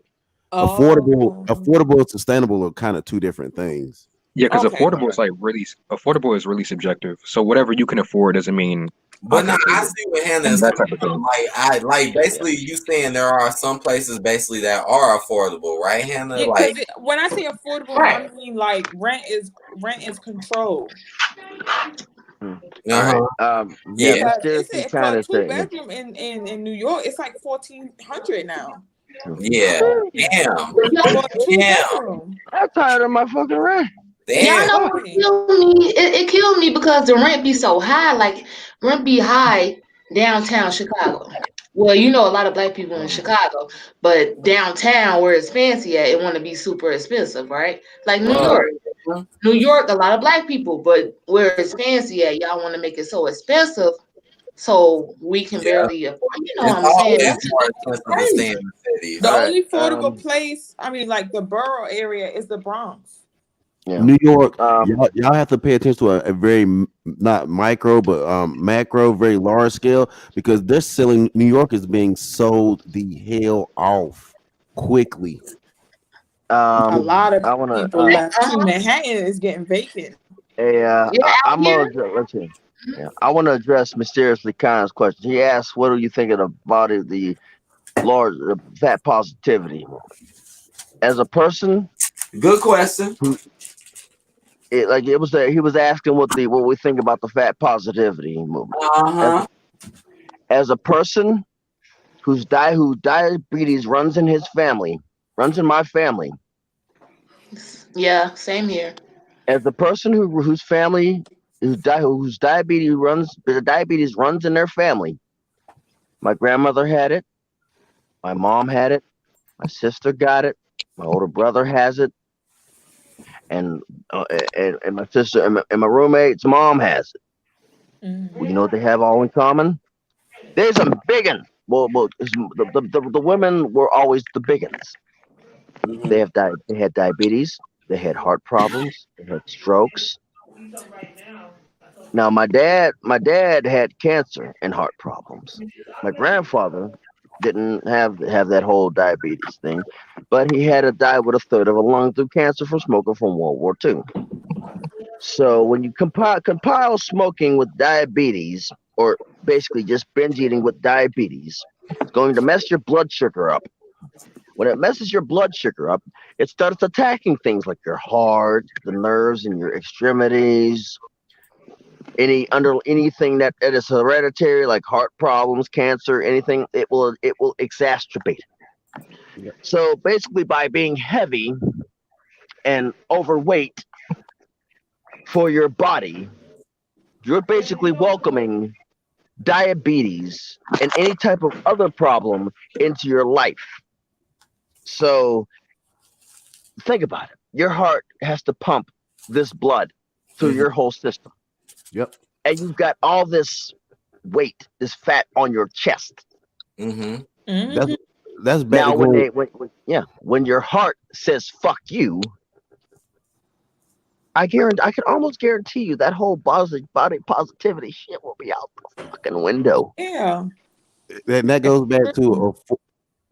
Affordable and sustainable are kind of two different things. Yeah, because affordable is affordable is really subjective. So whatever you can afford doesn't mean. But now I see what Hannah is that type of thing. like basically you saying there are some places basically that are affordable, right, Hannah? Yeah, Like when I say affordable, I mean like rent is controlled. Yeah, It's mysteriously for kind a of two thing. bedroom in New York, it's like $1,400 now. Yeah, damn. For a two Damn. bedroom. I'm tired of my fucking rent. Y'all know what killed me? It killed me because the rent be so high. Like rent be high downtown Chicago. Well, you know a lot of black people in Chicago, but downtown where it's fancy at, it want to be super expensive, right? Like New York. New York, a lot of black people, but where it's fancy at, y'all want to make it so expensive so we can barely afford. You know what I'm saying? That's crazy. The only affordable place, I mean, like the borough area, is the Bronx. Yeah. New York, y'all have to pay attention to a very not micro but macro, very large scale, because they're selling. New York is being sold the hell off quickly. A lot of people left too. Manhattan is getting vacant. Hey, I'm gonna listen. Yeah, I want to address mysteriously Khan's question. He asked, "What do you think of the body, the fat positivity?" As a person, good question. He was asking what we think about the fat positivity movement. As a person whose diabetes runs in his family, runs in my family. Yeah, same here. As a person whose family whose diabetes runs in their family. My grandmother had it. My mom had it. My sister got it. My older brother has it. And my sister and my roommate's mom has it. Mm-hmm. You know what they have all in common? There's some biggin. Well, the women were always the biggins. Mm-hmm. They had diabetes. They had heart problems. They had strokes. Now my dad had cancer and heart problems. My grandfather didn't have that whole diabetes thing, but he had to die with a third of a lung through cancer from smoking from World War II. So when you compile smoking with diabetes, or basically just binge eating with diabetes, it's going to mess your blood sugar up. When it messes your blood sugar up, it starts attacking things like your heart, the nerves in your extremities, anything that is hereditary, like heart problems, cancer, anything. It will exacerbate it. Yeah. So basically, by being heavy and overweight for your body, you're basically welcoming diabetes and any type of other problem into your life. So think about it. Your heart has to pump this blood through your whole system. Yep. And you've got all this weight, this fat on your chest. Mm-hmm. Mm-hmm. That's bad. Now when your heart says fuck you, I can almost guarantee you that whole body positivity shit will be out the fucking window. Yeah. And that goes back to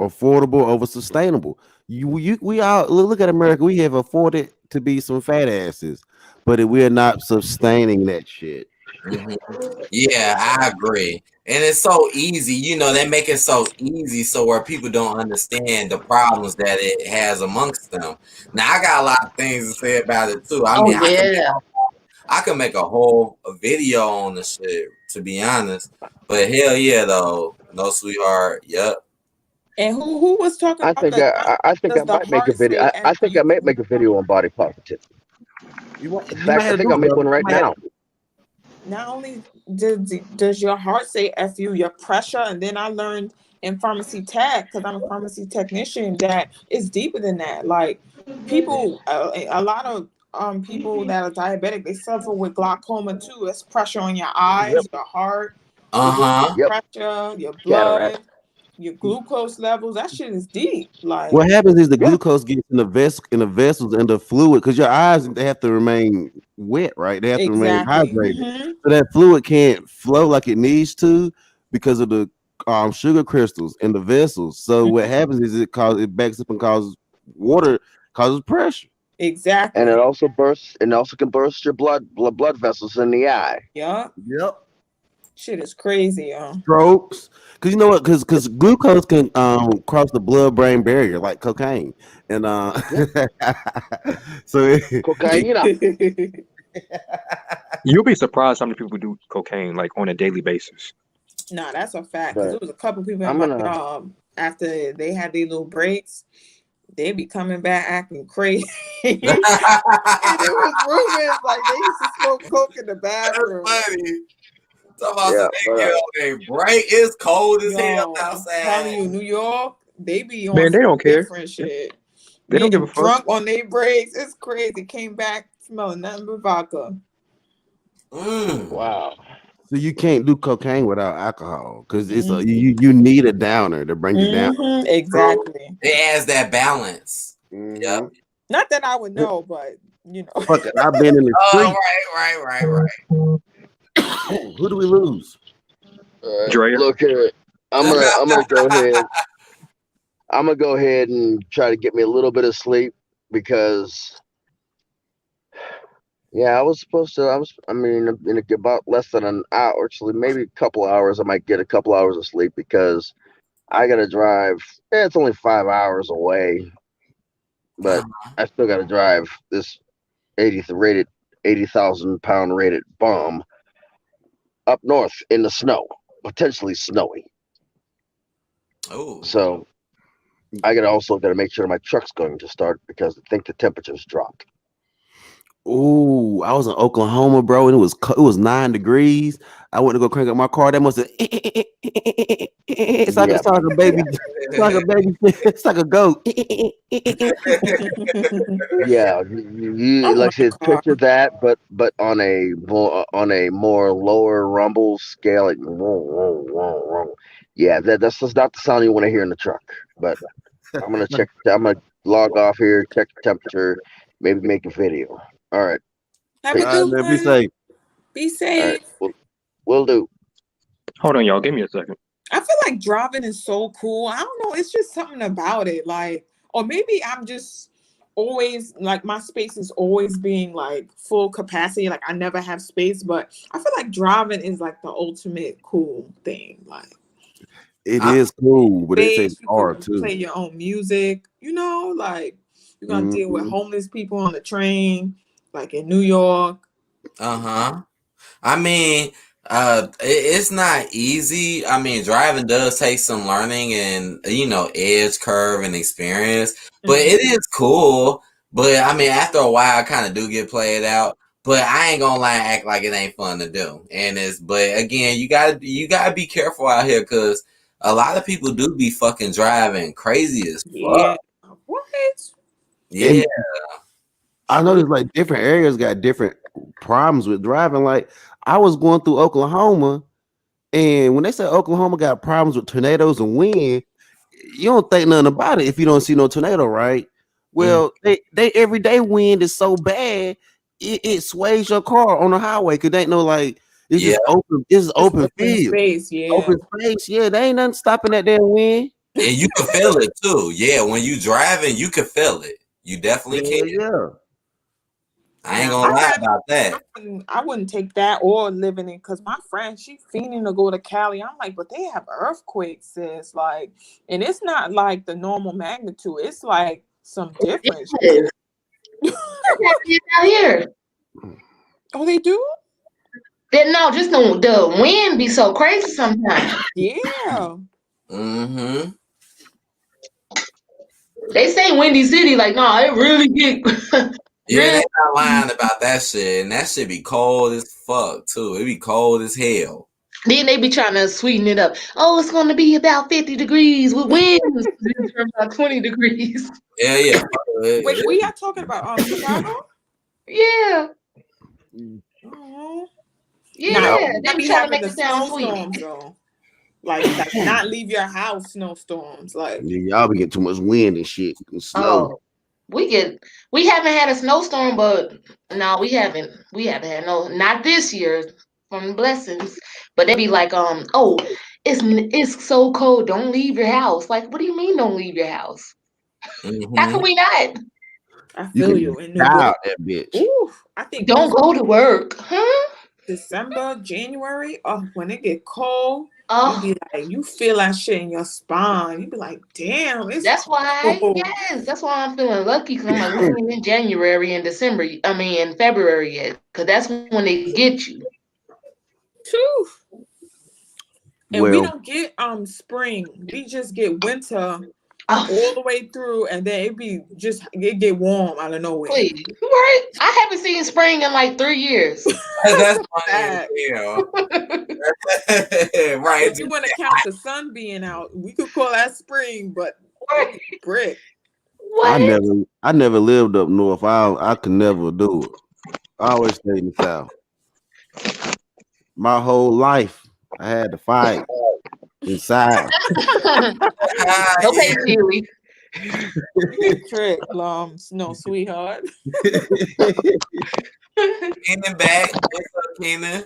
affordable over sustainable. We all look at America. We have afforded to be some fat asses, but we're not sustaining that shit. Mm-hmm. Yeah, I agree. And it's so easy, they make it so easy so where people don't understand the problems that it has amongst them. Now, I got a lot of things to say about it too. I can make a whole video on the shit, to be honest. But hell yeah, though, no sweetheart. Yep. And who was talking I about think I might make a video. I think I might make a video on body positivity. In fact, I think I'll make one right now. Not only does your heart say F you, your pressure, and then I learned in pharmacy tech, because I'm a pharmacy technician, that it's deeper than that. Like people, a lot of people that are diabetic, they suffer with glaucoma too. It's pressure on your eyes, your heart, Uh-huh. your pressure, your blood, your glucose levels. That shit is deep. Like What happens is the glucose gets in the vessels and the fluid, because your eyes, they have to remain wet, right? They have to remain exactly. hydrated, so that fluid can't flow like it needs to because of the sugar crystals in the vessels. So what happens is it backs up and causes pressure. Exactly. And it also can burst your blood vessels in the eye. Yep. Yep. Shit is crazy, Strokes, because you know what? Because glucose can cross the blood-brain barrier like cocaine, and so cocaine. You'll be surprised how many people do cocaine like on a daily basis. Nah, that's a fact. Because But there was a couple people in I'm my gonna after they had their little breaks, they be coming back acting crazy. And it was rumors like they used to smoke coke in the bathroom. That's funny. Talking about some they get on their break. It's cold as hell I'm outside. telling you, New York, they be on Man, they some don't care. different shit. They don't give a Being fuck. drunk on their breaks. It's crazy. Came back smelling nothing but vodka. Wow. So you can't do cocaine without alcohol because it's you need a downer to bring you down. Exactly. It adds that balance. Yep. Not that I would know, but you know. Fuck it, I've been in the street. Right. Who do we lose? Drea. Look here. I'm gonna go ahead. I'm gonna go ahead and try to get me a little bit of sleep because I was supposed to. In about less than an hour, actually maybe a couple hours. I might get a couple hours of sleep because I gotta drive. It's only 5 hours away, but I still gotta drive this 80,000 pound rated bomb up north in the snow, potentially snowy. Oh. So I gotta make sure my truck's going to start because I think the temperature's dropped. Ooh, I was in Oklahoma, bro, and it was 9 degrees. I went to go crank up my car. That must have it's like a baby. It's like a baby. It's like a goat. Yeah, you like to picture that, but on a more lower rumble scale, like yeah, that's just not the sound you want to hear in the truck. But I'm gonna log off here, check the temperature, maybe make a video. All right. Have a good one. Be safe. Be safe. All right, we'll do. Hold on, y'all. Give me a second. I feel like driving is so cool. I don't know. It's just something about it. Like, or maybe I'm just always like my space is always being like full capacity. Like I never have space, but I feel like driving is like the ultimate cool thing. Like it is cool, but they say it's hard too. Play your own music, you know, like you're gonna deal with homeless people on the train, like in New York. I mean, it's not easy. I mean, driving does take some learning and edge curve and experience, but it is cool. But I mean, after a while, I kind of do get played out. But I ain't gonna lie, act like it ain't fun to do. But again, you gotta be careful out here because a lot of people do be fucking driving crazy as fuck. Yeah. What? Yeah. And I noticed like different areas got different problems with driving. Like I was going through Oklahoma, and when they say Oklahoma got problems with tornadoes and wind, you don't think nothing about it if you don't see no tornado, right? Well, they everyday wind is so bad it sways your car on the highway because they ain't no like it's just open. It's open field, space, yeah. Open space, yeah. They ain't nothing stopping that damn wind. And you can feel it too. Yeah, when you driving, you can feel it. You definitely can. Yeah. I ain't gonna lie about that. I wouldn't take that or living in because my friend, she fiending to go to Cali. I'm like, but they have earthquakes, sis. Like, and it's not like the normal magnitude. It's like some difference. Out here. Oh, they do? No, just the wind be so crazy sometimes. Yeah. Mm-hmm. They say Windy City, like, no, it really get. Yeah, they not lying about that shit, and that shit be cold as fuck too. It be cold as hell. Then they be trying to sweeten it up. Oh, it's going to be about 50 degrees with winds. It's about 20 degrees. Yeah. Wait, we are talking about Chicago? Yeah. Oh. Yeah. Now, They be be trying to having make the it sound sweet. snowstorms though. Like not leave your house snowstorms. Like Y'all be getting too much wind and shit and snow. Oh, we haven't had a snowstorm, but no, we haven't had not this year from blessings. But they be like, oh, it's so cold, don't leave your house. Like, what do you mean don't leave your house? How can we not? I feel you. In New die York, that bitch. ooh, I think Don't go to work, huh? December, January. Oh, when it get cold, Oh, you be like, you feel that shit in your spine. You be like, damn, it's that's why. cold. Yes, that's why I'm feeling lucky because I'm like, we ain't in January and December. I mean, in February yet, because that's when they get you. Phew. And we Well, don't get spring. We just get winter all the way through, and then it get warm out of nowhere. Please, right? I haven't seen spring in like 3 years. That's funny. Yeah. Right. If you want to count the sun being out, we could call that spring, but brick. I never lived up north. I could never do it. I always stayed in the south. My whole life, I had to fight inside. Okay, Keely. Trick, no, sweetheart. Kenan back. What's up, Kenan?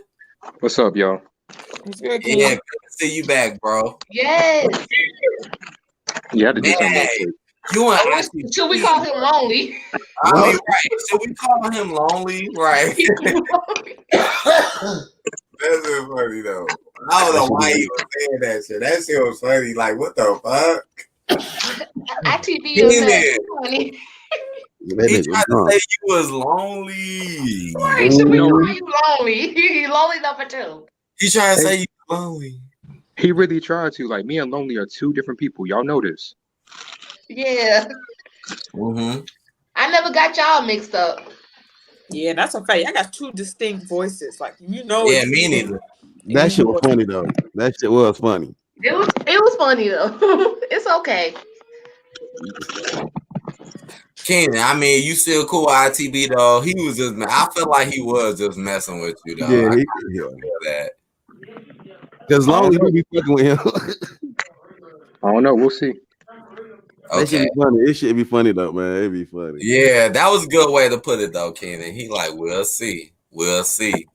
What's up, y'all? It's good, Yeah, good to see you back, bro. Yes. You had to do something. Man, Quick. you want to actually? Should we call him lonely? I mean, right? Should we call him lonely? Right. That's just funny though. I don't know why you was saying that shit. That shit was funny. Like, what the fuck? ITV is funny. He tried to say you was lonely. Right, should we call you lonely? He lonely number 2. He tried to say you lonely. He really tried to. Like, me and Lonely are 2 different people. Y'all know this. Yeah. Mm-hmm. I never got y'all mixed up. Yeah, that's a fact. I got 2 distinct voices. Like, you know. Yeah, me neither. That shit was funny though. That shit was funny. It was funny though. It's okay. Kenan, I mean, you still cool with ITB though. He was just, I feel like he was just messing with you though. Yeah, I he- can feel that. As long as we be fucking with him. I don't know. We'll see. That should Okay. be funny. It should be funny though, man. It'd be funny. Yeah, that was a good way to put it though, Kenan. He like, we'll see. We'll see.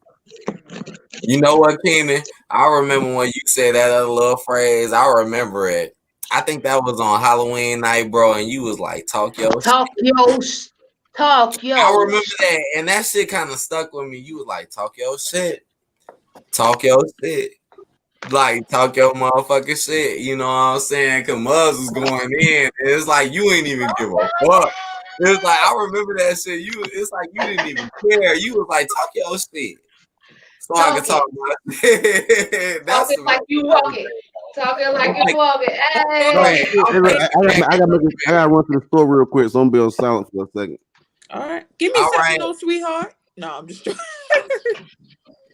You know what, Kenan? I remember when you said that other little phrase. I remember it. I think that was on Halloween night, bro, and you was like, talk yo. Talk yo. I remember that, and that shit kind of stuck with me. You was like, talk your shit. Talk your shit. Like, talk your motherfucking shit. You know what I'm saying? Because Muzz was going in, and it's like, you ain't even give a fuck. It's like, I remember that shit. It's like, you didn't even care. You was like, talk your shit. So I can talk about it. That's Talking like you walking. Talking like you walking. Hey. I gotta run to the store real quick, so I'm gonna be on silent for a second. All right. Give me something, no, sweetheart. No, I'm just joking.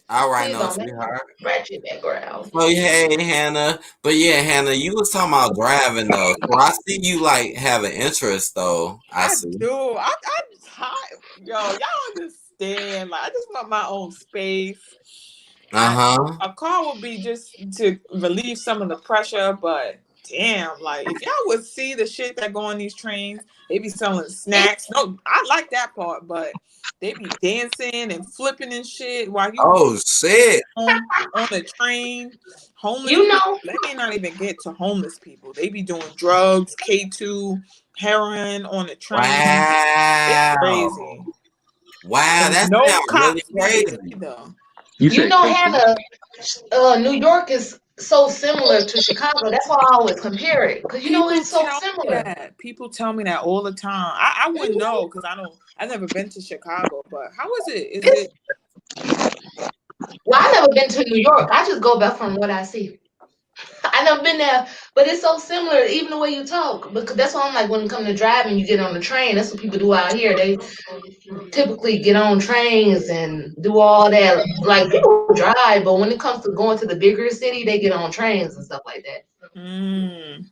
All right, Please no, don't sweetheart. ratchet background. Oh, hey, Hannah. But yeah, Hannah, you was talking about driving though. So I see you like have an interest though. I see. do. I'm tired. Yo, y'all understand. Like, I just want my own space. A car would be just to relieve some of the pressure, but damn, like if y'all would see the shit that go on these trains, they be selling snacks. No, I like that part, but they be dancing and flipping and shit while you shit on the train. Homeless, You know, people, they may not even get to homeless people. They be doing drugs, K2, heroin on the train. Wow. It's crazy. Wow, that's no really cops crazy. either. You know, Hannah, New York is so similar to Chicago. That's why I always compare it, because you know it's so similar. People tell me that all the time. I wouldn't know because I've never been to Chicago. But how is it? Is it? Well, I've never been to New York. I just go back from what I see. I never been there, but it's so similar, even the way you talk. Because that's why I'm like, when it comes to driving, you get on the train. That's what people do out here. They typically get on trains and do all that. Like people drive, but when it comes to going to the bigger city, they get on trains and stuff like that.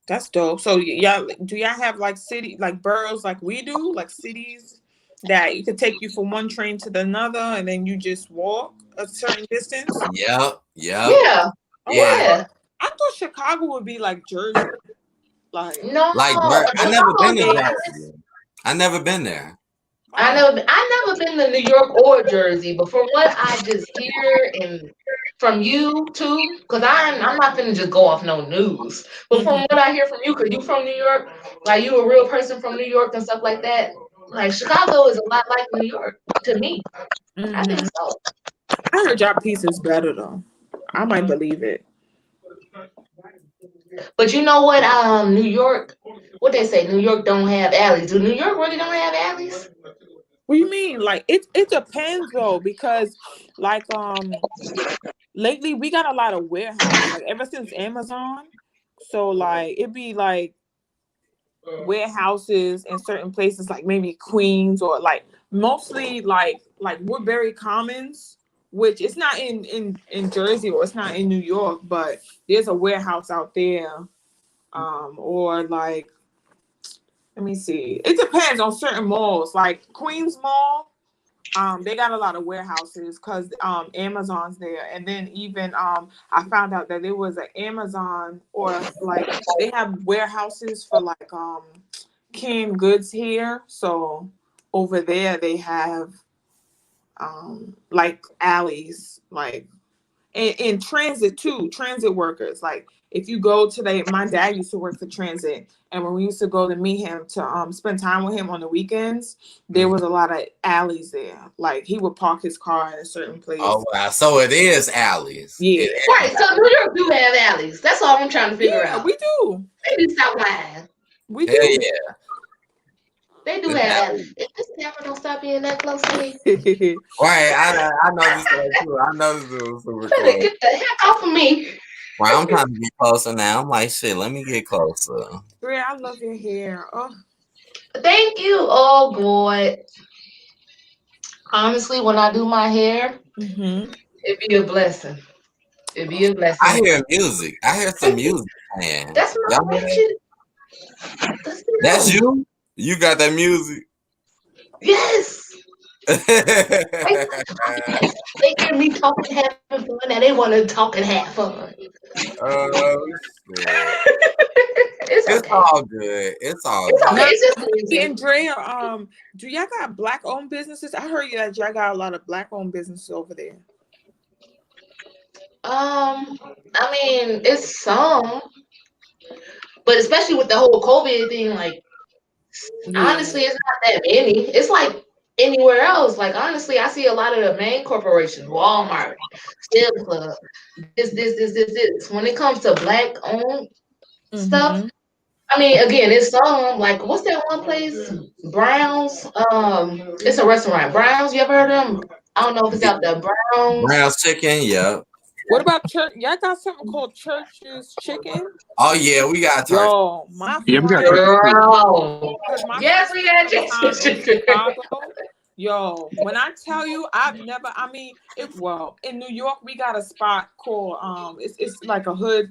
That's dope. So y'all, do y'all have like city, like boroughs, like we do, like cities that you could take you from one train to the another, and then you just walk a certain distance? Yep. Yeah. Yeah. I thought Chicago would be like Jersey. Like No, I never been to Chicago Jersey. I never been there. I never been to New York or Jersey, but from what I just hear and from you too, because I'm not gonna just go off no news. But from what I hear from you, because you from New York, like you a real person from New York and stuff like that. Like Chicago is a lot like New York to me. I think so. I heard y'all piece is better though. I might believe it. But you know what? New York, what they say, New York don't have alleys. Do New York really don't have alleys? What do you mean? Like it depends though, because like lately we got a lot of warehouses, like ever since Amazon. So like it'd be like warehouses in certain places, like maybe Queens or like mostly like Woodbury Commons, which it's not in Jersey or it's not in New York, but there's a warehouse out there. Or like, let me see. It depends on certain malls. Like Queens Mall, they got a lot of warehouses because Amazon's there. And then even I found out that there was an Amazon, or like they have warehouses for like canned goods here. So over there they have like alleys, like in transit too, transit workers. Like if you go to my dad used to work for transit, and when we used to go to meet him to spend time with him on the weekends, there was a lot of alleys there. Like he would park his car in a certain place. Oh wow, so it is alleys. Yeah. Right, so New York do have alleys. That's all I'm trying to figure out. We do. Maybe stop lying. We Hell do. yeah. They do have alleys. If this camera don't stop being that close to me, Right, I know this too. I know this is super better close. get the heck off of me. Well, I'm trying to get closer now. I'm like, shit, let me get closer. Bria, I love your hair. Oh. Thank you. Oh boy. Honestly, when I do my hair, it'd be a blessing. It'd be a blessing. I hear music. I hear some music, man. That's my Y'all hear that? shit. That's you? You got that music? Yes. They hear me talking, having fun, and they want to talk and have fun. It's all good. It's all It's good. okay. It's just music. And Drea, do y'all got black-owned businesses? I heard that y'all got a lot of black-owned businesses over there. I mean, it's some, but especially with the whole COVID thing, like honestly, it's not that many. It's like anywhere else. Like honestly, I see a lot of the main corporations, Walmart, Steel Club, this. When it comes to black-owned stuff, I mean, again, it's some like what's that one place? Brown's. It's a restaurant. Brown's. You ever heard of them? I don't know if it's out there. Brown's Chicken, yeah. What about church? Y'all got something called Church's Chicken? Oh yeah, we got turkey. Yo, my Yeah, we got friend- Girl. my Yes, friend we got time in Church's Chicken. Chicago. Yo, when I tell you, in New York we got a spot called it's like a hood.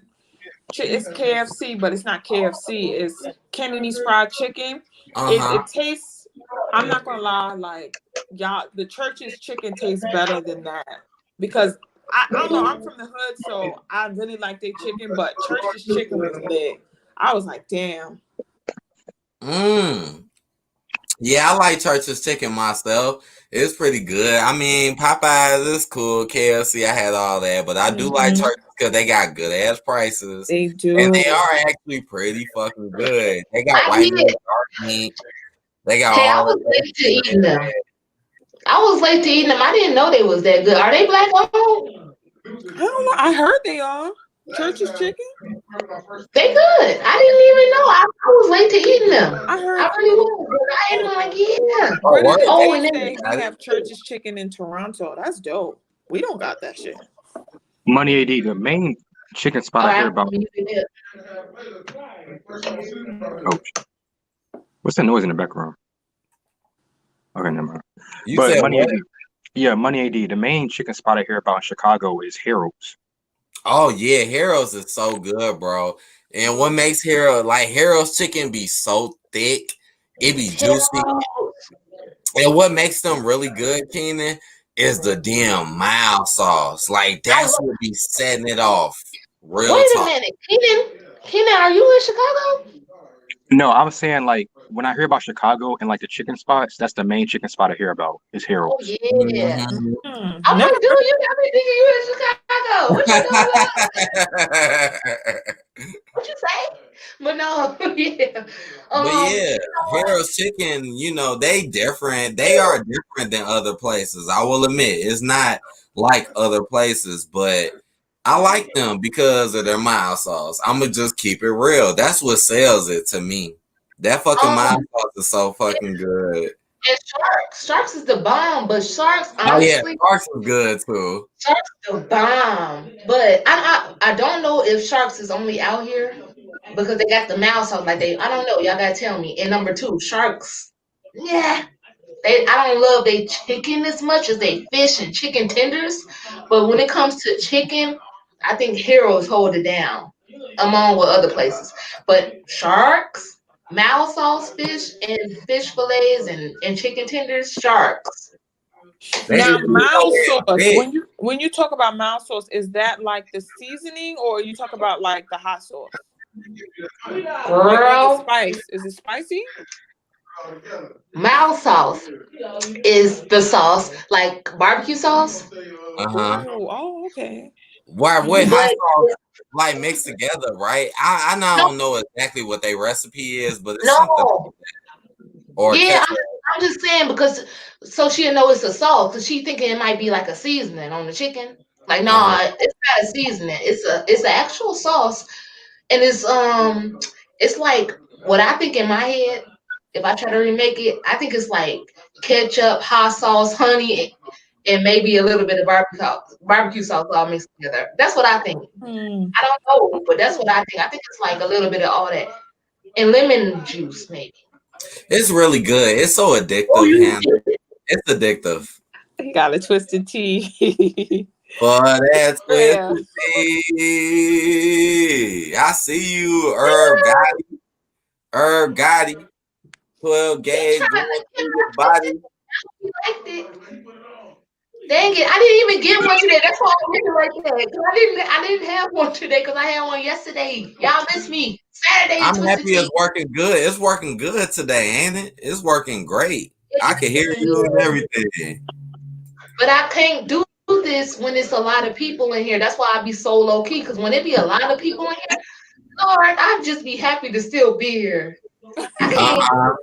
It's KFC, but it's not KFC. It's Kennedy's Fried Chicken. It tastes. I'm not gonna lie, like y'all, the Church's Chicken tastes better than that because I don't know. I'm from the hood, so I really like their chicken, but Church's Chicken was lit. I was like, damn. Yeah, I like Church's Chicken myself. It's pretty good. I mean, Popeyes is cool. KFC, I had all that, but I do like Church's because they got good ass prices. They do, and they are actually pretty fucking good. They got white meat, dark meat. They got Hey, I all was late to eating them. I didn't know they was that good. Are they black owned? I don't know. I heard they are. Church's Chicken? They good. I didn't even know. I was late to eating them. I heard. I really was. But I ate them like, yeah. Oh, and and then we have Church's Chicken in Toronto. That's dope. We don't got that shit. Money AD, the main chicken spot I hear about. Oh, what's that noise in the background? Okay, never mind. You But said Money what? AD, yeah, Money AD. The main chicken spot I hear about in Chicago is Harold's. Oh yeah, Harold's is so good, bro. And what makes Harold's chicken be so thick, it be juicy. And what makes them really good, Keenan, is the damn mild sauce. Like that's what be setting it off. Real Wait a talk. minute, Keenan, are you in Chicago? No, I was saying like when I hear about Chicago and like the chicken spots, that's the main chicken spot I hear about is Oh Harold's. yeah. Mhm. I'm Never like, dude, you got me thinking you in Chicago. What you doing? What you say? But no, yeah. But yeah, You know what? Harold's chicken, they different. They are different than other places. I will admit, it's not like other places, but I like them because of their mild sauce. I'ma just keep it real. That's what sells it to me. That fucking mild sauce is so fucking good. And Sharks is the bomb, but Sharks, Oh yeah, honestly, Sparks is good too. Sharks the bomb. But I don't know if Sharks is only out here because they got the mouse out like I don't know. Y'all gotta tell me. And number two, Sharks. Yeah. I don't love they chicken as much as they fish and chicken tenders. But when it comes to chicken, I think Heroes hold it down among with other places. But Sharks, mild sauce fish and fish fillets and chicken tenders, Sharks. Now, mild sauce. Big. When you talk about mild sauce, is that like the seasoning, or you talk about like the hot sauce? Like Girl, the spice. Is it spicy? mild sauce is the sauce, like barbecue sauce. Uh-huh. Oh, okay. Why with hot But sauce like mixed together, right? I no, don't know exactly what their recipe is, but it's something no. or Yeah, ketchup. I'm just saying because so she'll know it's a sauce because she thinking it might be like a seasoning on the chicken. Like, no, Uh-huh. it's not a seasoning. It's an actual sauce, and it's like what I think in my head. If I try to remake it, I think it's like ketchup, hot sauce, honey, and maybe a little bit of barbecue sauce all mixed together. That's what I think. I don't know, but that's what I think. I think it's like a little bit of all that and lemon juice, maybe. It's really good. It's so Oh, addictive, you Hannah. It's addictive. He got a twisted tea. For that Yeah. twisted tea. I see you, Herb Gotti, 12 gauge going through your body. You liked it. Dang it! I didn't even get one today. That's why I'm looking like that. 'Cause I didn't have one today because I had one yesterday. Y'all miss me. Saturday I'm twisted happy it's tea. working good. It's working good today, ain't it? It's working great. I can hear you and everything. But I can't do this when it's a lot of people in here. That's why I be so low key. Because when it be a lot of people in here, Lord, I'd just be happy to still be here. I can't. Uh-huh.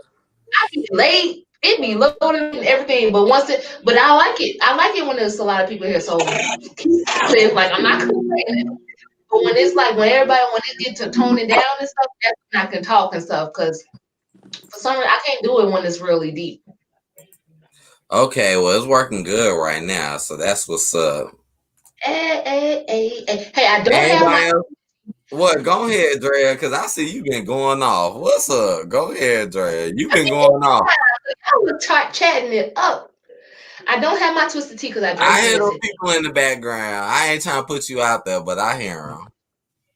I be late. It be loaded and everything, but but I like it. I like it when there's a lot of people here. So it's like I'm not complaining. But when it's like when it gets to toning down and stuff, that's when I can talk and stuff. Because for some reason I can't do it when it's really deep. Okay, well, it's working good right now, so that's what's up. Hey, I don't have Anybody my. else? What? Go ahead, Drea, because I see you been going off. What's up? Go ahead, Drea. You been going off. I was chatting it up. I don't have my twisted tea because I drank I hear it those yesterday. people in the background. I ain't trying to put you out there, but I hear them.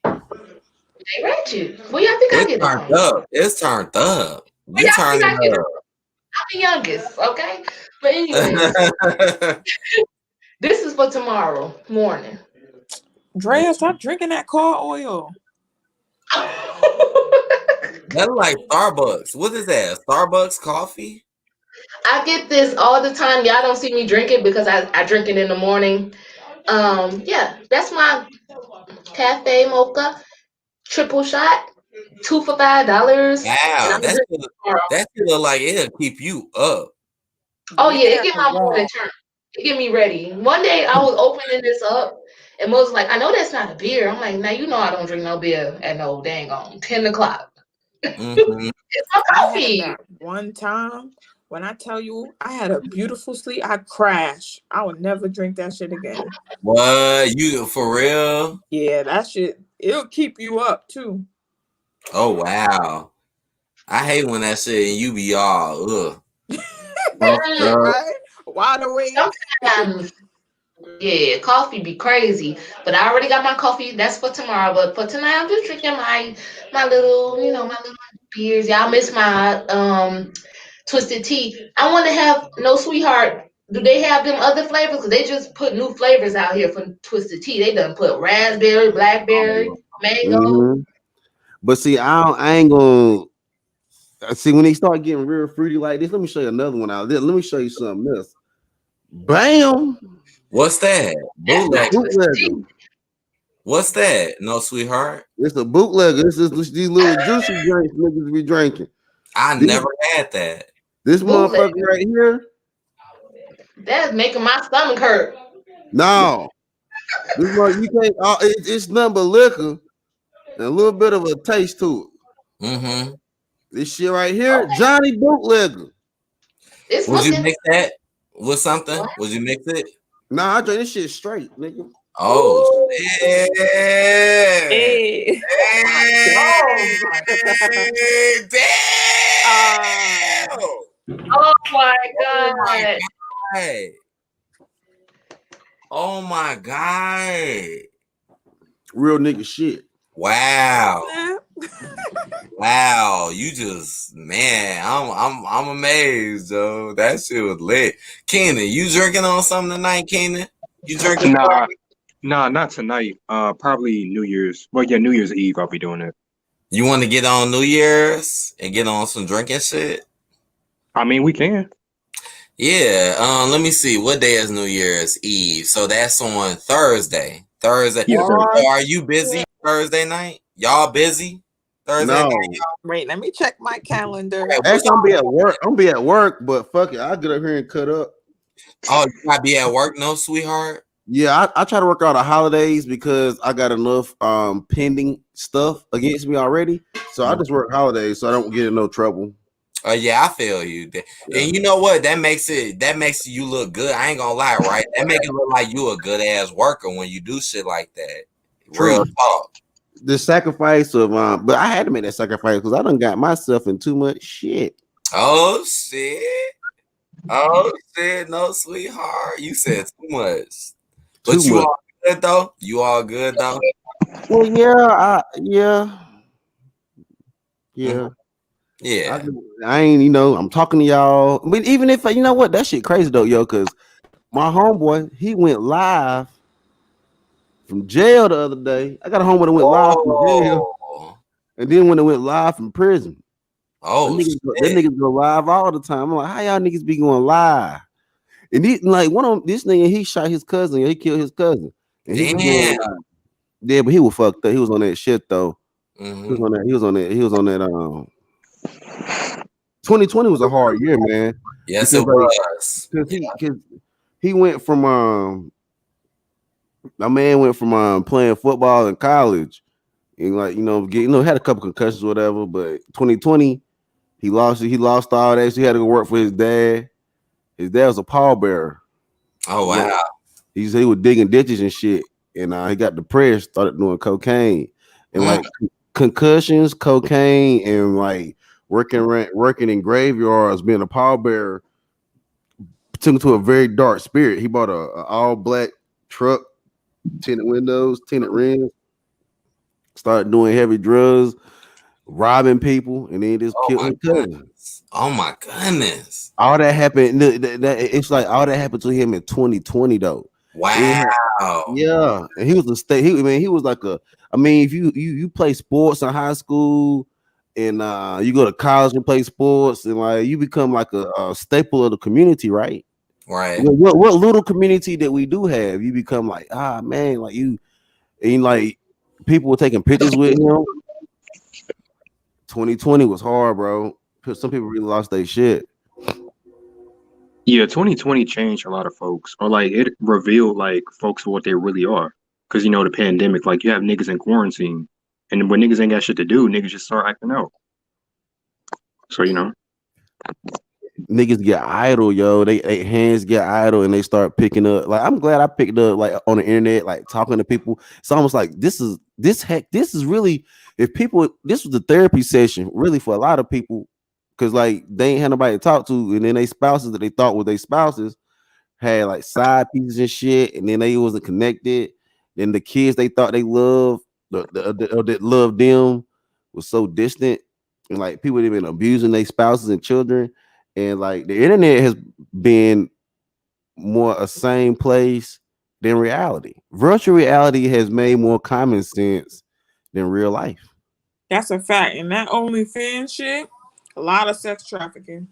They read you. Where y'all think I It's get it turned from? up. It's turned up. Where You y'all turn think I get it it from? I'm the youngest, okay? But anyways, up. this is for tomorrow morning. Drea, stop drinking that car oil. That's like Starbucks. What is that? Starbucks coffee? I get this all the time. Y'all don't see me drink it because I drink it in the morning. Yeah, that's my cafe mocha triple shot, 2 for $5, and Wow, I'm drinking it tomorrow. that feel like it'll keep you up. Oh yeah, it get my Yeah. morning turn. It get me ready. One day I was opening this up, and Mo was like, "I know that's not a beer." I'm like, "Now you know I don't drink no beer at no dang on 10 o'clock. Mhm. It's my I had coffee." that one time. When I tell you I had a beautiful sleep, I crashed. I would never drink that shit again. What? You for real? Yeah, that shit, it'll keep you up too. Oh wow. I hate when that shit and you be all ugh. Right? Wide awake. Sometimes, yeah, coffee be crazy. But I already got my coffee. That's for tomorrow. But for tonight, I'm just drinking my little, my little beers. Y'all miss my twisted tea. I want to have no sweetheart. Do they have them other flavors? Because they just put new flavors out here for twisted tea. They done put raspberry, blackberry, mango. Mm-hmm. But see, I ain't gonna see when they start getting real fruity like this. Let me show you another one out there. Let me show you something else. Bam! What's that? That's Bootlegger. What's that? No, sweetheart. It's a bootlegger. This is these little juicy drinks niggas be drinking. I never had that. This motherfucker right here. That's making my stomach hurt. No, this one you can't. It's nothing but liquor and a little bit of a taste to it. Mm-hmm. This shit right here, Johnny Bootlegger. Would you mix that with something? Would you mix it? Nah, I drink this shit straight, nigga. Oh, shit. Hey. Damn. Oh my god. Oh my god. Real nigga shit. Wow. Wow. You just, man, I'm amazed, Joe. That shit was lit. Kenan, you drinking on something tonight, Kenan? You drinking? Nah, not tonight. Probably New Year's. Well, yeah, New Year's Eve I'll be doing it. You want to get on New Year's and get on some drinking shit? I mean, we can. Yeah. Let me see. What day is New Year's Eve? So that's on Thursday. Thursday. Yeah, So are you busy Thursday night? Y'all busy Thursday No. night? Wait, let me check my calendar. Actually, I'm be at work. I'm be at work, but fuck it, I'll get up here and cut up. Oh, you gotta be at work, no, sweetheart? Yeah, I try to work out the holidays because I got enough pending stuff against me already. So I just work holidays so I don't get in no trouble. Yeah, I feel you. And you know what? That makes you look good. I ain't gonna lie, right? That make it look like you a good ass worker when you do shit like that. Real talk. The sacrifice of but I had to make that sacrifice because I done got myself in too much shit. Oh shit. Oh shit, no, sweetheart. You said too much. But you all good though? You all good though? Well, yeah. Yeah. I ain't, I'm talking to y'all. But even if you know what, that shit crazy though, yo, because my homeboy, he went live from jail the other day. I got a homeboy that went live from jail. And then when it went live from prison. Oh, them niggas go live all the time. I'm like, how y'all niggas be going live? And he, like this nigga, he shot his cousin. He killed his cousin. And he was going live. Yeah, but he was fucked up. He was on that shit though. Mm-hmm. He was on that. 2020 was a hard year, man. Yes, it was. Because he went from my man went from playing football in college and had a couple concussions or whatever. But 2020, he lost all that. So he had to go work for his dad. His dad was a pallbearer. Oh wow. He was digging ditches and shit, and he got depressed, started doing cocaine and like concussions, cocaine, and like working in graveyards, being a pallbearer took him to a very dark spirit. He bought a all black truck, tinted windows, tinted rims, started doing heavy drugs, robbing people, and then just killed his cousin. Oh my goodness! All that happened. It's like all that happened to him in 2020 though. Wow. Yeah, and he was a state. He was like a. I mean, if you play sports in high school, and you go to college and play sports, and like you become like a staple of the community, right? Right. What little community that we do have, you become like, man, like you, and like people were taking pictures with him. 2020 was hard, bro. Some people really lost their shit. Yeah, 2020 changed a lot of folks, or like it revealed like folks for what they really are. Because the pandemic, like you have niggas in quarantine, and when niggas ain't got shit to do, niggas just start acting out. So niggas get idle, yo. They hands get idle and they start picking up. Like I'm glad I picked up like on the internet, like talking to people. It's almost like this is really, if people, this was the therapy session really for a lot of people because like they ain't had nobody to talk to, and then they spouses that they thought were their spouses had like side pieces and shit, and then they wasn't connected. Then the kids they thought they loved, that loved them, was so distant, and like people have been abusing their spouses and children, and like the internet has been more a same place than reality. Virtual reality has made more common sense than real life. That's a fact. And that OnlyFans shit, a lot of sex trafficking.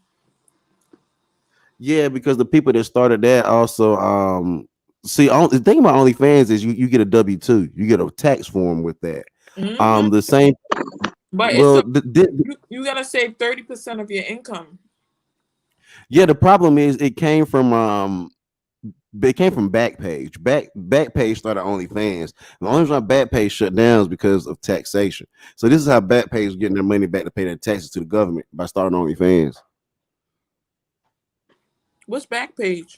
Yeah, because the people that started that also see the thing about OnlyFans is you get a W-2, you get a tax form with that. The same But well you gotta save 30% of your income. yeah, the problem is it came from Backpage. Backpage started OnlyFans. The only reason Backpage shut down is because of taxation. So this is how Backpage is getting their money back to pay their taxes to the government, by starting OnlyFans. What's Backpage?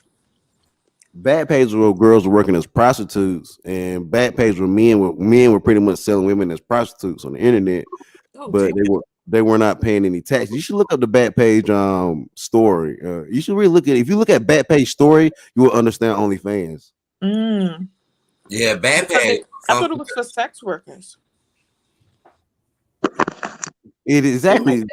Backpage were girls were working as prostitutes, and Backpage were men were pretty much selling women as prostitutes on the internet, but they were not paying any taxes. You should look up the Backpage story. You should really look at it. If you look at Backpage story, you will understand OnlyFans. Yeah, Backpage. I thought it was for sex workers. It exactly.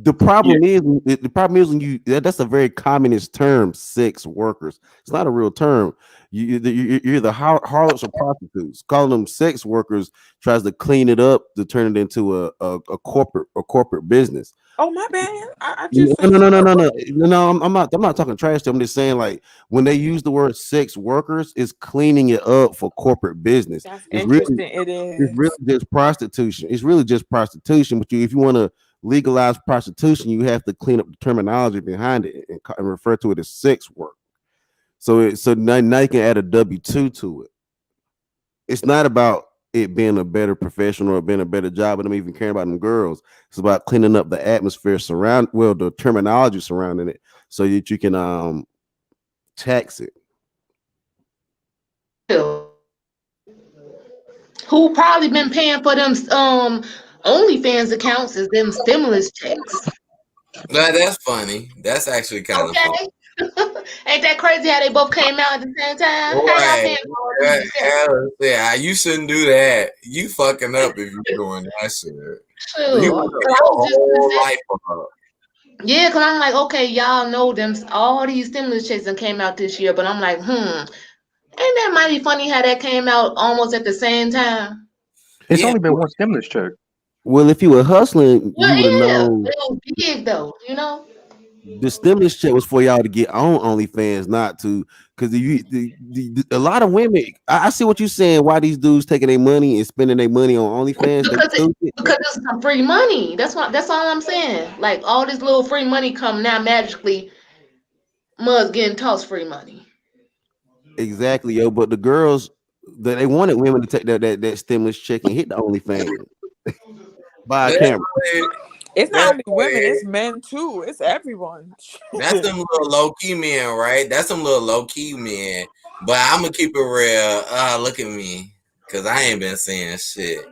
The problem is when you that's a very communist term, sex workers. It's not a real term. You're the harlots or prostitutes. Calling them sex workers tries to clean it up to turn it into a corporate business. Oh my bad. I just No. I'm not talking trash to them. I'm just saying, like, when they use the word sex workers, it's cleaning it up for corporate business. That's It's interesting. really it's really just prostitution. It's really just prostitution. But if you want to legalize prostitution, you have to clean up the terminology behind it and refer to it as sex work. So now you can add a W-2 to it. It's not about it being a better profession or being a better job, but I'm even caring about them girls. It's about cleaning up the atmosphere the terminology surrounding it, so that you can tax it. Who probably been paying for them OnlyFans accounts is them stimulus checks. No, that's funny. That's actually kind of funny. Ain't that crazy how they both came out at the same time? Right. Yeah, you shouldn't do that. You fucking up if you're doing that shit. You whole life up. Yeah, because I'm like, okay, y'all know them. All these stimulus checks that came out this year, but I'm like, ain't that mighty funny how that came out almost at the same time? It's only been one stimulus check. Well, if you were hustling, you would have known. It was big though, you know. The stimulus check was for y'all to get on OnlyFans, not to, because a lot of women. I see what you're saying. Why these dudes taking their money and spending their money on OnlyFans? Because it's some free money. That's all I'm saying. Like all this little free money come now magically. Mud's getting tossed free money. Exactly, yo. But the girls that they wanted women to take that stimulus check and hit the OnlyFans by a camera. It's not only women, it's men too. It's everyone. That's them little low key men, right? That's some little low key men. But I'm gonna keep it real. Look at me, cause I ain't been saying shit.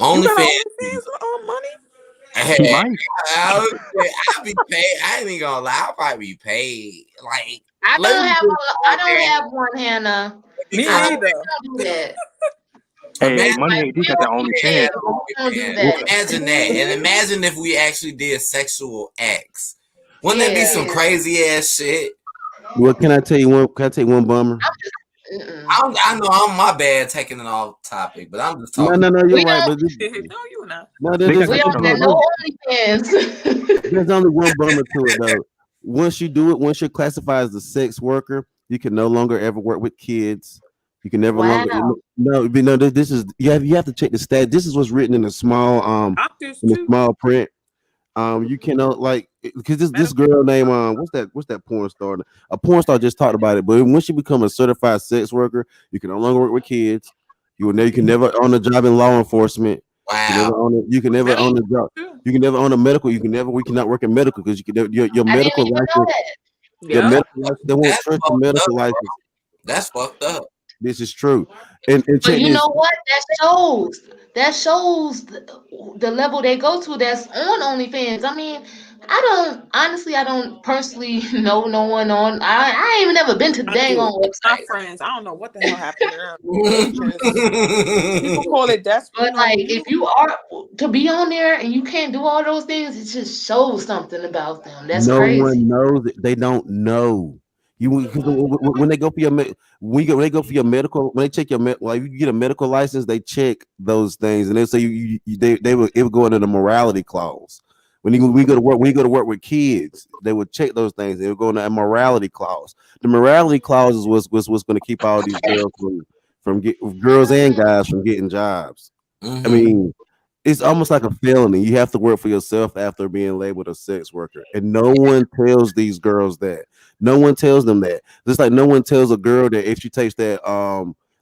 OnlyFans money. I'll be paid. I ain't even gonna lie. I'll probably be paid. Like I don't have one, Hannah. Me either. Hey, Money, you got that OnlyFans. Imagine that, and imagine if we actually did sexual acts. Wouldn't that be some crazy ass shit? Well, can I tell you one? Can I take one bummer? I know I'm my bad taking it off topic, but I'm just talking. No, you're right. But no, you're not. No, there's only one bummer to it though. Once you do it, once you're classified as a sex worker, you can no longer ever work with kids. You can never longer. No. This is you have to check the stat. This is what's written in a small small print. You cannot because this girl named what's that porn star? A porn star just talked about it. But once you become a certified sex worker, you can no longer work with kids. You can never own a job in law enforcement. Wow. You can never own a job. You can never own a medical. We cannot work in medical because your medical license. Your medical license. They won't trust your medical license. That's fucked up. This is true. And but you know what? That shows the level they go to that's on OnlyFans. I mean, I don't personally know no one on. I ain't even never been to the I dang do. on My website. friends, I don't know what the hell happened to them. They just people call it desperate. But like, if you are to be on there and you can't do all those things, it just shows something about them. That's No crazy. one knows it. They don't know. You because when they go for your when they go for your medical, when they check your like you get a medical license, they check those things, and they say they will it will go into the morality clause. When we go to work with kids, they would check those things. They would go into a morality clause. The morality clause is what's going to keep all these girls from girls and guys from getting jobs. I mean, it's almost like a felony. You have to work for yourself after being labeled a sex worker, and no one tells these girls that. No one tells them that. Just like no one tells a girl that if she takes that,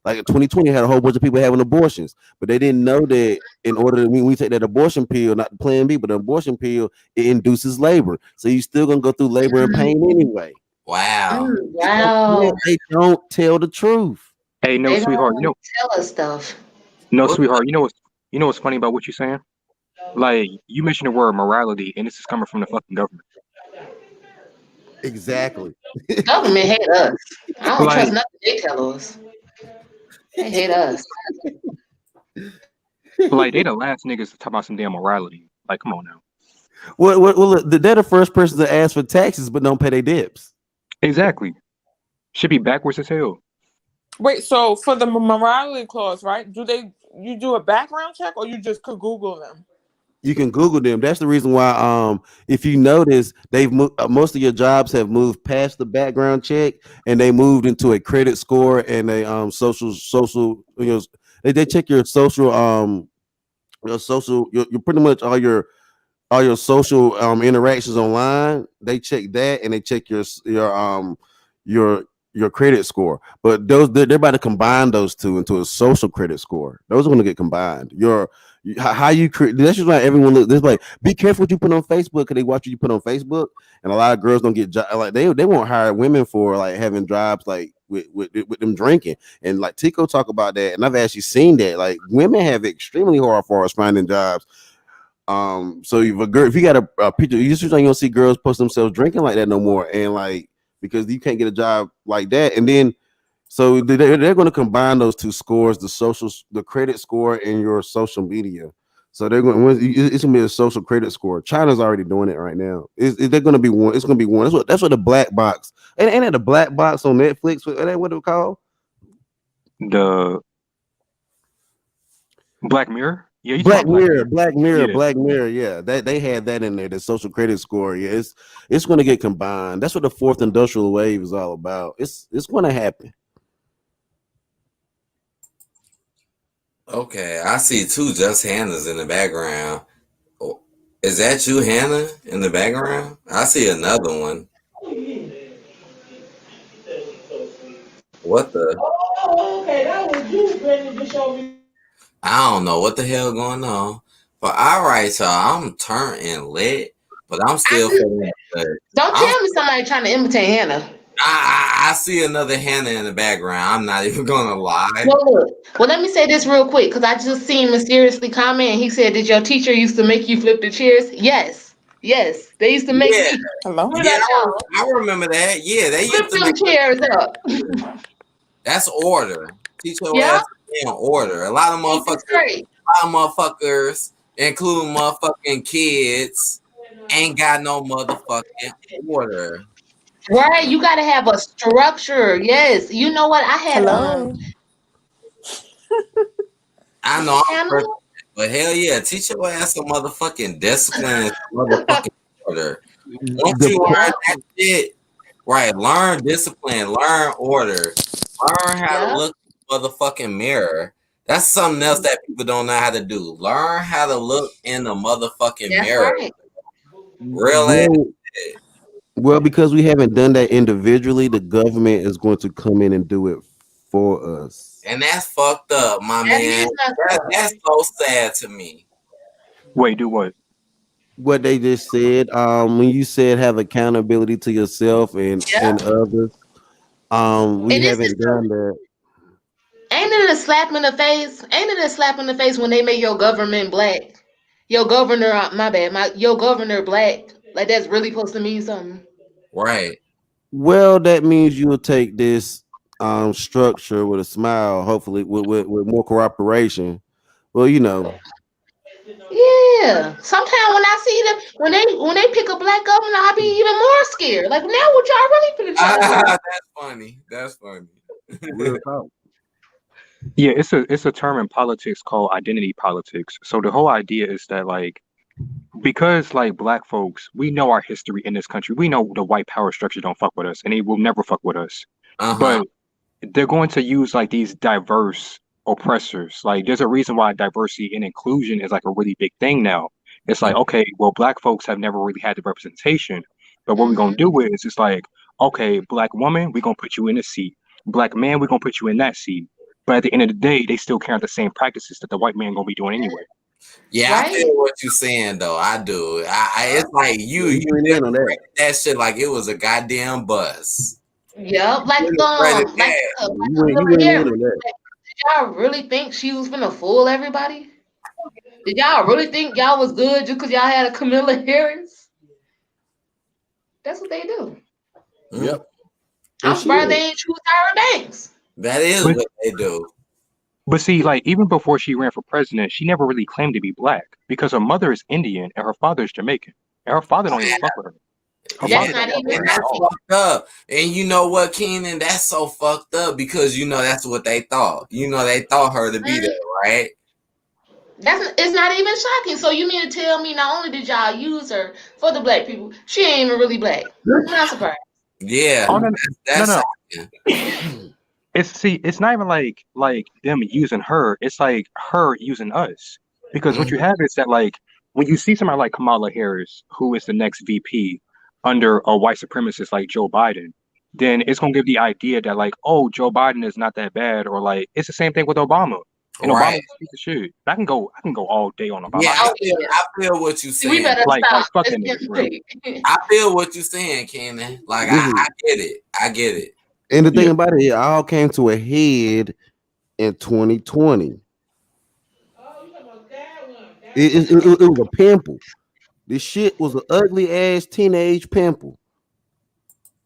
like in 2020 had a whole bunch of people having abortions, but they didn't know that in order to when we take that abortion pill, not the Plan B, but the abortion pill, it induces labor. So you're still gonna go through labor and pain anyway. Wow. Wow. They don't tell the truth. Hey, no, They sweetheart. don't tell us stuff. No, sweetheart. You know what's funny about what you're saying? Like you mentioned the word morality, and this is coming from the fucking government. Exactly. Government hate us. I don't Like- trust nothing they tell us. They hate us. Like they the last niggas to talk about some damn morality. Like, come on now. Well, they're the first person to ask for taxes, but don't pay their dips. Exactly. Should be backwards as hell. Wait, so for the morality clause, right? You do a background check, or you just could Google them? You can Google them. That's the reason why. If you notice, they've most of your jobs have moved past the background check, and they moved into a credit score and a social. You know, they check your social your pretty much all your social interactions online. They check that, and they check your credit score. But they're about to combine those two into a social credit score. Those are going to get combined. How you create. That's just why everyone look. There's like, be careful what you put on Facebook, because they watch what you put on Facebook, and a lot of girls don't get like they won't hire women for like having jobs like with them drinking. And like Tico talk about that, and I've actually seen that. Like women have extremely hard for us finding jobs. So if you got a picture, you just don't see girls post themselves drinking like that no more, and like because you can't get a job like that, and then. So they're going to combine those two scores, the credit score and your social media. So it's going to be a social credit score. China's already doing it right now. They're going to be one. It's going to be one. That's what the black box. Ain't that the black box on Netflix? Is that what it's called? The Black Mirror. Yeah, Black Mirror. Yeah, they had that in there. The social credit score. Yeah, it's going to get combined. That's what the fourth industrial wave is all about. It's going to happen. Okay, I see two Just Hannahs in the background. Is that you, Hannah, in the background? I see another one. What the? Oh, okay, that was you, Brandon, to show me. I don't know what the hell going on. But all right, y'all, I'm turned and lit, but I'm still feeling good. Don't tell me somebody trying to imitate Hannah. I see another Hannah in the background. I'm not even gonna lie. Well, let me say this real quick, because I just seen Mysteriously comment, and he said, "Did your teacher used to make you flip the chairs?" Yes, they used to make me. Hello. Yeah, I remember that. Yeah, they Flip used to them make chairs up. That's order. Teach your Yeah. ass in order. A lot of motherfuckers, including motherfucking kids, ain't got no motherfucking order. Right, you got to have a structure. Yes, you know what? I had I know I'm first, but hell yeah, teach your ass some motherfucking discipline and motherfucking order. Once you learn that shit, right? Learn discipline, learn order, learn how to look in the motherfucking mirror. That's something else that people don't know how to do. Learn how to look in the motherfucking mirror. Right. Well, because we haven't done that individually, the government is going to come in and do it for us. And that's fucked up, my man. That's so sad to me. Wait, do what? What they just said. When you said have accountability to yourself and others, we haven't done that. Ain't it a slap in the face? Ain't it a slap in the face when they make your government black? Your governor, your governor black, Like that's really supposed to mean something. Right. Well, that means you will take this structure with a smile, hopefully with more cooperation. Well, you know, Yeah. Sometimes when I see them, when they pick a black governor, I be even more scared. Like now, what y'all really finna try to do? That's funny. That's funny. real talk. Yeah, it's a term in politics called identity politics. So the whole idea is that like because like black folks, we know our history in this country. We know the white power structure don't fuck with us, and they will never fuck with us. But they're going to use like these diverse oppressors. Like there's a reason why diversity and inclusion is like a really big thing now. It's like, okay, well, black folks have never really had the representation. But what we're gonna do is it's like, okay, black woman, we're gonna put you in a seat. Black man, we're gonna put you in that seat. But at the end of the day, they still carry out the same practices that the white man gonna be doing anyway. Yeah, I feel what you're saying though. I do. It's like you just break that shit like it was a goddamn bus. Yep, like You Kamala Harris. Did y'all really think she was gonna fool everybody? Did y'all really think y'all was good just because y'all had a Kamala Harris? That's what they do. Yep. I'm surprised they ain't choose Tyra Banks. That is what they do. But see, like even before she ran for president, she never really claimed to be black because her mother is Indian and her father is Jamaican, and her father don't even fuck with her. That's not even fucked up. And you know what, Keenan? That's so fucked up because you know that's what they thought. You know they thought her to be there, right? It's not even shocking. So you mean to tell me not only did y'all use her for the black people, she ain't even really black? I'm not surprised. Yeah, that's shocking. It's not even like them using her. It's like her using us. Because what you have is that like when you see somebody like Kamala Harris, who is the next VP under a white supremacist like Joe Biden, then it's gonna give the idea that like, oh, Joe Biden is not that bad, or like it's the same thing with Obama. And Obama's a piece of shit. I can go all day on Obama. Yeah, I feel what you're saying. We better stop. fuck that nigga, bro. I feel what you're saying, Kenan. Like I get it. And the thing about it all came to a head in 2020. It was a pimple. This shit was an ugly ass teenage pimple.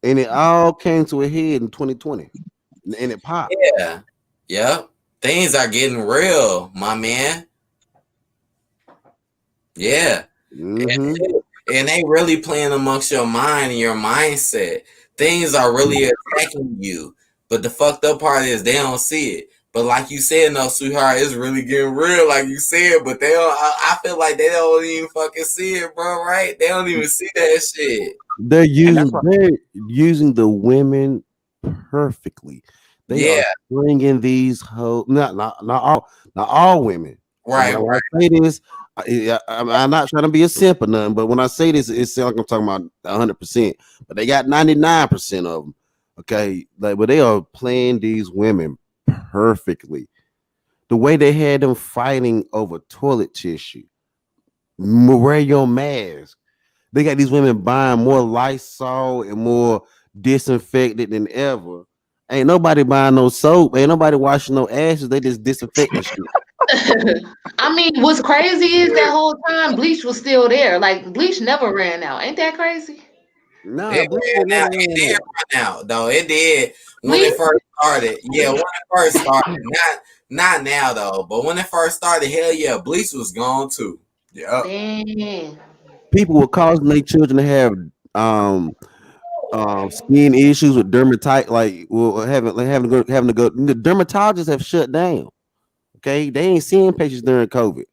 And it all came to a head in 2020. And it popped. Yeah. Yep. Things are getting real, my man. Yeah. And they really playing amongst your mind and your mindset. Things are really attacking you. But the fucked up part is they don't see it. But like you said, no, sweetheart, it's really getting real, like you said. But they don't. I feel like they don't even fucking see it, bro. Right? They don't even see that shit. They're using the women perfectly. They are bringing these hoes. Not all women. Right. When I say this, I'm not trying to be a simp or nothing. But when I say this, it sounds like I'm talking about 100%. But they got 99% of them. Okay, but they are playing these women perfectly. The way they had them fighting over toilet tissue, wear your mask. They got these women buying more Lysol and more disinfectant than ever. Ain't nobody buying no soap. Ain't nobody washing no ashes. They just disinfecting shit. I mean, what's crazy is that whole time bleach was still there. Like bleach never ran out. Ain't that crazy? No, it did run out, though. It did when it first started. Yeah, when it first started. Not now though, but when it first started, hell yeah, bleach was gone too. Yeah. People were causing their children to have skin issues with dermatitis, like having to go. The dermatologists have shut down. Okay, they ain't seeing patients during COVID.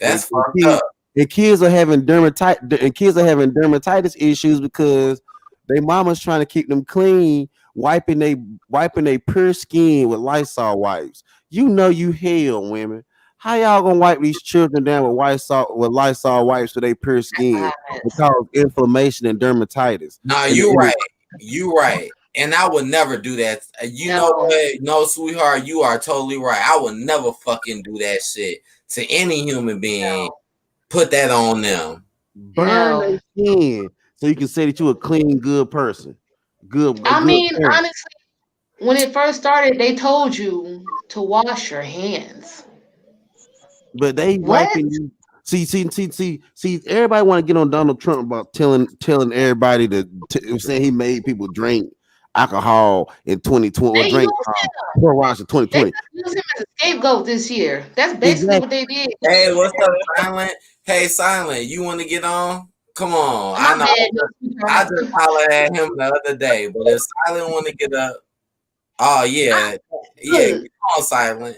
That's fucked up. And kids are having dermatitis issues because their mama's trying to keep them clean, wiping they pure skin with Lysol wipes. You know you hell, women. How y'all gonna wipe these children down with Lysol wipes for their pure skin because inflammation and dermatitis? No, you're right. You right. And I would never do that. You know what? No, sweetheart, you are totally right. I would never fucking do that shit to any human being. Put that on them. Burn their skin so you can say that you're a clean, good person. Honestly, when it first started, they told you to wash your hands. But they wiping you. See. Everybody want to get on Donald Trump about telling everybody saying he made people drink alcohol in 2020 or They drink used him. Pour Watch in They 2020. used him as a scapegoat this year. That's basically what they did. Hey, what's up, Silent? Hey, Silent, you want to get on? Come on. I My know. bad. I just hollered at him the other day, but if Silent want to get up, oh yeah, get on, Silent.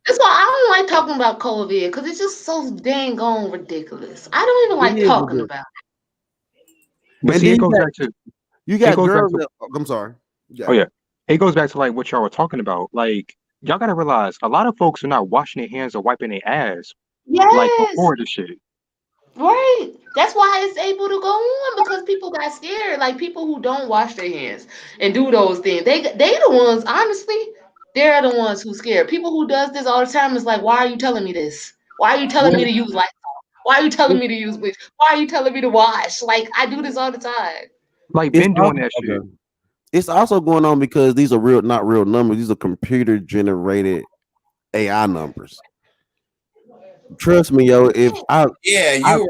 That's why I don't like talking about COVID because it's just so dang on ridiculous. I don't even like talking about it. But And see, then it goes back to you it got goes back girls to that, I'm sorry. oh yeah, it goes back to like what y'all were talking about. Like y'all gotta realize a lot of folks are not washing their hands or wiping their ass like Yes, before the shit. right. That's why it's able to go on because people got scared. Like people who don't wash their hands and do those things, they the ones. Honestly, they're the ones who scared. People who does this all the time is like, why are you telling me this? Why are you telling me to use Lysol? Why are you telling me to use bleach? Why are you telling me to wash? Like I do this all the time. Like It's been doing that shit. okay. It's also going on because these are not real numbers. These are computer generated AI numbers. Trust me, yo. If Yeah, you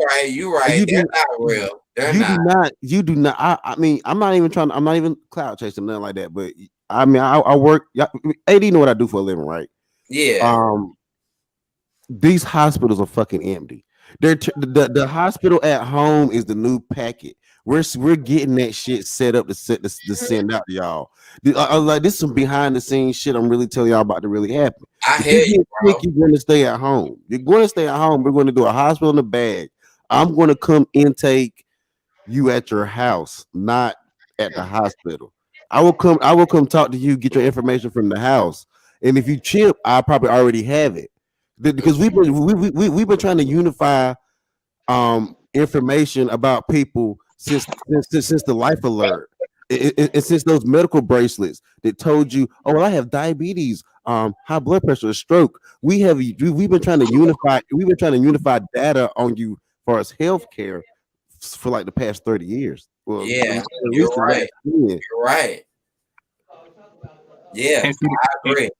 right. They're not real. They're not. You do not. I mean, I'm not even cloud chasing nothing like that. But I mean, I work. AD know what I do for a living, right? Yeah. These hospitals are fucking empty. The hospital at home is the new packet. We're getting that shit set up to send out to y'all. Like this is some behind the scenes shit. I'm really telling y'all about to really happen. I If hear you you, get bro. sick, you're going to stay at home. You're going to stay at home. We're going to do a hospital in the bag. I'm going to come intake you at your house, not at the hospital. I will come talk to you, get your information from the house. And if you chip, I probably already have it. Because we've been trying to unify information about people since the life alert. And since those medical bracelets that told you, oh, well, I have diabetes, high blood pressure, stroke. We've been trying to unify data on you for as healthcare for like the past 30 years. Well, Yeah, at you're least the right. last 10. You're right. Yeah, And see, I agree.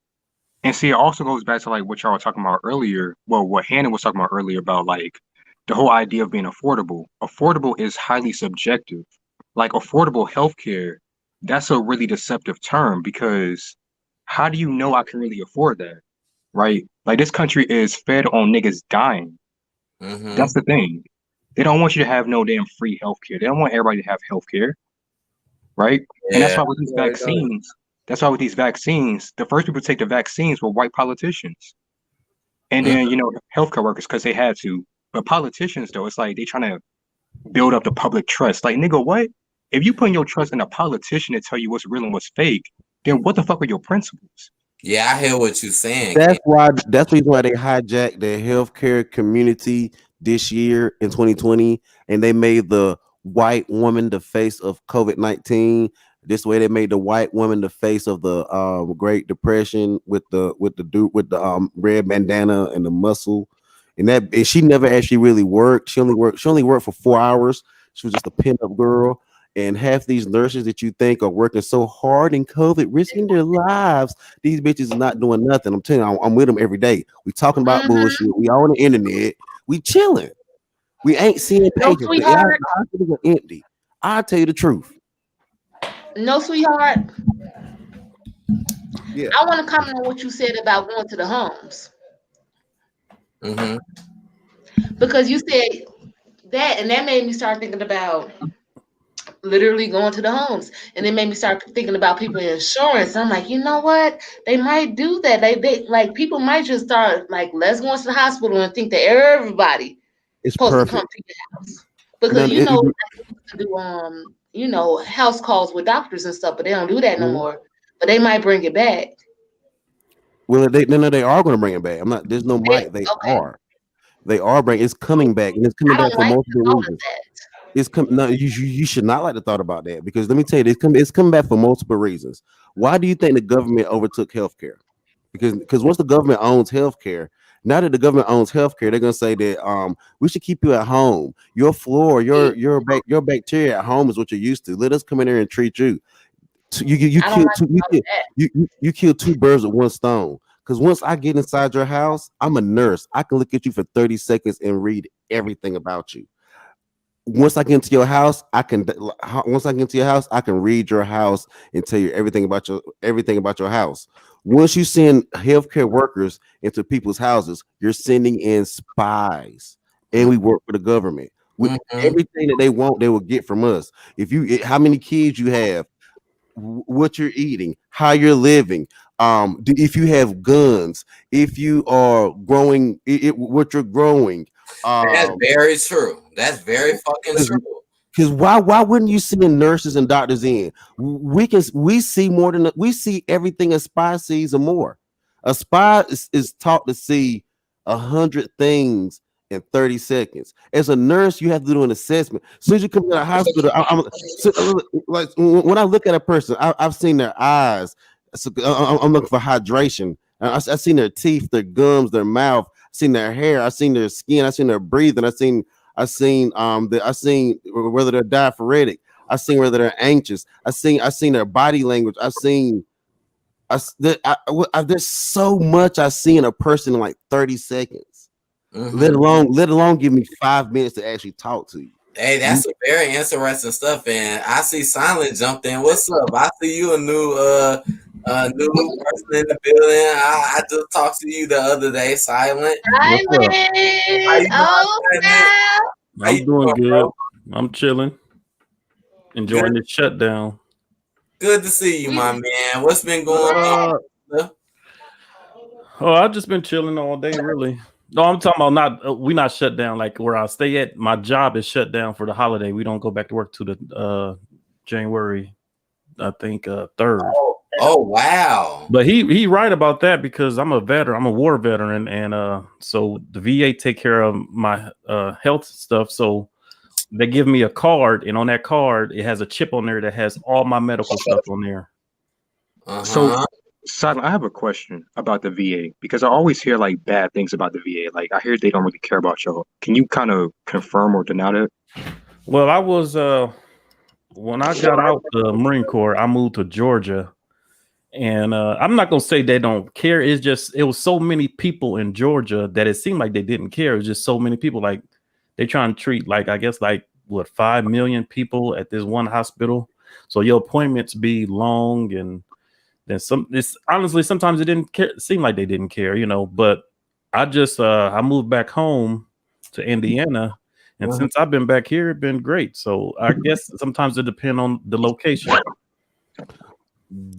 and see, it also goes back to like what y'all were talking about earlier. Well, what Hannah was talking about earlier about like the whole idea of being affordable. Affordable is highly subjective. Like affordable healthcare, that's a really deceptive term because how do you know I can really afford that? Right? Like this country is fed on niggas dying. Mm-hmm. That's the thing. They don't want you to have no damn free healthcare. They don't want everybody to have healthcare. Right? And that's Yeah. why with these vaccines, the first people to take the vaccines were white politicians. And then, healthcare workers because they had to. But politicians, though, it's like they trying to build up the public trust. Like, nigga, what? If you put your trust in a politician to tell you what's real and what's fake, then what the fuck are your principles? Yeah, I hear what you're saying. That's the reason why they hijacked the healthcare community this year in 2020, and they made the white woman the face of COVID-19. This way, they made the white woman the face of the Great Depression with the dude with the red bandana and the muscle, and she never actually really worked. She only worked for 4 hours. She was just a pin-up girl. And half these nurses that you think are working so hard in COVID, risking their lives, these bitches are not doing nothing. I'm telling you, I'm with them every day. We talking about bullshit. We on the internet. We chilling. We ain't seeing patients. Sweetheart. The hospitals are empty. I'll tell you the truth. No, sweetheart. Yeah. I want to comment on what you said about going to the homes. Mm-hmm. Because you said that, and that made me start thinking about literally going to the homes, and it made me start thinking about people insurance. I'm like, you know what? They might do that. They like people might just start like, let's go into the hospital and think that everybody It's supposed perfect. to come to your house because to do house calls with doctors and stuff, but they don't do that no more. But they might bring it back. Well, they are going to bring it back. I'm not. There's no might. They are. They are bringing. It's coming back, and it's coming back for multiple reasons. It's no. You should not like the thought about that because let me tell you, it's coming back for multiple reasons. Why do you think the government overtook healthcare? Because once the government owns healthcare, now that the government owns healthcare, they're gonna say that we should keep you at home. Your flora, your bacteria at home is what you're used to. Let us come in here and treat you. You kill two birds with one stone. Because once I get inside your house, I'm a nurse. I can look at you for 30 seconds and read everything about you. Once I get into your house, I can read your house and tell you everything about your house. Once you send healthcare workers into people's houses, you're sending in spies, and we work for the government. Everything that they want, they will get from us. How many kids you have, what you're eating, how you're living, if you have guns, if you are growing, what you're growing. That's very true. That's very fucking true. Because why wouldn't you send nurses and doctors in? We see everything a spy sees or more. A spy is taught to see 100 things in 30 seconds. As a nurse, you have to do an assessment. As soon as you come to the hospital, like when I look at a person, I've seen their eyes. So I'm looking for hydration. I've seen their teeth, their gums, their mouth. I've seen their hair. I've seen their skin. I've seen their breathing. I've seen whether they're diaphoretic. I've seen whether they're anxious. I've seen their body language. There's so much I see in a person in like 30 seconds. Let alone give me 5 minutes to actually talk to you. Hey, that's some very interesting stuff. And I see Silent jumped in. What's up? I see you a new person in the building. I just talked to you the other day, Silent. I'm doing good. I'm chilling, enjoying the shutdown. Good to see you, my man. What's been going on? Oh, I've just been chilling all day, really. No, I'm talking about we not shut down like where I stay at. My job is shut down for the holiday. We don't go back to work to the January, I think 3rd. Oh wow! But he right about that because I'm a veteran. I'm a war veteran, and so the VA take care of my health stuff. So they give me a card, and on that card it has a chip on there that has all my medical stuff on there. So, Silent, I have a question about the VA because I always hear like bad things about the VA. Like I hear they don't really care about y'all. Can you kind of confirm or deny that? Well, I was when I got out the Marine Corps, I moved to Georgia. And I'm not gonna say they don't care. It's just it was so many people in Georgia that it seemed like they didn't care. It was just so many people. Like they trying to treat like I guess like 5 million people at this one hospital. So your appointments be long, and then some. It's honestly sometimes it didn't care. Seem like they didn't care, But I just I moved back home to Indiana, and since I've been back here, it's been great. So I guess sometimes it depends on the location.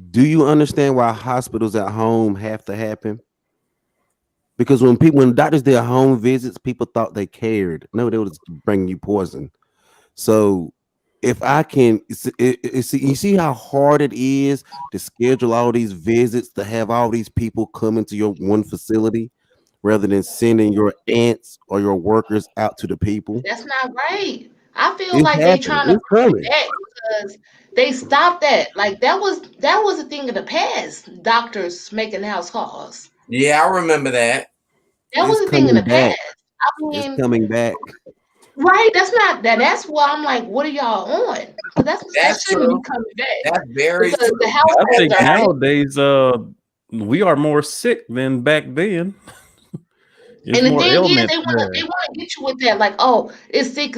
Do you understand why hospitals at home have to happen? Because when doctors did home visits, people thought they cared. No, they would bring you poison. So if I can you see how hard it is to schedule all these visits, to have all these people come into your one facility rather than sending your aunts or your workers out to the people. That's not right. I feel like they trying to bring it back because they stopped that. Like that was a thing of the past. Doctors making house calls. Yeah, I remember that. That was a thing in the past. I mean, it's coming back. Right. That's not that. That's why I'm like, what are y'all on? That shouldn't be coming back. That's very true. The house I think nowadays we are more sick than back then. And the thing is, they want to get you with that, like, oh, it's sick.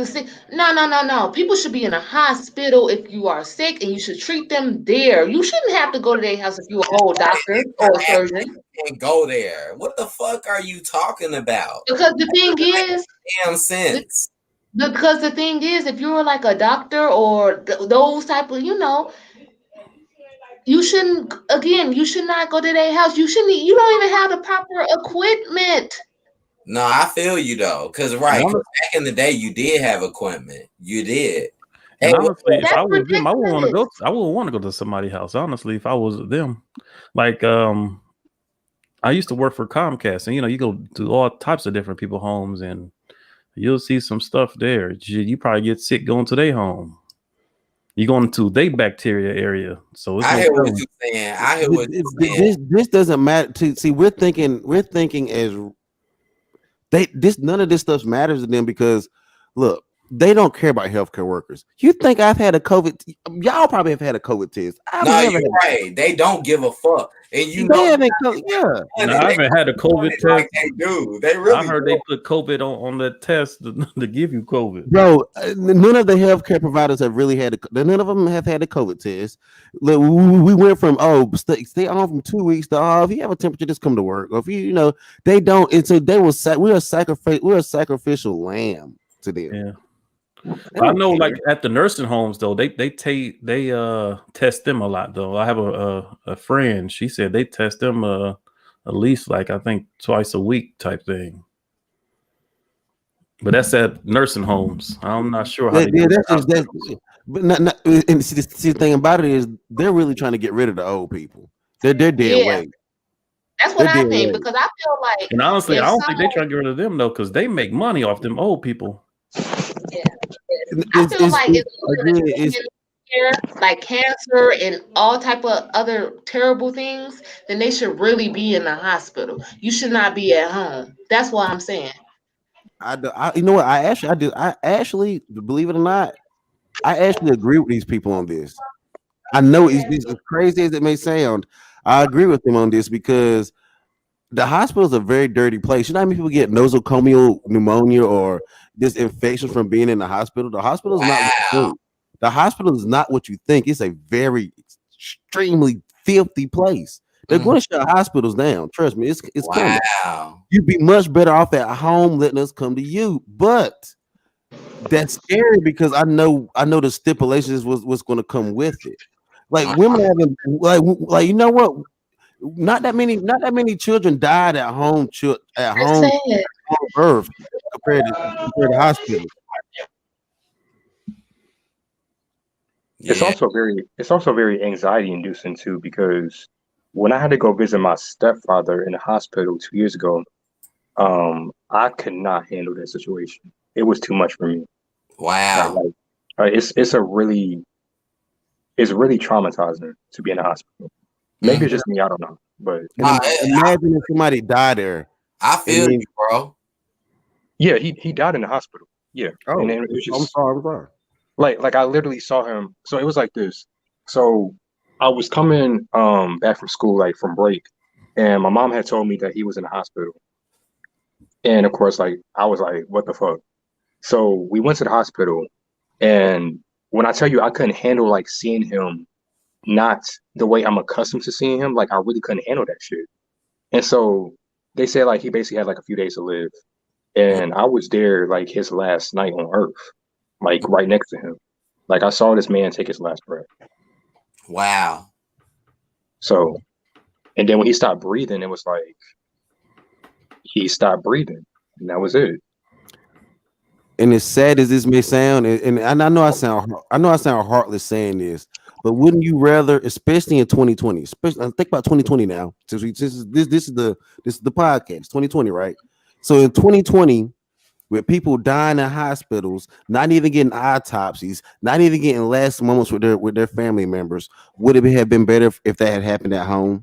No. People should be in a hospital if you are sick, and you should treat them there. You shouldn't have to go to their house if you're a whole doctor or a surgeon. You can't go there. What the fuck are you talking about? Because the thing is, damn sense. Because the thing is, if you're like a doctor or those type of, you shouldn't. Again, you should not go to their house. You don't even have the proper equipment. No, I feel you though, because back in the day, you did have equipment. You did. And honestly, if I was them, I wouldn't want to go. I wouldn't want to go to somebody's house. Honestly, if I was them, like I used to work for Comcast, and you go to all types of different people's homes, and you'll see some stuff there. You probably get sick going to their home. You going to their bacteria area. So it's I hear what you're saying. I hear what you're saying. This doesn't matter. See, we're thinking as. None of this stuff matters to them because look, they don't care about healthcare workers. You think I've had a COVID? Y'all probably have had a COVID test. I've No, never you're had. right. They don't give a fuck, and you They know, haven't. Yeah. No, I haven't had a COVID test. like they do. They I really heard do. they put COVID on that test to give you COVID. Bro, none of the healthcare providers have really had. None of them have had a COVID test. Look, we went from stay on from 2 weeks to if you have a temperature, just come to work. Or if you they don't. And so they will say we're a sacrificial lamb to them. Yeah. I know, like at the nursing homes though, they test them a lot though. I have a friend. She said they test them at least like I think twice a week type thing. But that's at nursing homes. I'm not sure how. But not, and see the thing about it is they're really trying to get rid of the old people. They're dead weight. That's what I think because I feel like. And honestly, I don't think they're trying to get rid of them though, because they make money off them old people. I feel like it's like cancer and all type of other terrible things, then they should really be in the hospital. You should not be at home. That's what I'm saying. You know what? I actually, believe it or not, I actually agree with these people on this. I know it's as crazy as it may sound. I agree with them on this because the hospital is a very dirty place. You know how many people get nosocomial pneumonia or this infection from being in the hospital? The hospital is not what you think. The hospital is not what you think. It's a very extremely filthy place. They're going to shut hospitals down. Trust me, it's coming. You'd be much better off at home letting us come to you. But that's scary because I know the stipulations was what's going to come with it. Like women having like you know what? Not that many children died at home birth compared to hospital. It's also very anxiety inducing too, because when I had to go visit my stepfather in the hospital 2 years ago, I could not handle that situation. It was too much for me. Wow. It's really traumatizing to be in the hospital. Maybe it's just me, I don't know. But imagine if somebody died there. I feel you, bro. Yeah, he died in the hospital. Yeah. Oh, and then it was just, I'm sorry. Like I literally saw him. So it was like this. So I was coming back from school, like from break, and my mom had told me that he was in the hospital. And of course, like I was like, what the fuck? So we went to the hospital, and when I tell you I couldn't handle like seeing him not the way I'm accustomed to seeing him, like I really couldn't handle that shit. And so they said like he basically had like a few days to live. And I was there like his last night on earth, like right next to him. Like I saw this man take his last breath. Wow. So, and then when he stopped breathing, it was like he stopped breathing, and that was it. And as sad as this may sound, and I know I sound heartless saying this, but wouldn't you rather, especially in 2020, think about 2020 now, since this is the podcast, 2020, right? So in 2020, with people dying in hospitals, not even getting autopsies, not even getting last moments with their family members, would it have been better if that had happened at home?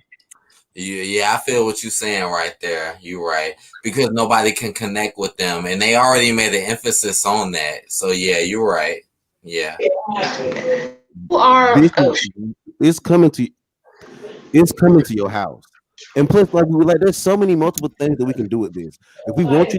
Yeah, I feel what you're saying right there. You're right. Because nobody can connect with them. And they already made an emphasis on that. So yeah, you're right. Yeah. It's coming to your house. And plus, like there's so many multiple things that we can do with this. If we want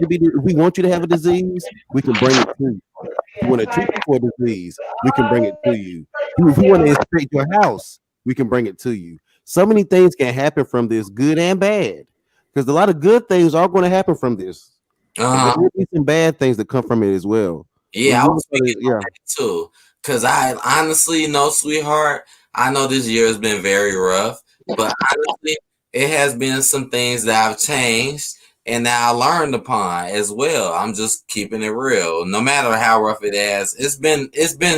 you to have a disease, we can bring it to you. If you want to treat you for a disease, we can bring it to you. If you want to inspect your house, we can bring it to you. So many things can happen from this, good and bad, because a lot of good things are going to happen from this. There will be some bad things that come from it as well. Yeah, I was thinking that too. Because I honestly know, sweetheart, I know this year has been very rough, but honestly, it has been some things that I've changed and that I learned upon as well. I'm just keeping it real. No matter how rough it is, it's been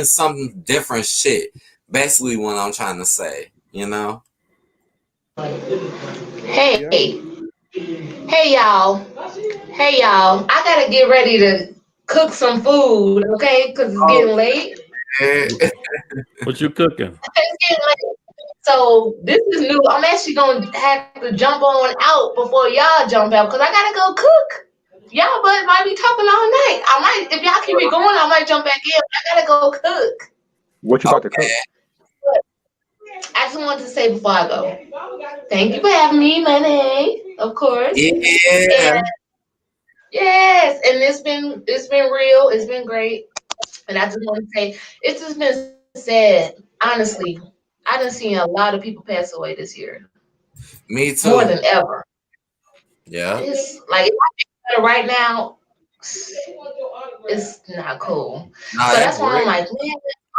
some different shit. Basically, what I'm trying to say, you know. Hey y'all. I gotta get ready to cook some food, okay? Because it's getting late. What you cooking? It's getting late. So this is new. I'm actually gonna have to jump on out before y'all jump out because I gotta go cook. Y'all but might be talking all night. I might, if y'all keep it going, I might jump back in. I gotta go cook. What you about to cook? I just wanted to say before I go, thank you for having me, Money, of course. Yeah. And yes, and it's been real. It's been great. And I just want to say, it's just been sad. Honestly, I done seen a lot of people pass away this year, Me more too. than ever. Yeah. It's like if I think about it right now, it's not cool. Nah, So that that's why I'm break. like, man,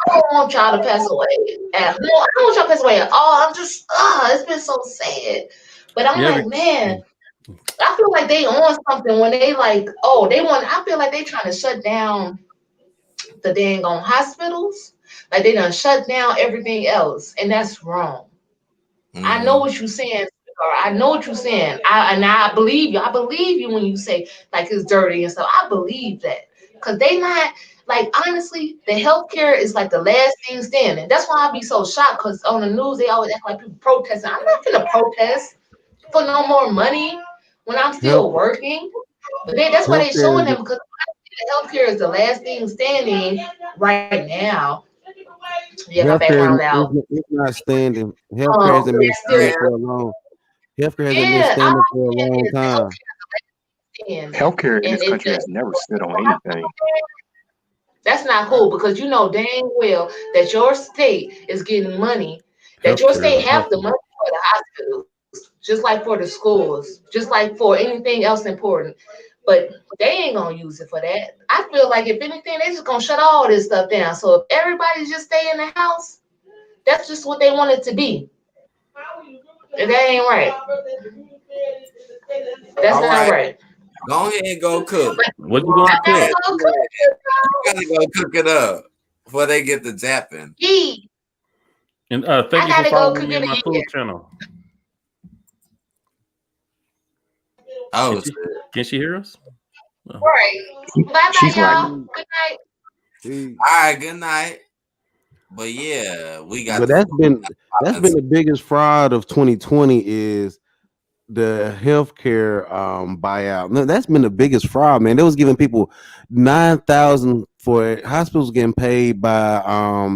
I don't want y'all to pass away. No, I don't want y'all to pass away at all. I'm just, it's been so sad. But I'm Yeah, like, man, I feel like they on something when they like, oh, they want. I feel like they trying to shut down the dang on hospitals. Like they done shut down everything else, and that's wrong. I know what you're saying. Sweetheart. I know what you're saying. I believe you. I believe you when you say like it's dirty and stuff. I believe that because they not like honestly, the healthcare is like the last thing standing. That's why I be so shocked because on the news they always act like people protesting. I'm not gonna protest for no more money when I'm Health, still working. But that's why they healthcare showing is them because healthcare is the last thing standing right now. Yeah, my healthcare background loud. is not standing. Healthcare hasn't been That's still standing for a long. Healthcare hasn't been yeah. All standing for a I'm saying long is the time. healthcare is Healthcare in and this it country the has never stood on anything. that's not cool because you know dang well that your state is getting money, that your healthcare is state a have the hustle. money for the hospitals, just like for the schools, just like for anything else important. But they ain't gonna use it for that. I feel like if anything, they just gonna shut all this stuff down. So if everybody just stay in the house, that's just what they want it to be. And that ain't right. That's All not right. right. Go ahead and go cook. What you gonna I gotta cook? go cook. You gotta go cook it up before they get to zapping. Yee. And I thank you for gotta go following cook me it on my again. food channel. Oh, Can she hear us? Oh. Right. Bye bye, She's like, y'all. Good night. all right. Good night. But yeah, we got But the. that's been the biggest fraud of 2020 is the healthcare buyout. No, that's been the biggest fraud, man. They was giving people 9,000 for hospitals getting paid by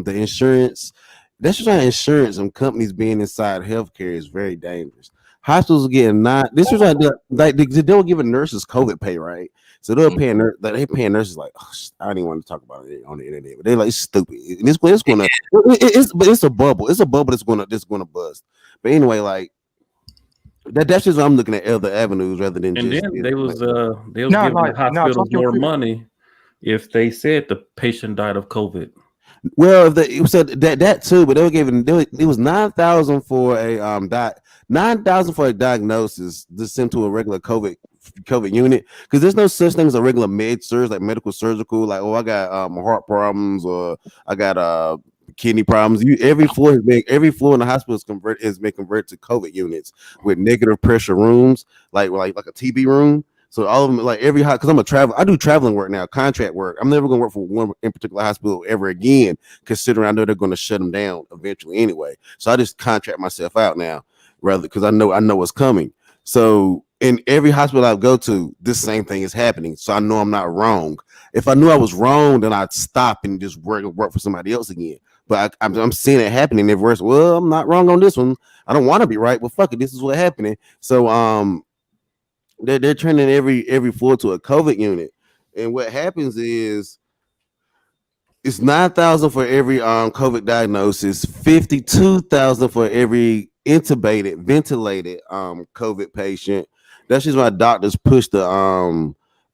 the insurance. That's just not insurance and companies being inside healthcare is very dangerous. Hospitals are getting this was like they don't give nurses COVID pay, right? So they're paying they paying nurses like I don't even want to talk about it on the internet, but they're like it's stupid. And it's gonna but it's a bubble. It's a bubble that's gonna bust. But anyway, like that's just what I'm looking at other avenues rather than And just then this. they was no, giving the no, talk hospitals your more shit. money if they said the patient died of COVID. Well, if it said that too, but they were giving it was 9,000 for a 9,000 for a diagnosis to send to a regular COVID unit because there's no such thing as a regular med surge like medical surgical like I got heart problems or I got kidney problems. Every floor in the hospital has been converted to COVID units with negative pressure rooms like a TB room. So all of them, like because I'm a traveler, I do traveling work now, contract work. I'm never gonna work for one in particular hospital ever again, considering I know they're gonna shut them down eventually anyway. So I just contract myself out now, rather because I know what's coming. So in every hospital I go to, this same thing is happening. So I know I'm not wrong. If I knew I was wrong, then I'd stop and just work for somebody else again. But I'm seeing it happening everywhere. So, well, I'm not wrong on this one. I don't want to be right, but fuck it, this is what's happening. So they're turning every floor to a COVID unit, and what happens is it's 9,000 for every COVID diagnosis, 52,000 for every ventilated COVID patient. That's just why doctors push the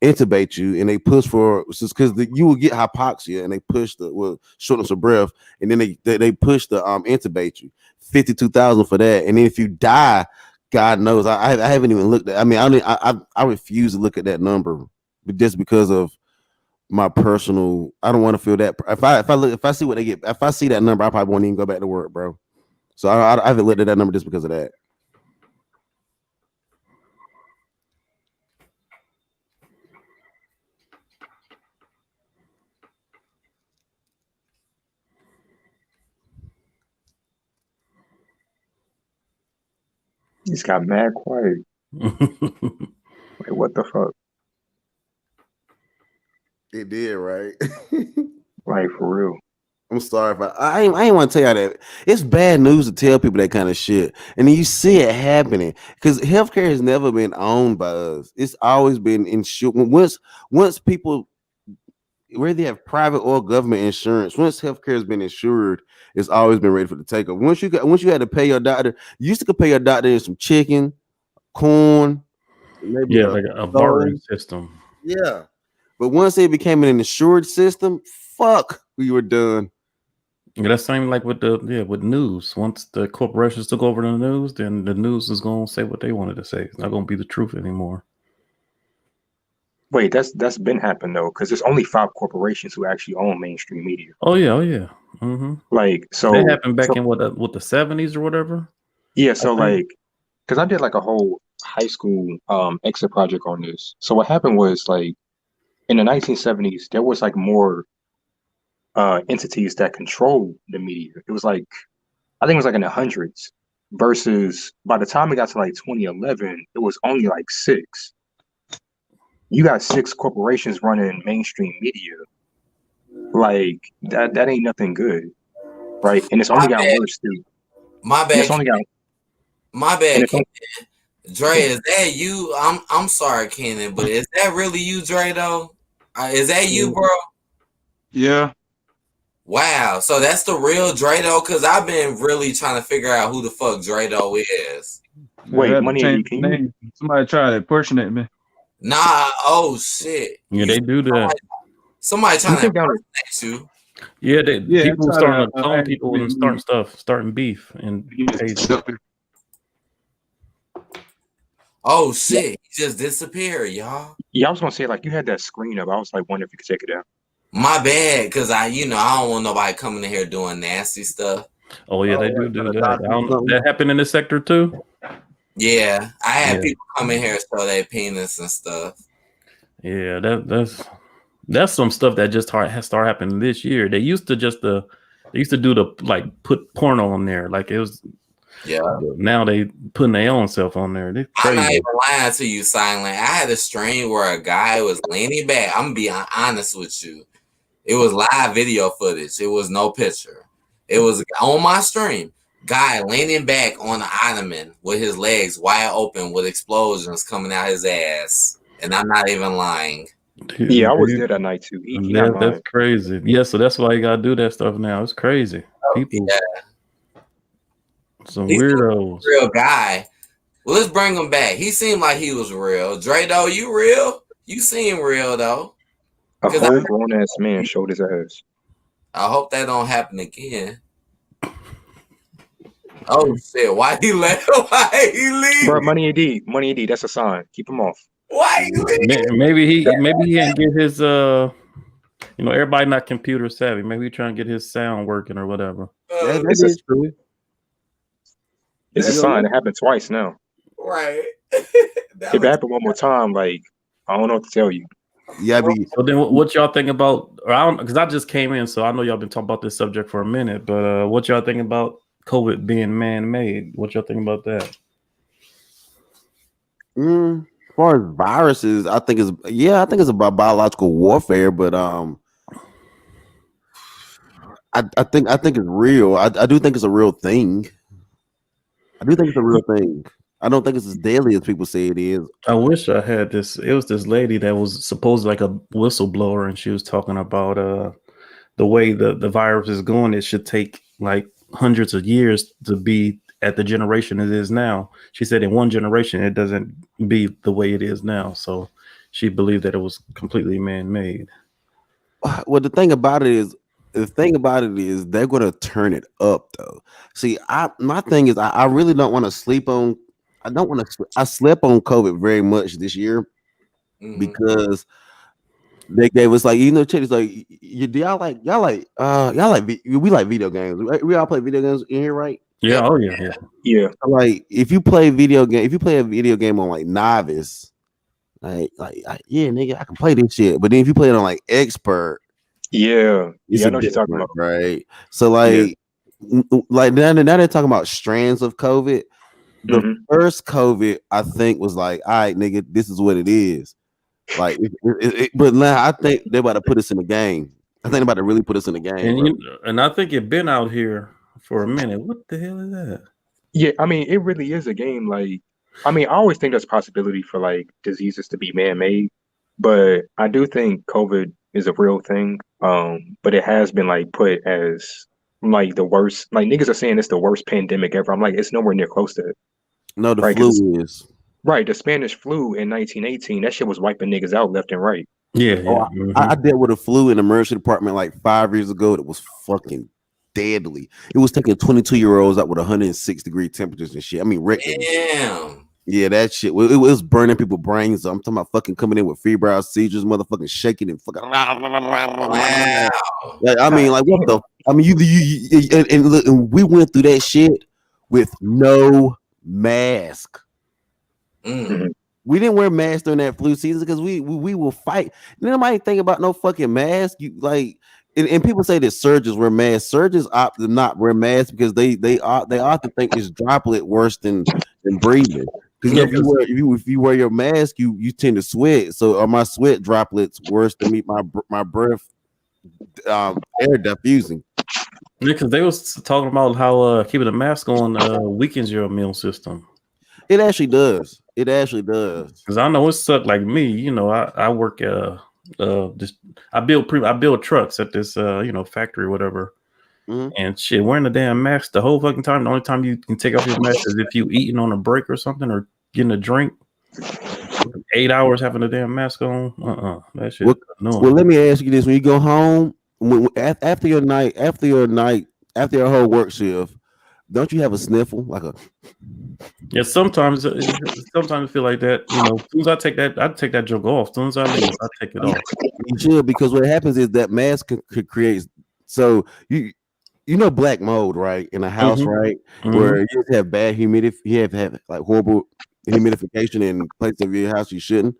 intubate you, and they push for because you will get hypoxia, and they push the shortness of breath, and then they push the intubate you, 52,000 for that, and then if you die. God knows, I haven't even looked at. I mean, I refuse to look at that number, but just because of my personal. I don't want to feel that. If I see what they get, if I see that number, I probably won't even go back to work, bro. So I haven't looked at that number just because of that. It's got mad quiet. Like, what the fuck? It did, right? Like for real. I'm sorry if I ain't want to tell y'all that. It's bad news to tell people that kind of shit. And then you see it happening. Because healthcare has never been owned by us. It's always been insured. Once people, whether they have private or government insurance, once healthcare has been insured, it's always been ready for the takeover. Once you had to pay your doctor, you used to pay your doctor in some chicken, corn, maybe Yeah, like a bartering system. yeah. But once it became an insured system, fuck, we were done. Yeah, that's same like with with news. Once the corporations took over the news, then the news is gonna say what they wanted to say. It's not gonna be the truth anymore. Wait, that's been happened though, because there's only 5 corporations who actually own mainstream media. Oh yeah. Mm-hmm. Like so that happened back in what the 70s or whatever. Yeah, so like, because I did like a whole high school exit project on this. So what happened was like in the 1970s, there was like more entities that controlled the media. It was like, I think it was like in the hundreds, versus by the time it got to like 2011, it was only like 6. You got 6 corporations running mainstream media. Like that ain't nothing good, right? And it's only gotten worse too. My bad. It's only got. My bad, And Kenan. Dre, is that you? I'm sorry, Kenan, but is that really you, Dre? Though, is that you, bro? Yeah. Wow. So that's the real Dre, though, because I've been really trying to figure out who the fuck Dre, though, is. Wait, money. Somebody tried to impersonate me. Nah. Oh shit. Yeah, they do that. Somebody trying to impersonate you. Yeah, people try starting to, to clone people and starting beef and pages. Oh shit! He just disappeared, y'all. Yeah, I was gonna say like you had that screen up. I was like wondering if you could take it down. My bad, because I don't want nobody coming in here doing nasty stuff. Oh yeah, they do that. That happened in this sector too. Yeah, I had people come in here show their penis and stuff. Yeah, that's some stuff that just has started happening this year. They used to do the like put porno on there, like it was. Yeah. Now they putting their own self on there. I'm not even lying to you, Silent. I had a stream where a guy was leaning back. I'm gonna be honest with you. It was live video footage. It was no picture. It was on my stream. Guy leaning back on the ottoman with his legs wide open with explosions coming out his ass. And I'm not even lying. Dude, yeah, I was there that night too. That's crazy. Yeah, so that's why you gotta do that stuff now. It's crazy. People, some weirdos. Real guy. Well, let's bring him back. He seemed like he was real. Dre, though, you real? You seem real though. A whole grown ass man showed his ass. I hope that don't happen again. Oh shit! Why he left? Why he leave? Bro, Money AD, that's a sign. Keep him off. Why he leave? Maybe he didn't get his everybody not computer savvy. Maybe he trying to get his sound working or whatever. That is true. It's a sign. It happened twice now. Right. If it happened one more time, like I don't know what to tell you. Yeah. So then, what y'all think about? Because I just came in, so I know y'all been talking about this subject for a minute. But what y'all think about COVID being man-made? What y'all think about that? As far as viruses, I think it's about biological warfare, but I think it's real. I do think it's a real thing. I do think it's a real thing. I don't think it's as deadly as people say it is. I wish I had this. It was this lady that was supposed like a whistleblower, and she was talking about the way the virus is going. It should take like hundreds of years to be at the generation it is now. She said in one generation it doesn't be the way it is now. So she believed that it was completely man-made. Well, the thing about it is they're going to turn it up though. See, my thing is I really don't want to sleep on. I slept on COVID very much this year because they gave us like, it's like we like video games. We all play video games in here, right? Yeah. Oh yeah. Yeah. Like if you play a video game on like novice, like yeah, nigga, I can play this shit. But then if you play it on like expert, yeah, it's I know what you're talking about, right? So like now they're talking about strands of COVID. The first COVID, I think, was like, all right, nigga, this is what it is. Like, but now I think they're about to put us in the game. I think they're about to really put us in the game. And I think it been out here for a minute. What the hell is that? Yeah, I mean, it really is a game. Like, I mean, I always think there's a possibility for like diseases to be man-made, but I do think COVID is a real thing. But it has been like put as like the worst. Like niggas are saying it's the worst pandemic ever. I'm like, it's nowhere near close to it. No, the Right, flu is. Right, the Spanish flu in 1918, that shit was wiping niggas out left and right. Yeah, Oh, I dealt with a flu in the emergency department like 5 years ago. It was fucking deadly. It was taking 22-year-olds out with 106-degree temperatures and shit. I mean, Damn. Yeah, that shit. It was burning people's brains. I'm talking about fucking coming in with febrile seizures, motherfucking shaking and fucking. Wow. Like, I mean, like what the? I mean, and look, and we went through that shit with no mask. We didn't wear masks during that flu season because we will fight. Nobody think about no fucking mask. You like, and people say that surgeons wear masks. Surgeons opt to not wear masks because they often think it's droplet worse than breathing. Because if you wear your mask, you tend to sweat. So are my sweat droplets worse than my breath air diffusing? Yeah, because they was talking about how keeping a mask on weakens your immune system. It actually does. It actually does. Because I know it sucked like me. You know, I work I build trucks at this factory or whatever. And shit, wearing the damn mask the whole fucking time. The only time you can take off your mask is if you eating on a break or something or getting a drink. 8 hours having a damn mask on. That shit. Well, let me ask you this: when you go home, after your whole work shift, don't you have a sniffle like a? Yeah, sometimes I feel like that. You know, as soon as I take that joke off. As soon as I leave, I take it off. You should, because what happens is that mask could create. So you know black mold, right? In a house, right? Where you just have bad humidity, you have like horrible humidification in places of your house you shouldn't.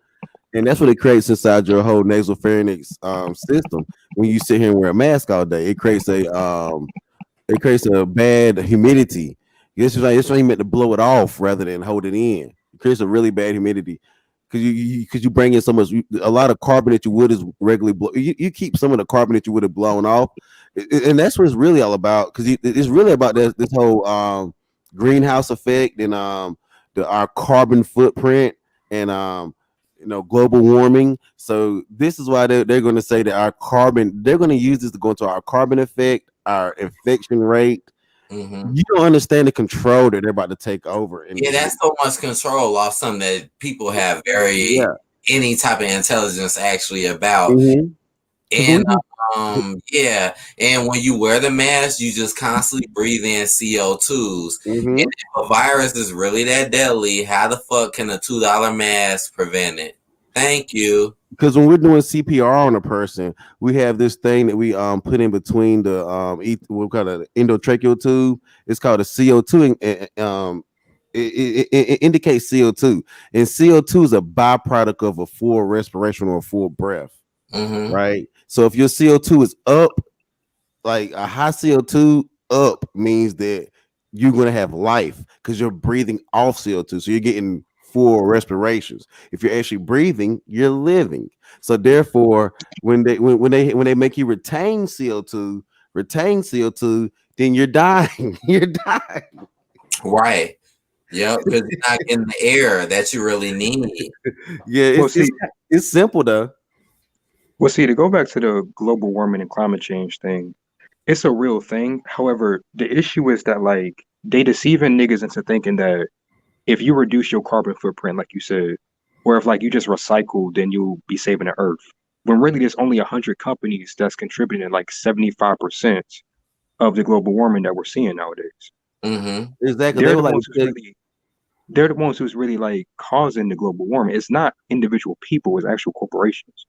And that's what it creates inside your whole nasal pharynx system. When you sit here and wear a mask all day, it creates a bad humidity. This is why you meant to blow it off rather than hold it in. It creates a really bad humidity because you bring in so much, a lot of carbon that you would is regularly blow. You keep some of the carbon that you would have blown off, and that's what it's really all about. Because it's really about this whole greenhouse effect and our carbon footprint and global warming. So this is why they're going to say that our carbon. They're going to use this to go into our carbon effect, our infection rate. You don't understand the control that they're about to take over. Yeah, that's so much control off something that people have any type of intelligence actually about. And and when you wear the mask, you just constantly breathe in CO2s. And if a virus is really that deadly, how the fuck can a $2 mask prevent it? Thank you. Because when we're doing CPR on a person, we have this thing that we put in between the we call it endotracheal tube. It's called a CO2. It indicates CO2, and CO2 is a byproduct of a full respiration or a full breath. Right. So if your CO2 is up, like a high CO2 up means that you're going to have life because you're breathing off CO2. So you're getting full respirations. If you're actually breathing, you're living. So therefore, when they make you retain CO2, then you're dying. You're dying. Right. Yep. Because you're not getting the air that you really need. Yeah. It's simple though. Well, see, to go back to the global warming and climate change thing, it's a real thing. However, the issue is that like they deceiving niggas into thinking that if you reduce your carbon footprint, like you said, or if like you just recycle, then you'll be saving the earth. When really there's only 100 companies that's contributing like 75% of the global warming that we're seeing nowadays. Exactly. They're the ones who's really like causing the global warming. It's not individual people, it's actual corporations.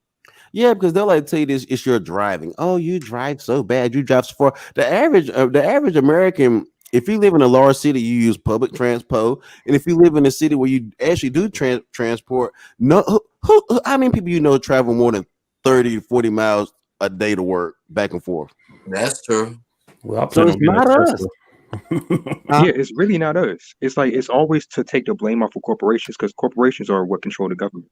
Yeah, because they'll like tell you this: it's your driving. Oh, you drive so bad. You drive so far. The average American, if you live in a large city, you use public transport, and if you live in a city where you actually do transport, how many people you know travel more than 30 to 40 miles a day to work back and forth? That's true. Well, so it's not us. Yeah, it's really not us. It's like it's always to take the blame off of corporations because corporations are what control the government.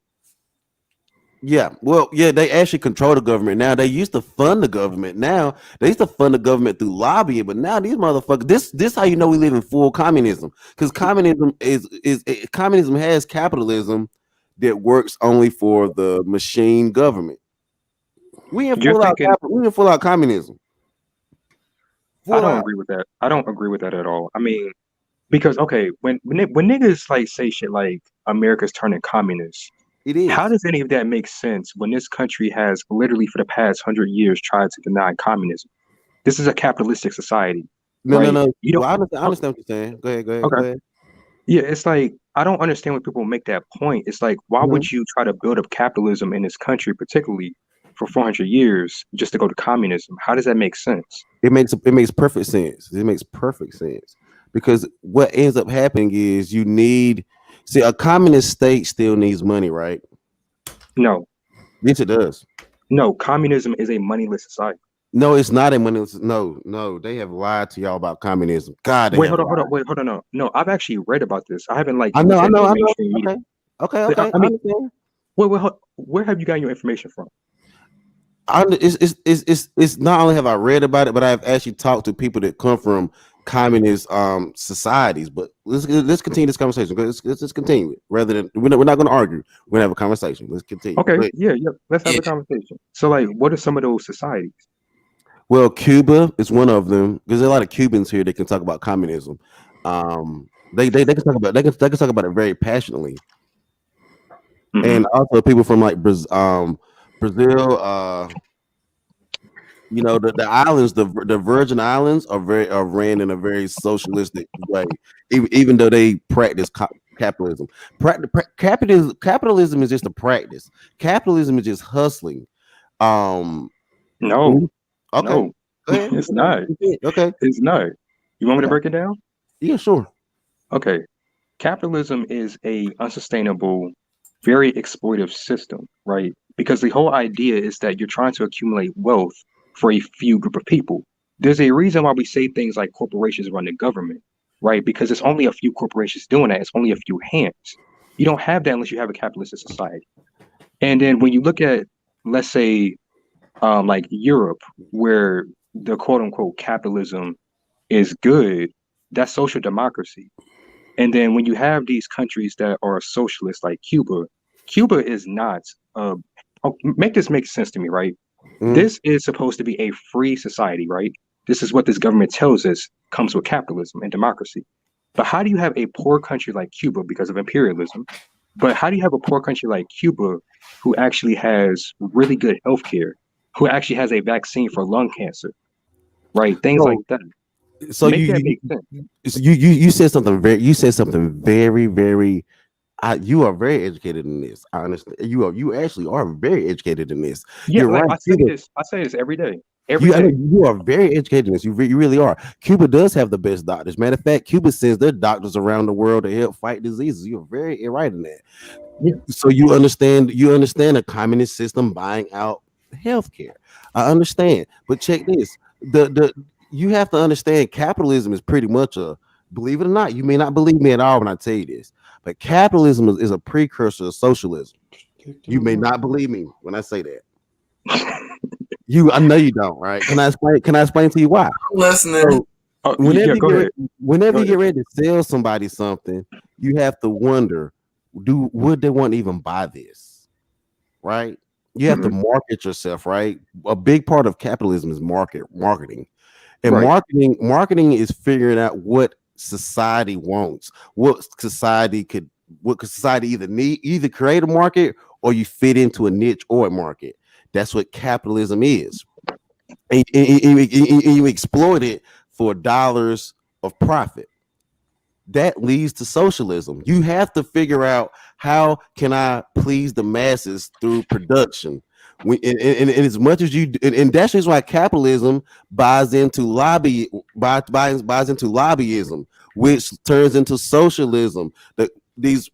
Yeah, well, yeah, they actually control the government now. They used to fund the government. Now they used to fund the government through lobbying, but now these motherfuckers. This how you know we live in full communism, because communism has capitalism that works only for the machine government. We in You're full out thinking we in full out communism. I Full don't out. agree with that. I don't agree with that at all. I mean, because okay, when niggas like say shit like America's turning communist, It is. how does any of that make sense when this country has literally for the past 100 years tried to deny communism? This is a capitalistic society, No, right? no. You Well, don't. I understand what you're saying. Go ahead. Go Okay. ahead. Yeah, it's like I don't understand when people make that point. It's like why Mhm. would you try to build up capitalism in this country, particularly for 400 years, just to go to communism? How does that make sense? It makes perfect sense. It makes perfect sense because what ends up happening is a communist state still needs money, right? No, Yes, it does. no, communism is a moneyless society. No, it's not a money. No, they have lied to y'all about communism. God, they Wait, have lied. hold on, no. I've actually read about this. I haven't like I know, looked I at know, any I know. mainstream media. Okay, But, okay. I I mean, understand. where have you gotten your information from? It's not only have I read about it, but I've actually talked to people that come from communist societies. But let's continue this conversation. Let's just continue it rather than we're not going to argue. We're going to have a conversation. Let's continue. Okay, But, yeah, let's have a conversation. So, like, what are some of those societies? well, Cuba is one of them. There's a lot of Cubans here that can talk about communism. They can talk about they can talk about it very passionately, and also people from like Brazil. You know, the islands, the Virgin Islands are ran in a very socialistic way, even though they practice capitalism. Capitalism is just a practice. Capitalism is just hustling. No, Okay. no, Go ahead. it's not. Okay. It's not. You want me to Okay. break it down? Yeah, sure. Okay. Capitalism is a unsustainable, very exploitive system, right? Because the whole idea is that you're trying to accumulate wealth for a few group of people. There's a reason why we say things like corporations run the government, right? Because it's only a few corporations doing that. It's only a few hands. You don't have that unless you have a capitalistic society. And then when you look at, let's say, like Europe, where the quote unquote capitalism is good, that's social democracy. And then when you have these countries that are socialist like Cuba, Cuba is not make this make sense to me, right? This is supposed to be a free society, right? This is what this government tells us comes with capitalism and democracy. But how do you have a poor country like Cuba because of imperialism? But how do you have a poor country like Cuba who actually has really good healthcare, who actually has a vaccine for lung cancer, right? Things like that. So Make that make sense. you said something very you are very educated in this. I understand. You actually are very educated in this. Yeah, You're like right. I say this every day. Every I day. know you are very educated in this. You really are. Cuba does have the best doctors. Matter of fact, Cuba sends their doctors around the world to help fight diseases. You're very right in that. So you understand a communist system buying out healthcare. I understand, but check this. You have to understand capitalism is pretty much believe it or not, you may not believe me at all when I tell you this, but capitalism is a precursor of socialism. You may not believe me when I say that. I know you don't, right? Can I explain to you why? I'm listening. So, whenever you get ready to sell somebody something, you have to wonder, would they want to even buy this? Right? You have to market yourself, right? A big part of capitalism is marketing. And marketing is figuring out what society wants, what society either create a market or you fit into a niche or a market. That's what capitalism is. And you exploit it for dollars of profit. That leads to socialism. You have to figure out, how can I please the masses through production? And as much as you, and that's just why capitalism buys into lobbyism, which turns into socialism. These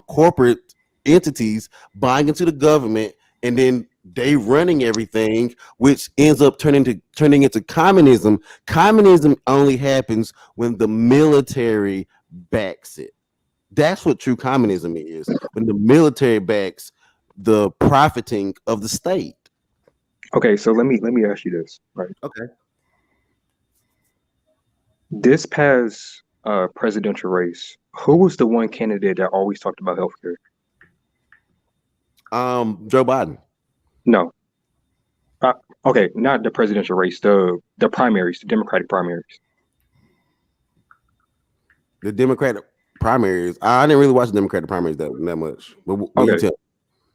corporate entities buying into the government, and then they running everything, which ends up turning into communism. Communism only happens when the military backs it. That's what true communism is, when the military backs the profiting of the state. Okay, so let me ask you this, right? Okay. This past presidential race, who was the one candidate that always talked about healthcare? Joe Biden. No. Okay, not the presidential race, the primaries, the Democratic primaries. The Democratic primaries. I didn't really watch the Democratic primaries that much. But Okay.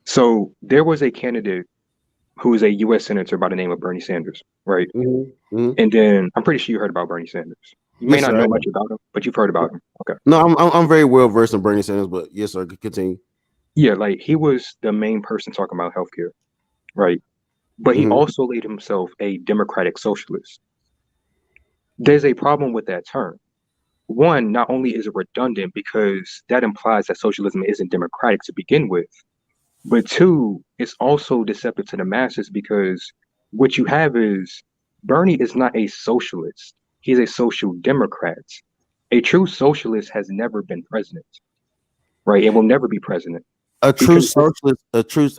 So there was a candidate who is a U.S. senator by the name of Bernie Sanders, right? Mm-hmm. And then I'm pretty sure you heard about Bernie Sanders. You may not know much about him, but you've heard about him. Okay. No, I'm very well versed in Bernie Sanders, but yes, sir. Continue. Yeah, like he was the main person talking about healthcare, right? But he also made himself a democratic socialist. There's a problem with that term. One, not only is it redundant because that implies that socialism isn't democratic to begin with, but two, it's also deceptive to the masses because what you have is Bernie is not a socialist. He's a social democrat. A true socialist has never been president, right? It will never be president. A true socialist,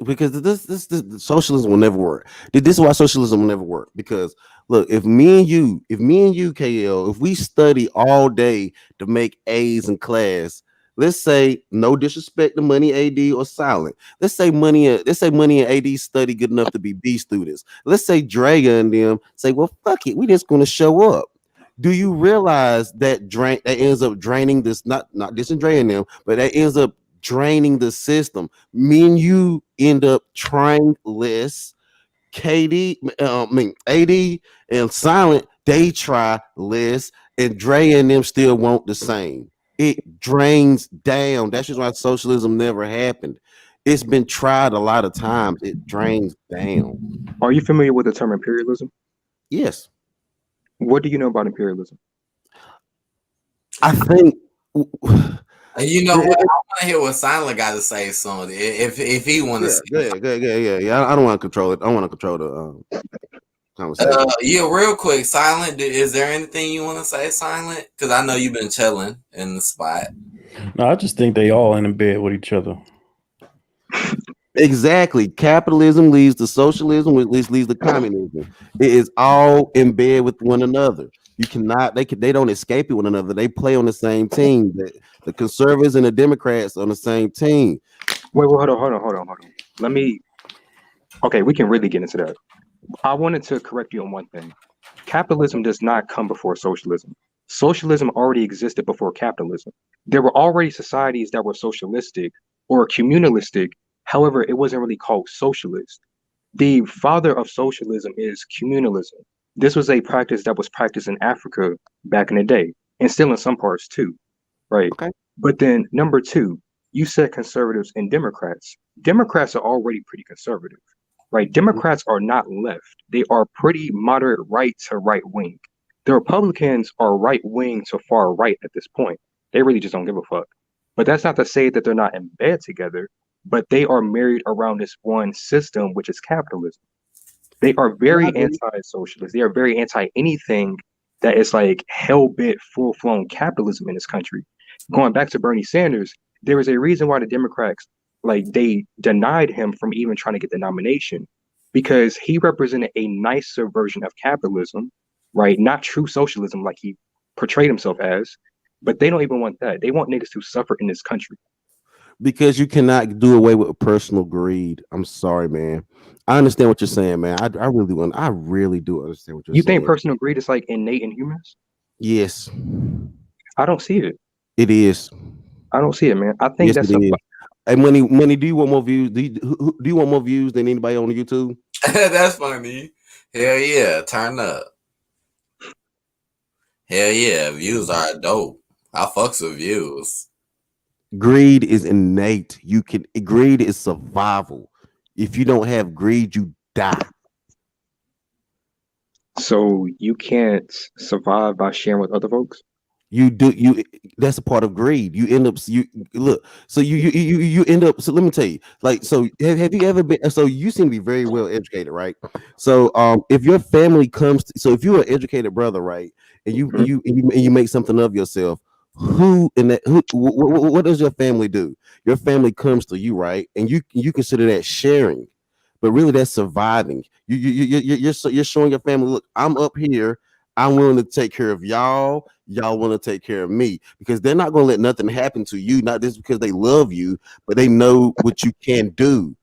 because this socialism will never work. This is why socialism will never work. Because look, if me and you, KL, if we study all day to make A's in class, let's say, no disrespect to Money, AD, or Silent. Let's say Money and AD study good enough to be B students. Let's say Drea and them say, well, fuck it, we just gonna show up. Do you realize that that ends up draining this, not dissing Drea and them, but that ends up draining the system? Me and you end up trying less. AD and Silent, they try less, and Dre and them still want the same. It drains down. That's just why socialism never happened. It's been tried a lot of times. It drains down. Are you familiar with the term imperialism? Yes. What do you know about imperialism? I think you know what? I want to hear what Silent got to say soon. If he want to say, yeah. I don't want to control it. I want to control the conversation. Yeah, real quick, Silent. Is there anything you want to say, Silent? Because I know you've been chilling in the spot. No, I just think they all in bed with each other. Exactly. Capitalism leads to socialism, which leads to communism. It is all in bed with one another. You cannot. They don't escape one another. They play on the same team. The conservatives and the Democrats on the same team. Wait, hold on. Let me. Okay, we can really get into that. I wanted to correct you on one thing. Capitalism does not come before socialism. Socialism already existed before capitalism. There were already societies that were socialistic or communalistic. However, it wasn't really called socialist. The father of socialism is communalism. This was a practice that was practiced in Africa back in the day, and still in some parts too, right? Okay. But then number two, you said conservatives and Democrats. Democrats are already pretty conservative, right? Democrats are not left. They are pretty moderate right to right wing. The Republicans are right wing to far right at this point. They really just don't give a fuck. But that's not to say that they're not in bed together, but they are married around this one system, which is capitalism. They are very anti-socialist. They are very anti-anything that is like hell-bent, full-flown capitalism in this country. Going back to Bernie Sanders, there is a reason why the Democrats, like, they denied him from even trying to get the nomination, because he represented a nicer version of capitalism, right? Not true socialism like he portrayed himself as, but they don't even want that. They want niggas to suffer in this country. Because you cannot do away with personal greed. I'm sorry, man. I understand what you're saying, man. I really do understand what you're saying. You think personal greed is like innate in humans? Yes. I don't see it. It is. I don't see it, man. I think yes, that's it is. Hey, money. Do you want more views? Do you want more views than anybody on YouTube? That's funny. Hell yeah, turn up. Hell yeah, views are dope. I fucks with views. Greed is innate. Greed is survival. If you don't have greed, you die. So you can't survive by sharing with other folks? That's a part of greed. You end up you end up. So let me tell you, like, so have you ever been? So you seem to be very well educated, right? So if your family comes, so if you're an educated brother, right, and you make something of yourself, who in that what does your family do? Your family comes to you, right? And you consider that sharing, but really that's surviving. You're showing your family, look, I'm up here. I'm willing to take care of y'all. Y'all want to take care of me because they're not going to let nothing happen to you. Not just because they love you, but they know what you can do,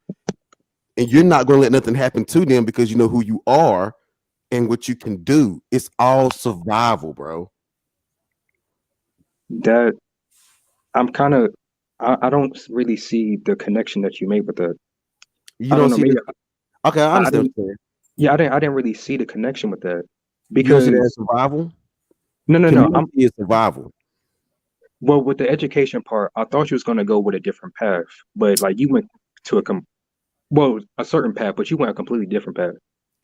and you're not going to let nothing happen to them because you know who you are and what you can do. It's all survival, bro. That I'm kind of I don't really see the connection that you made with that. You I don't don't know. see Maybe the, okay, I I understand didn't. what you're saying. Yeah, I didn't really see the connection with that You don't see that as because survival? no. Community is survival. Well, with the education part, I thought you was gonna go with a different path, but like you went to a certain path, but you went a completely different path.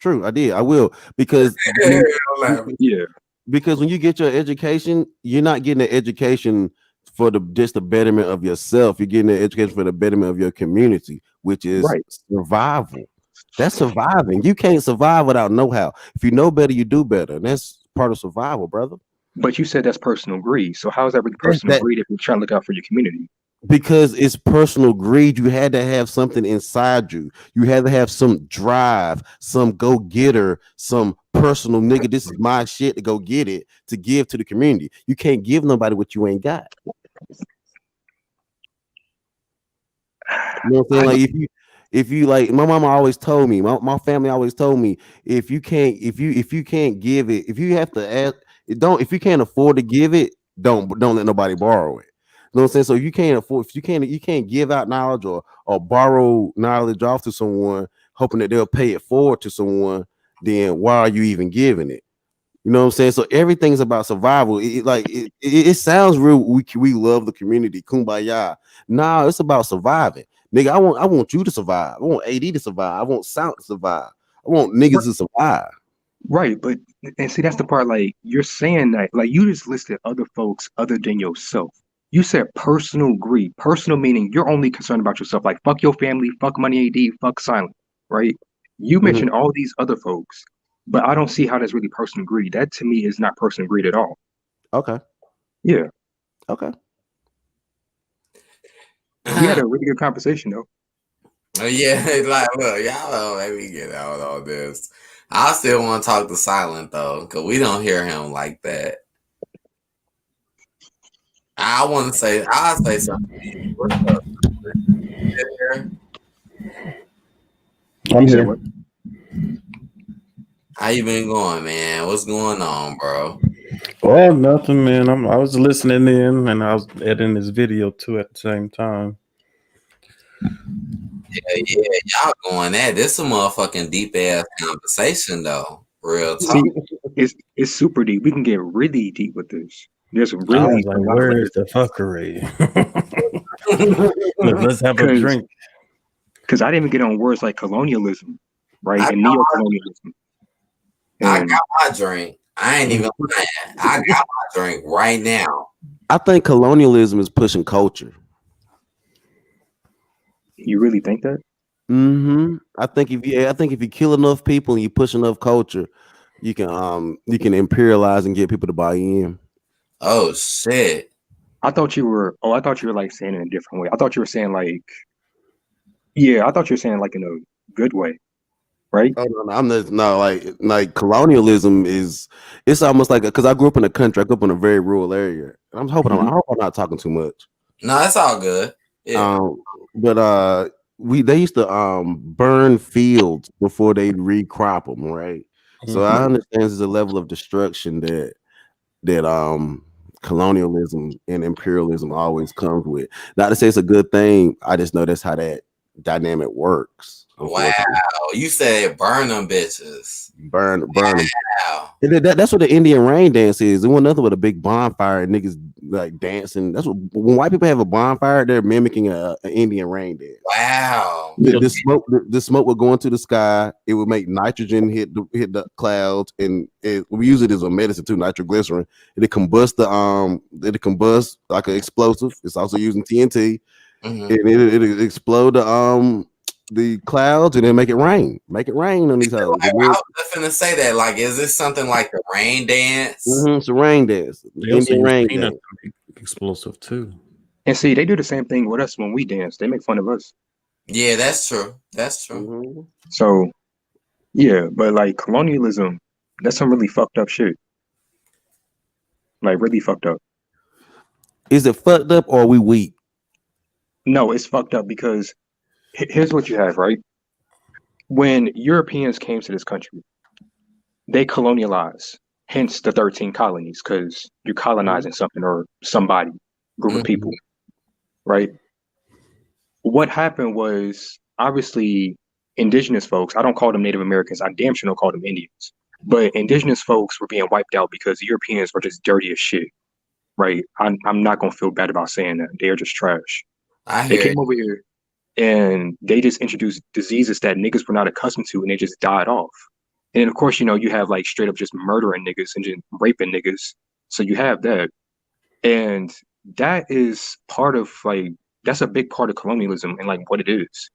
True, I did. I will because Yeah. because when you get your education, you're not getting an education for just the betterment of yourself. You're getting an education for the betterment of your community, which is Right. survival. That's surviving. You can't survive without know-how. If you know better, you do better. And that's part of survival, brother. But you said that's personal greed. So how is that really That's personal that greed if you're trying to look out for your community? because it's personal greed. You had to have something inside you. You had to have some drive, some go-getter, some personal nigga. This is my shit to go get it to give to the community. You can't give nobody what you ain't got. You know what I'm saying? Like if you like my mama always told me, my family always told me, if you can't give it, if you have to ask, if you can't afford to give it, don't let nobody borrow it. You know what I'm saying? So you can't afford, if you can't give out knowledge or borrow knowledge off to someone, hoping that they'll pay it forward to someone, then why are you even giving it? You know what I'm saying? So everything's about survival. It sounds real. We love the community, kumbaya. Nah, it's about surviving, nigga. I want you to survive. I want AD to survive. I want Sound to survive. I want niggas to survive. Right, but and see that's the part like you're saying that like you just listed other folks other than yourself. You said personal greed. Personal meaning you're only concerned about yourself. Like fuck your family, fuck Money AD, fuck Silent, right? You Mhm. mentioned all these other folks, but I don't see how that's really personal greed. That to me is not personal greed at all. Okay. Yeah. Okay. We had a really good conversation though. Yeah, like look, y'all don't let me get out all this. I still want to talk to Silent though, because we don't hear him like that. I'll say something to you. What's up? I'm here. How you been going, man? What's going on, bro? Oh, nothing, man. I was listening in and I was editing this video too at the same time. Yeah, y'all going at this. A motherfucking deep ass conversation though. Real talk. See, it's super deep. We can get really deep with this. There's I really was like, a lot of where's the fuckery? Let's have a drink. Because I didn't even get on words like colonialism, right? And neo-colonialism. I got my drink. I ain't even lying. I got my drink right now. I think colonialism is pushing culture. You really think that? Mm-hmm. I think if you kill enough people and you push enough culture, you can imperialize and get people to buy in. Oh shit. I thought you were like saying it in a different way. I thought you were saying like in a good way. Right? Oh no, I'm just no like colonialism is, it's almost like, because I grew up in the country. I grew up in a very rural area. I hope I'm not talking too much. No, that's all good. Yeah. But they used to burn fields before they recrop them, right? So I understand there's a level of destruction that colonialism and imperialism always comes with. Not to say it's a good thing. I just know that's how that dynamic works. Wow, you said burn them bitches. Burn them. Wow. That's what the Indian rain dance is. It wasn't nothing but a big bonfire and niggas like dancing. That's what, when white people have a bonfire, they're mimicking an Indian rain dance. Wow. The smoke would go into the sky. It would make nitrogen hit the clouds, and we use it as a medicine too, nitroglycerin. It combust like an explosive. It's also using TNT, and it explode the clouds and then make it rain on these houses. I was just gonna say that, like, is this something like the rain dance? It's a rain dance, the Indian rain dance. explosive too. And see, they do the same thing with us when we dance. They make fun of us. Yeah, that's true. That's true. Mm-hmm. So yeah, but like colonialism, that's some really fucked up shit. Like really fucked up. Is it fucked up or are we weak? No, it's fucked up because here's what you have, right? When Europeans came to this country, they colonialized, hence the 13 colonies, because you're colonizing something or somebody, group of people, right? What happened was obviously indigenous folks, I don't call them Native Americans, I damn sure don't call them Indians, but indigenous folks were being wiped out because Europeans were just dirty as shit, right? I'm not gonna feel bad about saying that. They are just trash. They came over here and they just introduced diseases that niggas were not accustomed to and they just died off. And then of course, you know, you have like straight up just murdering niggas and just raping niggas. So you have that. And that is part of like, that's a big part of colonialism and like what it is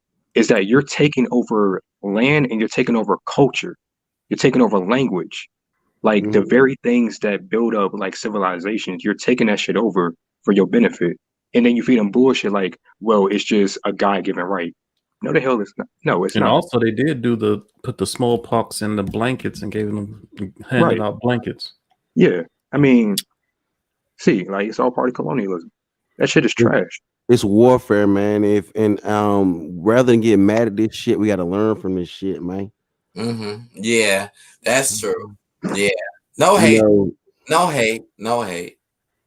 that you're taking over land and you're taking over culture. You're taking over language. Like the very things that build up like civilizations, you're taking that shit over for your benefit. And then you feed them bullshit like, well, it's just a guy given right. No, the hell it's not. No, it's and not. also they did put the smallpox in the blankets and handed out blankets. Yeah. I mean, see, like it's all part of colonialism. That shit is trash. It's warfare, man. Rather than get mad at this shit, we gotta learn from this shit, man. Yeah, that's true. Yeah. No hate. No hate. No hate.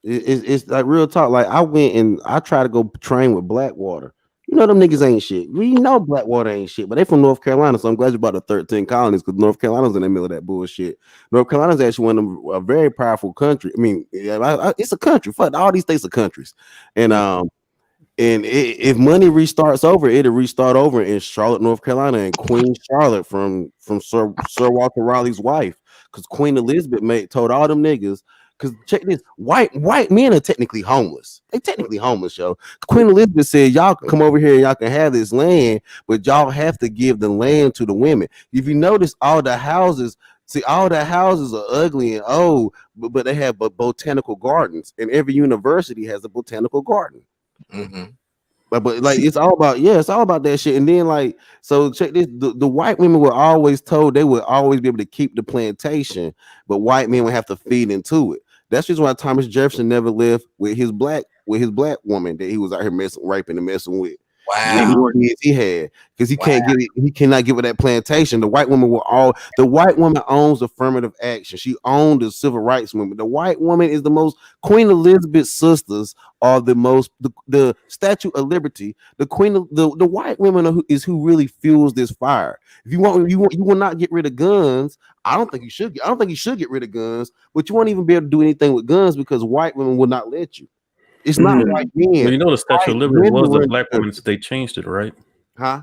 It's like real talk. Like I went and I tried to go train with Blackwater. You know them niggas ain't shit. We know Blackwater ain't shit, but they from North Carolina, so I'm glad you brought the 13 colonies because North Carolina's in the middle of that bullshit. North Carolina's actually one of them, a very powerful country. I mean, it's a country. Fuck, all these states are countries, and if money restarts over, it'll restart over in Charlotte, North Carolina, and Queen Charlotte from Sir Walter Raleigh's wife, because Queen Elizabeth told all them niggas. Because check this, white men are technically homeless. They technically homeless, yo. Queen Elizabeth said, y'all can come over here and y'all can have this land, but y'all have to give the land to the women. If you notice, all the houses are ugly and old, but they have botanical gardens, and every university has a botanical garden. But like it's all about that shit. And then like, so check this, the white women were always told they would always be able to keep the plantation, but white men would have to feed into it. That's just why Thomas Jefferson never lived with his black woman that he was out here raping and messing with. Wow. He had, because he cannot give her that plantation. The white woman owns affirmative action. She owned the civil rights movement. The white woman is the most. Queen Elizabeth's sisters are the Statue of Liberty. The white women is who really fuels this fire. If you will not get rid of guns. I don't think you should get rid of guns, but you won't even be able to do anything with guns because white women will not let you. It's not white men. Well, you know the Statue of Liberty was a black woman, so they changed it, right? Huh?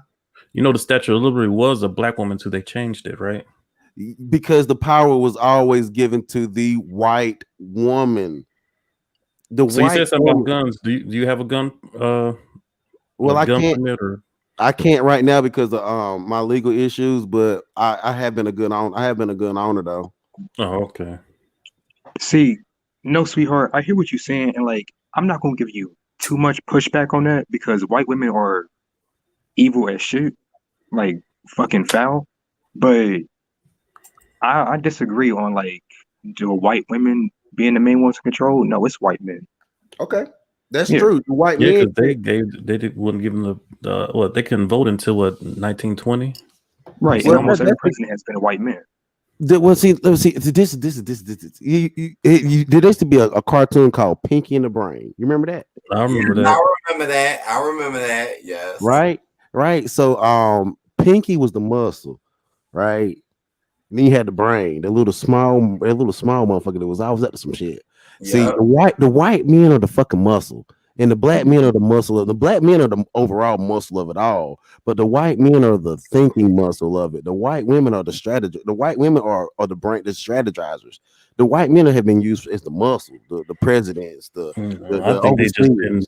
You know the Statue of Liberty was a black woman, so they changed it, right? Because the power was always given to the white woman. You said something about guns. Do you have a gun? Well, I can't right now because of my legal issues, but I have been a gun owner though. Oh, okay. See, no, sweetheart, I hear what you're saying, and like I'm not gonna give you too much pushback on that because white women are evil as shit, like fucking foul. But I disagree on like do white women being the main ones to control. No, it's white men. Okay, that's true. The white men, because they wouldn't give them the they couldn't vote until 1920. Right, and almost every president has been a white man. Well, see, this. There used to be a cartoon called Pinky and the Brain. You remember that? I remember that. I remember that. Yes. Right. So, Pinky was the muscle, right? And then you had the brain, the little small motherfucker that was always up to some shit. Yeah. See, the white men are the fucking muscle. And the black men are the muscle of the black men are the overall muscle of it all, but the white men are the thinking muscle of it. The white women are the strategy. The white women are the brain, the strategizers. The white men have been used as the muscle, the presidents. I think they just didn't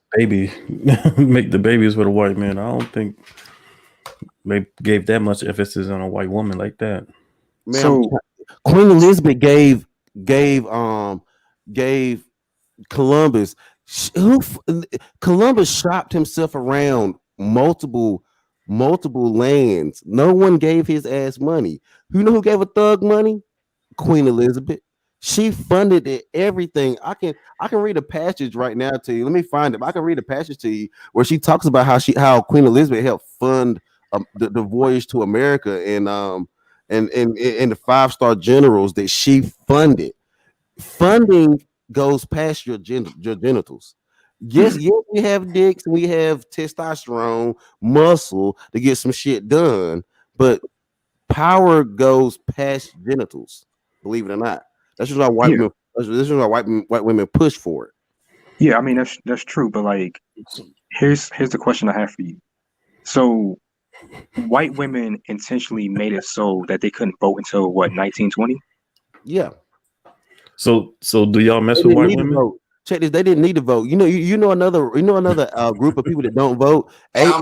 make the babies with a white man. I don't think they gave that much emphasis on a white woman like that. Man, so Queen Elizabeth gave Columbus. Columbus shopped himself around multiple lands. No one gave his ass money. You know who gave a thug money? Queen Elizabeth. She funded it, everything. I can read a passage right now to you. Let me find it. I can read a passage to you where she talks about how Queen Elizabeth helped fund the voyage to America and the 5-star generals that she funded. Funding goes past your genitals. Yes, we have dicks, we have testosterone, muscle to get some shit done, but power goes past genitals. Believe it or not, that's just why white women. This is why white women push for it. Yeah, I mean that's true, but like, here's the question I have for you. So, white women intentionally made it so that they couldn't vote until what, 1920? Yeah. So do y'all mess with white women? Vote. Check this. They didn't need to vote. You know another group of people that don't vote. I'm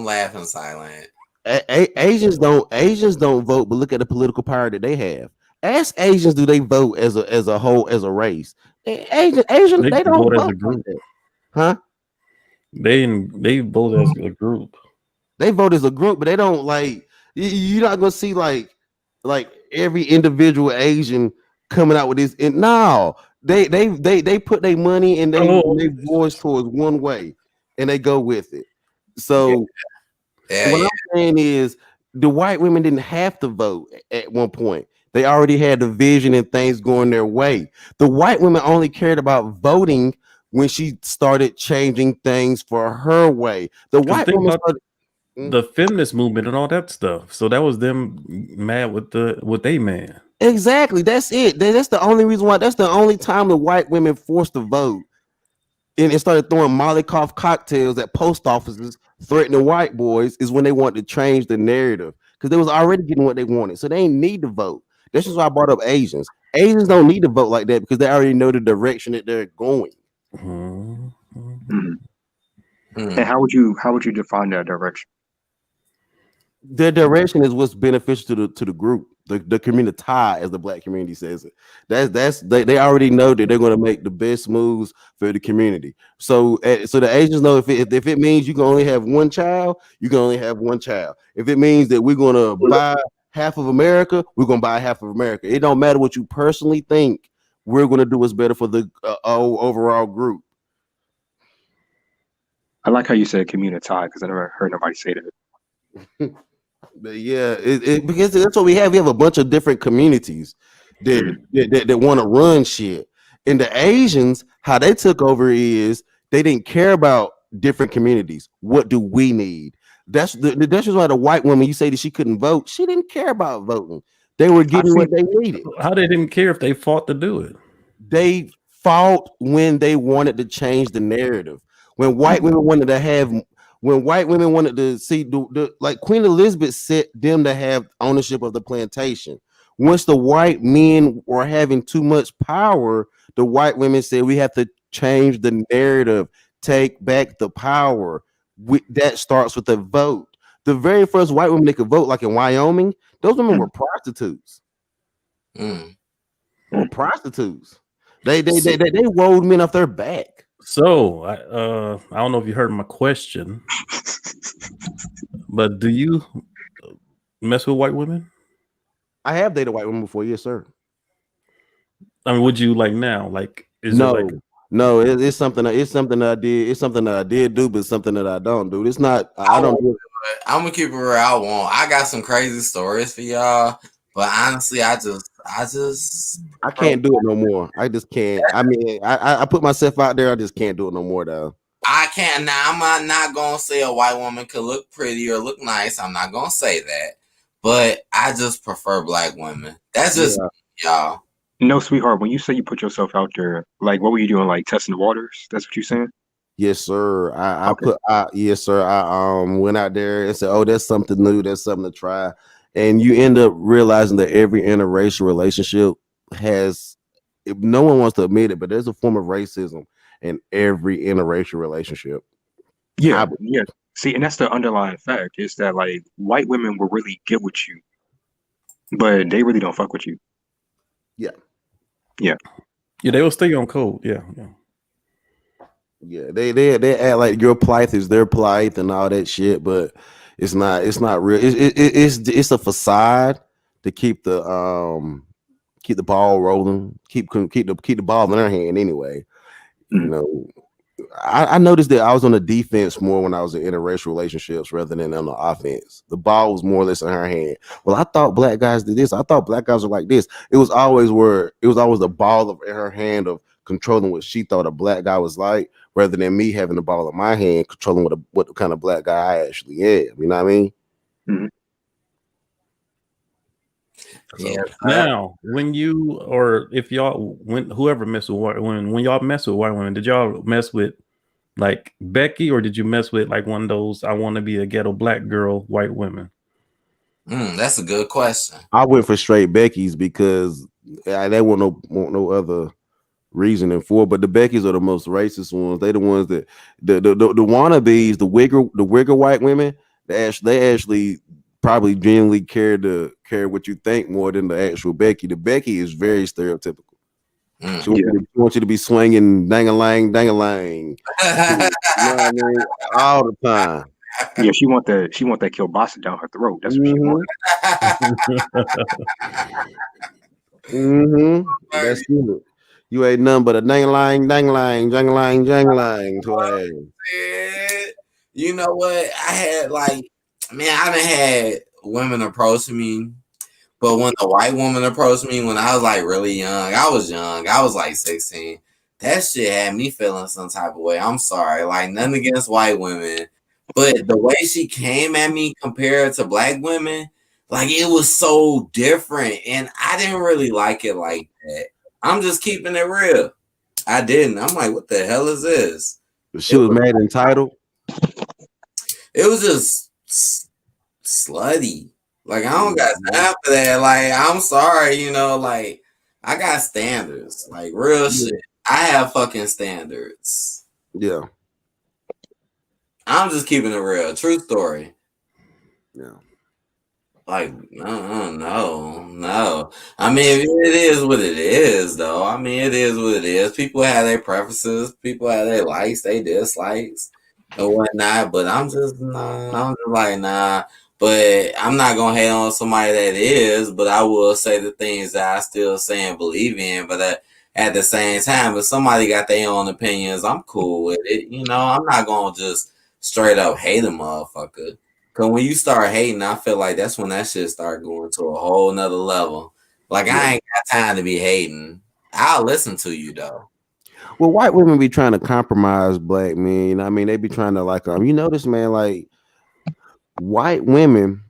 laughing silent. Asians don't vote, but look at the political power that they have. Ask Asians, do they vote as a whole, as a race? Asian they don't vote as a group. Huh? They vote as a group. They vote as a group, but they don't like. You're not gonna see like every individual Asian coming out with this. And no, they put their money and they voice towards one way, and they go with it. So what I'm saying is, the white women didn't have to vote at one point. They already had the vision and things going their way. The white women only cared about voting when she started changing things for her way. The white women started the feminist movement and all that stuff. So that was them mad with they man. Exactly. That's it. That's the only reason why. That's the only time the white women forced to vote. And it started throwing Molotov cocktails at post offices, threatening white boys, is when they wanted to change the narrative, because they was already getting what they wanted. So they ain't need to vote. This is why I brought up Asians. Asians don't need to vote like that because they already know the direction that they're going. And how would you define that direction? Their direction is what's beneficial to the group, the community, as the black community says it. They already know that they're going to make the best moves for the community. So the Asians know if it means you can only have one child, you can only have one child. If it means that we're going to buy half of America, we're going to buy half of America. It don't matter what you personally think. We're going to do what's better for the overall group. I like how you said community, because I never heard nobody say that. But yeah, because that's what we have. We have a bunch of different communities that want to run shit. And the Asians, how they took over is they didn't care about different communities. What do we need? That's why the white woman, you say that she couldn't vote. She didn't care about voting. They were getting what they needed. How they didn't care if they fought to do it? They fought when they wanted to change the narrative. When white women wanted to see like Queen Elizabeth set them to have ownership of the plantation. Once the white men were having too much power, the white women said we have to change the narrative, take back the power. That starts with the vote. The very first white women that could vote, like in Wyoming, those women were prostitutes. Were prostitutes. They rolled men off their back. So I don't know if you heard my question, but do you mess with white women? I have dated white women before, yes, sir. I mean, would you like now? Like, no, it's something that I did. It's something that I did do, but something that I don't do. It's not. I don't do it. I'm gonna keep it real. I got some crazy stories for y'all, but honestly, I can't do it no more. I just can't. I mean, I put myself out there. I just can't do it no more, though. I can't. Now, I'm not gonna say a white woman could look pretty or look nice. I'm not gonna say that, but I just prefer black women. That's just y'all. No, sweetheart. When you say you put yourself out there, like, what were you doing? Like testing the waters? That's what you're saying? Yes, sir. Yes, sir. I went out there and said, "Oh, that's something new. That's something to try." And you end up realizing that every interracial relationship has, no one wants to admit it, but there's a form of racism in every interracial relationship. Yeah. See, and that's the underlying fact, is that like white women will really get with you, but they really don't fuck with you. Yeah. Yeah, they will stay on code. Yeah. Yeah, they act like your plight is their plight and all that shit, but it's not. It's not real. It's a facade to keep the ball rolling, keep the ball in their hand anyway. You know, I noticed that I was on the defense more when I was in interracial relationships rather than on the offense. The ball was more or less in her hand. Well, I thought black guys did this. I thought black guys were like this. It was always the ball in her hand of controlling what she thought a black guy was like, rather than me having the ball in my hand controlling what kind of black guy I actually am. You know what I mean? Mm-hmm. Yeah. Now, when you or if y'all whoever mess with when y'all mess with white women, did y'all mess with like Becky, or did you mess with like one of those I want to be a ghetto black girl white women? That's a good question. I went for straight Becky's because there wasn't no other reasoning for. But the Beckys are the most racist ones. They the ones that the wannabes, the wigger white women. They actually probably genuinely care what you think more than the actual Becky. The Becky is very stereotypical. She wants you to be swinging dang-a-lang. You know what I mean? All the time. Yeah, she want that kielbasa down her throat. That's what she wants. That's it. You ain't nothing but a dang-a-lang. You know what? I done had women approach me, but when the white woman approached me when I was like really young, I was like 16. That shit had me feeling some type of way. I'm sorry, like nothing against white women, but the way she came at me compared to black women, like it was so different, and I didn't really like it like that. I'm just keeping it real. I didn't. I'm like, what the hell is this? She was mad entitled. It was just slutty. Like I don't got time for that. Like I'm sorry, like I got standards. Like real shit. I have fucking standards. Yeah. I'm just keeping it real. True story. Yeah. Like no. I mean, it is what it is, though. I mean, it is what it is. People have their preferences. People have their likes, they dislikes, and whatnot. But I'm just like nah. But I'm not gonna hate on somebody that is. But I will say the things that I still say and believe in. But at the same time, if somebody got their own opinions, I'm cool with it. I'm not gonna just straight up hate a motherfucker. Cause when you start hating, I feel like that's when that shit start going to a whole nother level. Like I ain't got time to be hating. I'll listen to you though. Well, white women be trying to compromise black men. I mean, they be trying to like you notice, man, like white women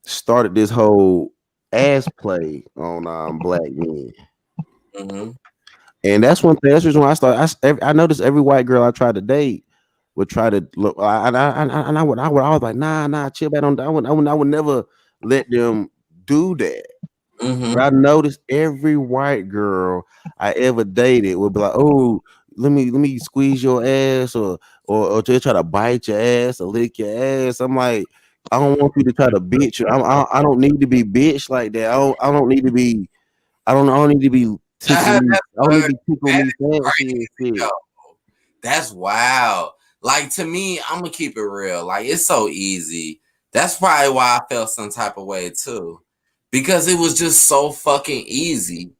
started this whole ass play on black men. Mm-hmm. And that's one thing. That's the reason why I noticed every white girl I tried to date would try to look. I would always like, nah, chill back on. I would never let them do that. Mm-hmm. But I noticed every white girl I ever dated would be like, oh, let me squeeze your ass or just try to bite your ass or lick your ass. I'm like, I don't want you to try to bitch. I don't need to be bitch like that. I don't need to be. I don't need to be. That's wild. Like to me, I'm gonna keep it real. Like it's so easy. That's probably why I felt some type of way too, because it was just so fucking easy.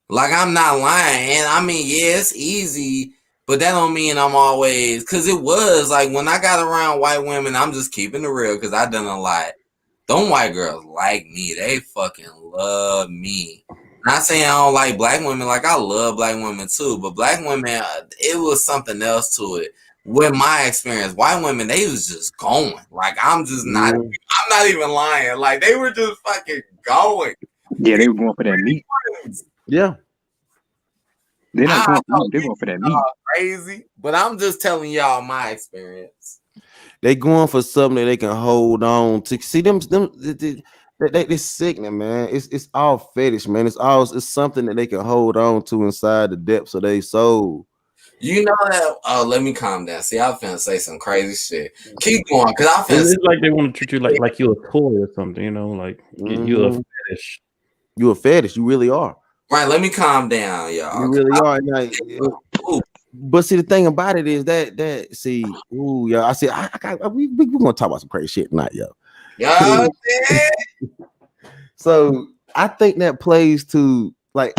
Like I'm not lying, and I mean, yeah, it's easy, but that don't mean I'm always. Because it was like when I got around white women, I'm just keeping it real because I done a lot. Them white girls like me. They fucking love me. Not saying I don't like black women. Like I love black women too, but black women, it was something else to it. With my experience, white women, they was just going. Like I'm not even lying. Like they were just fucking going. Yeah, they were going for that meat. Yeah. They're not going for that meat. Crazy, but I'm just telling y'all my experience. They going for something that they can hold on to. See them they sickening, man. It's all fetish, man. It's something that they can hold on to inside the depths of their soul. You know that? Oh, let me calm down. See, I was finna say some crazy shit. Keep going, because I feel it's like they want to treat you like you're a toy or something, like you're a fetish. You a fetish. You really are. Right, let me calm down, y'all. You really are. But see, the thing about it is that see, ooh, yo, I see, we gonna talk about some crazy shit tonight, yo. Yeah, So I think that plays to like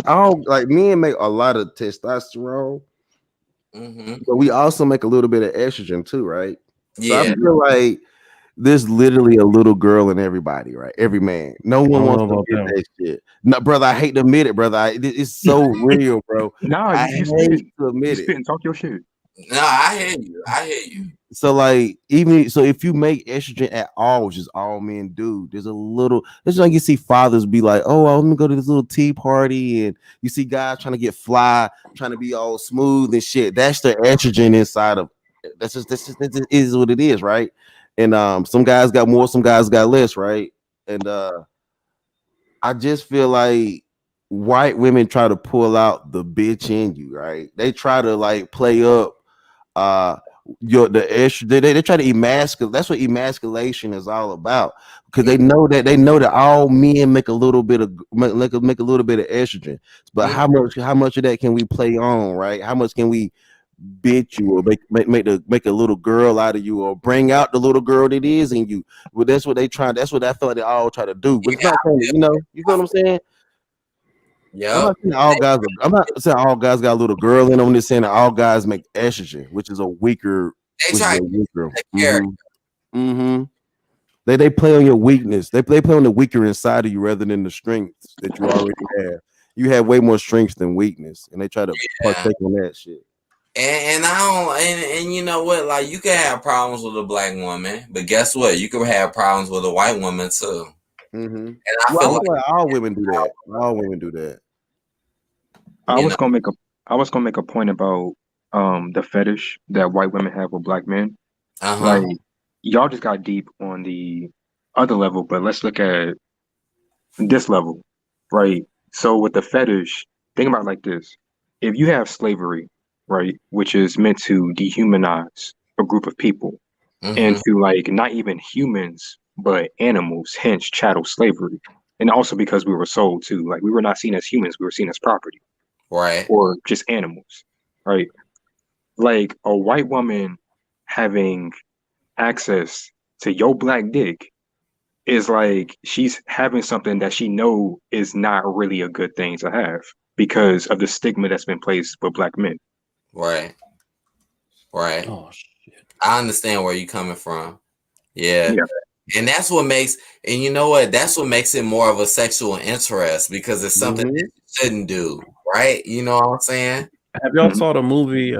men make a lot of testosterone, but we also make a little bit of estrogen too, right? So I Yeah. feel like there's literally a little girl in everybody, right? Every man. No one don't wants know to about admit that. that shit. No, brother, I hate to admit it, brother. It's so real, bro. Nah, I you hate spit. to You admit it. spit and talk your shit. No, I hear you. I hear you. So like even so if you make estrogen at all, which is all men do, there's a little it's like you see fathers be like, oh, let me go to this little tea party, and you see guys trying to get fly, trying to be all smooth and shit. That's the estrogen inside of that's just this is what it is, right? And some guys got more, some guys got less, right? And I just feel like white women try to pull out the bitch in you, right? They try to like play up the estrogen. They try to emasculate. That's what emasculation is all about, because they know that all men make a little bit of make a little bit of estrogen. But how much of that can we play on, right? How much can we bitch you or make a little girl out of you, or bring out the little girl that is in you? Well, that's what they try. That's what I feel like they all try to do. But it's not saying, you know what I'm saying? I'm not saying all guys. I'm not saying all guys got a little girl in them. I'm just saying that all guys make estrogen, which is a weaker. Mm-hmm. They play on your weakness. They play on the weaker inside of you rather than the strengths that you already have. You have way more strengths than weakness, and they try to partake on that shit. And I don't and you know what? Like, you can have problems with a black woman, but guess what? You can have problems with a white woman too. Mm-hmm. And I Well, feel I like feel like all women do that. All women do that. I was gonna make a point about the fetish that white women have with black men. Like, y'all just got deep on the other level, but let's look at this level, right? So with the fetish, think about it like this. If you have slavery, right, which is meant to dehumanize a group of people into like not even humans, but animals, hence chattel slavery. And also because we were sold too, like we were not seen as humans, we were seen as property. Right. Or just animals, right? Like a white woman having access to your black dick is like she's having something that she know is not really a good thing to have because of the stigma that's been placed with black men. Right. Right. Oh shit. I understand where you're coming from. Yeah. And that's what makes, and you know what? That's what makes it more of a sexual interest, because it's something that you shouldn't do, right? You know what I'm saying? Have y'all saw the movie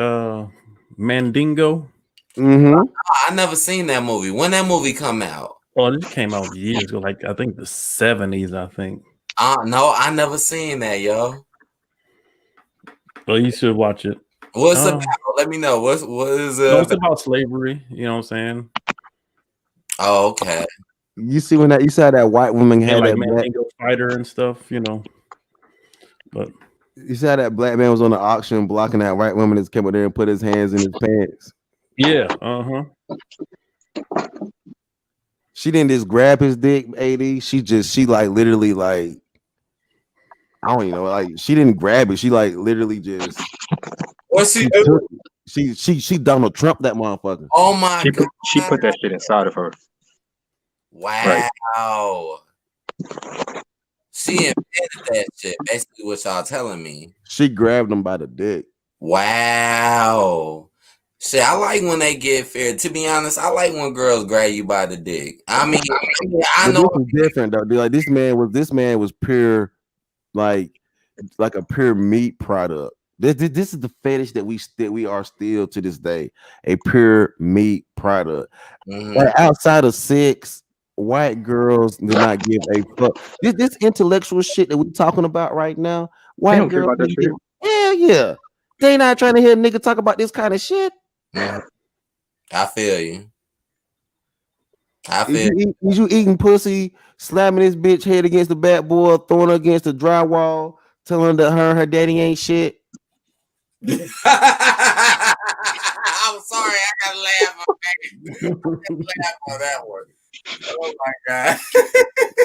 Mandingo? I never seen that movie. When that movie come out? Oh, this came out years ago, like I think the 70s, I think. No, I never seen that, yo. Well, you should watch it. What's about? Let me know. What is it? No, it's about slavery. You know what I'm saying? Oh, okay. You see when you saw that white woman had like that black Mandingo fighter and stuff, you know. But you saw that black man was on the auction blocking that white woman that came up there and put his hands in his pants. yeah, She didn't just grab his dick, AD. She like literally like I don't even know, like she didn't grab it. She like literally just what's she do? She Donald Trump that motherfucker. Oh my god. She put that shit inside of her. Wow. Right. She invented that shit. Basically what y'all telling me. She grabbed him by the dick. Wow. Shit, I like when they get fair. To be honest, I like when girls grab you by the dick. I mean, I know this is different though. Dude, like this man was pure, like a pure meat product. This is the fetish that we are still to this day, a pure meat product. Like outside of sex, white girls do not give a fuck. This intellectual shit that we're talking about right now, white girls, hell yeah, they not trying to hear a nigga talk about this kind of shit. I feel you. Is you eating pussy, slamming this bitch head against the backboard, throwing her against the drywall, telling her that her daddy ain't shit? I'm sorry, I gotta laugh on that one. Oh my god.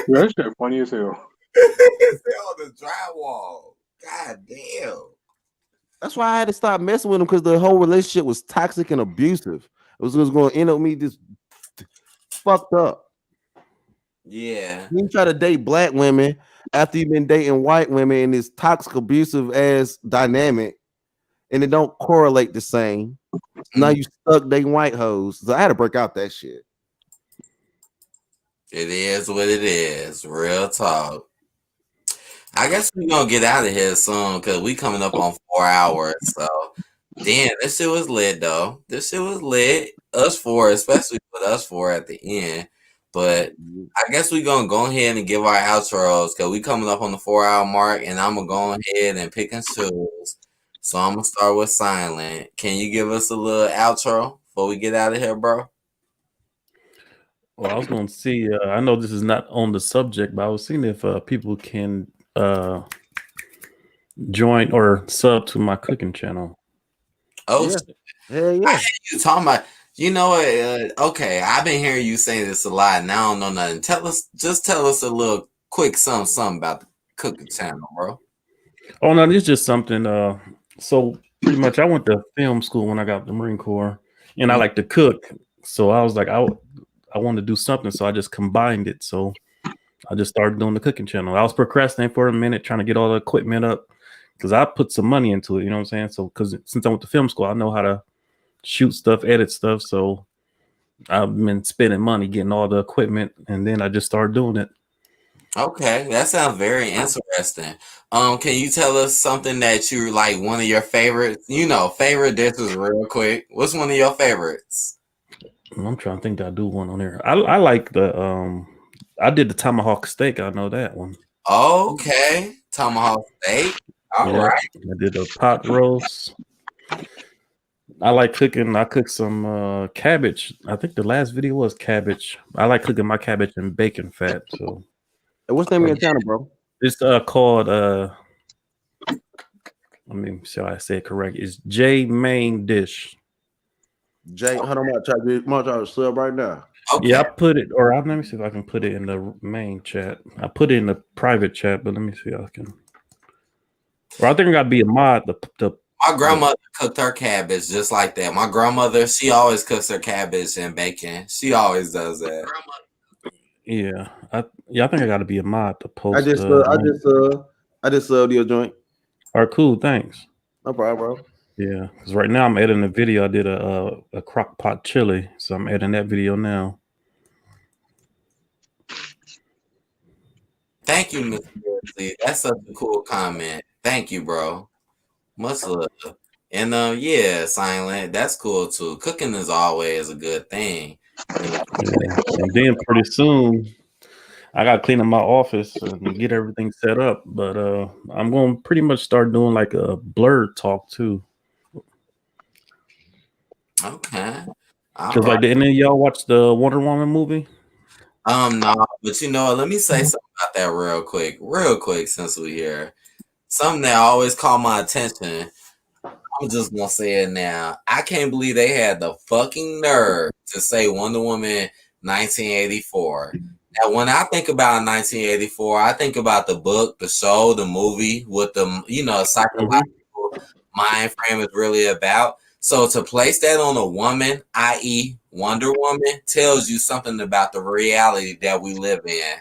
That shit funny as hell. It's on the drywall. God damn. That's why I had to stop messing with him because the whole relationship was toxic and abusive. It was going to end up me just fucked up. Yeah. You try to date black women after you've been dating white women in this toxic, abusive ass dynamic, and it don't correlate the same. Now you stuck dating white hoes. So I had to break out that shit. It is what it is. Real talk. I guess we're gonna get out of here soon because we coming up on 4 hours. So damn, this shit was lit though. This shit was lit. Us four, especially with us four at the end. But I guess we're gonna go ahead and give our outros because we coming up on the 4 hour mark, and I'm gonna go ahead and pick and choose. So I'm gonna start with Silent. Can you give us a little outro before we get out of here, bro? Well, I was going to see. I know this is not on the subject, but I was seeing if people can join or sub to my cooking channel. Oh, yeah. I hear you talking about. You know what? Okay, I've been hearing you say this a lot, and I don't know nothing. Tell us a little quick something about the cooking channel, bro. Oh no, it's just something. So pretty much, I went to film school when I got the Marine Corps, and I like to cook. So I was like, I wanted to do something, so I just combined it. So I just started doing the cooking channel. I was procrastinating for a minute, trying to get all the equipment up because I put some money into it. You know what I'm saying? So because since I went to film school, I know how to shoot stuff, edit stuff. So I've been spending money getting all the equipment, and then I just started doing it. Okay, that sounds very interesting. Can you tell us something that you like, one of your favorites? Favorite dishes, real quick. What's one of your favorites? I'm trying to think that I do one on there. I like the I did the tomahawk steak. I know that one. Okay, tomahawk steak. All right. I did a pot roast. I like cooking. I cooked some cabbage. I think the last video was cabbage. I like cooking my cabbage in bacon fat. So, what's the name of your channel, bro? It's called. Let me see how I say it correct. It's J Main Dish. Jay, hold on, I'm trying to sub right now. Okay. Yeah, I put it, or let me see if I can put it in the main chat. I put it in the private chat, but let me see if I can. Or I think I gotta be a mod. My grandmother cooked her cabbage just like that. My grandmother, she always cooks her cabbage and bacon. She always does that. Yeah, I think I gotta be a mod to post. I just subbed your joint. All right, cool, thanks. No problem, bro. Yeah, because right now I'm editing a video. I did a crock pot chili, so I'm editing that video now. Thank you, Mr. Beardsley. That's such a cool comment. Thank you, bro. Much love. And yeah, Silent, that's cool too. Cooking is always a good thing. Yeah. And then pretty soon I gotta clean up my office and get everything set up. But I'm gonna pretty much start doing like a blurred talk too. Okay. Because like, did any of y'all watch the Wonder Woman movie? No, but let me say something about that real quick, since we're here. Something that always caught my attention. I'm just gonna say it now. I can't believe they had the fucking nerve to say Wonder Woman 1984. Now, when I think about 1984, I think about the book, the show, the movie, what the psychological mind frame is really about. So to place that on a woman, i.e. Wonder Woman, tells you something about the reality that we live in.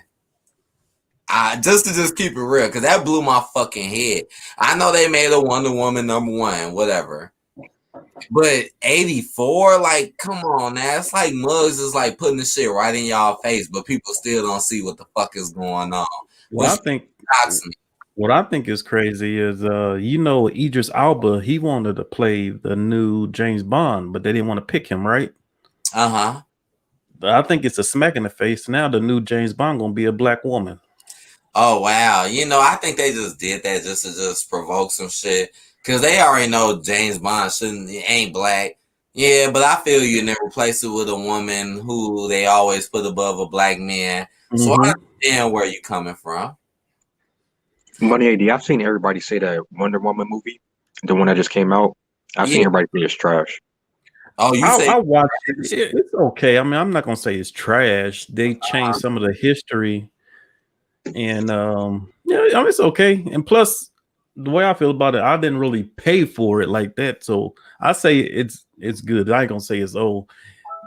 Just to keep it real, because that blew my fucking head. I know they made a Wonder Woman #1, whatever. But 84, like, come on now. It's like Muggs is like putting the shit right in y'all face, but people still don't see what the fuck is going on. What I think is crazy is Idris Elba, he wanted to play the new James Bond, but they didn't want to pick him, right? Uh-huh. I think it's a smack in the face. Now the new James Bond gonna be a black woman. Oh wow. I think they just did that just to provoke some shit. Cause they already know James Bond ain't black. Yeah, but I feel you, and they replace it with a woman who they always put above a black man. So I understand where you're coming from. Money AD, I've seen everybody say that Wonder Woman movie, the one that just came out. I've seen everybody say it's trash. Oh, I watched it. It's okay. I mean, I'm not gonna say it's trash. They changed some of the history, and it's okay. And plus, the way I feel about it, I didn't really pay for it like that. So I say it's good. I ain't gonna say it's old.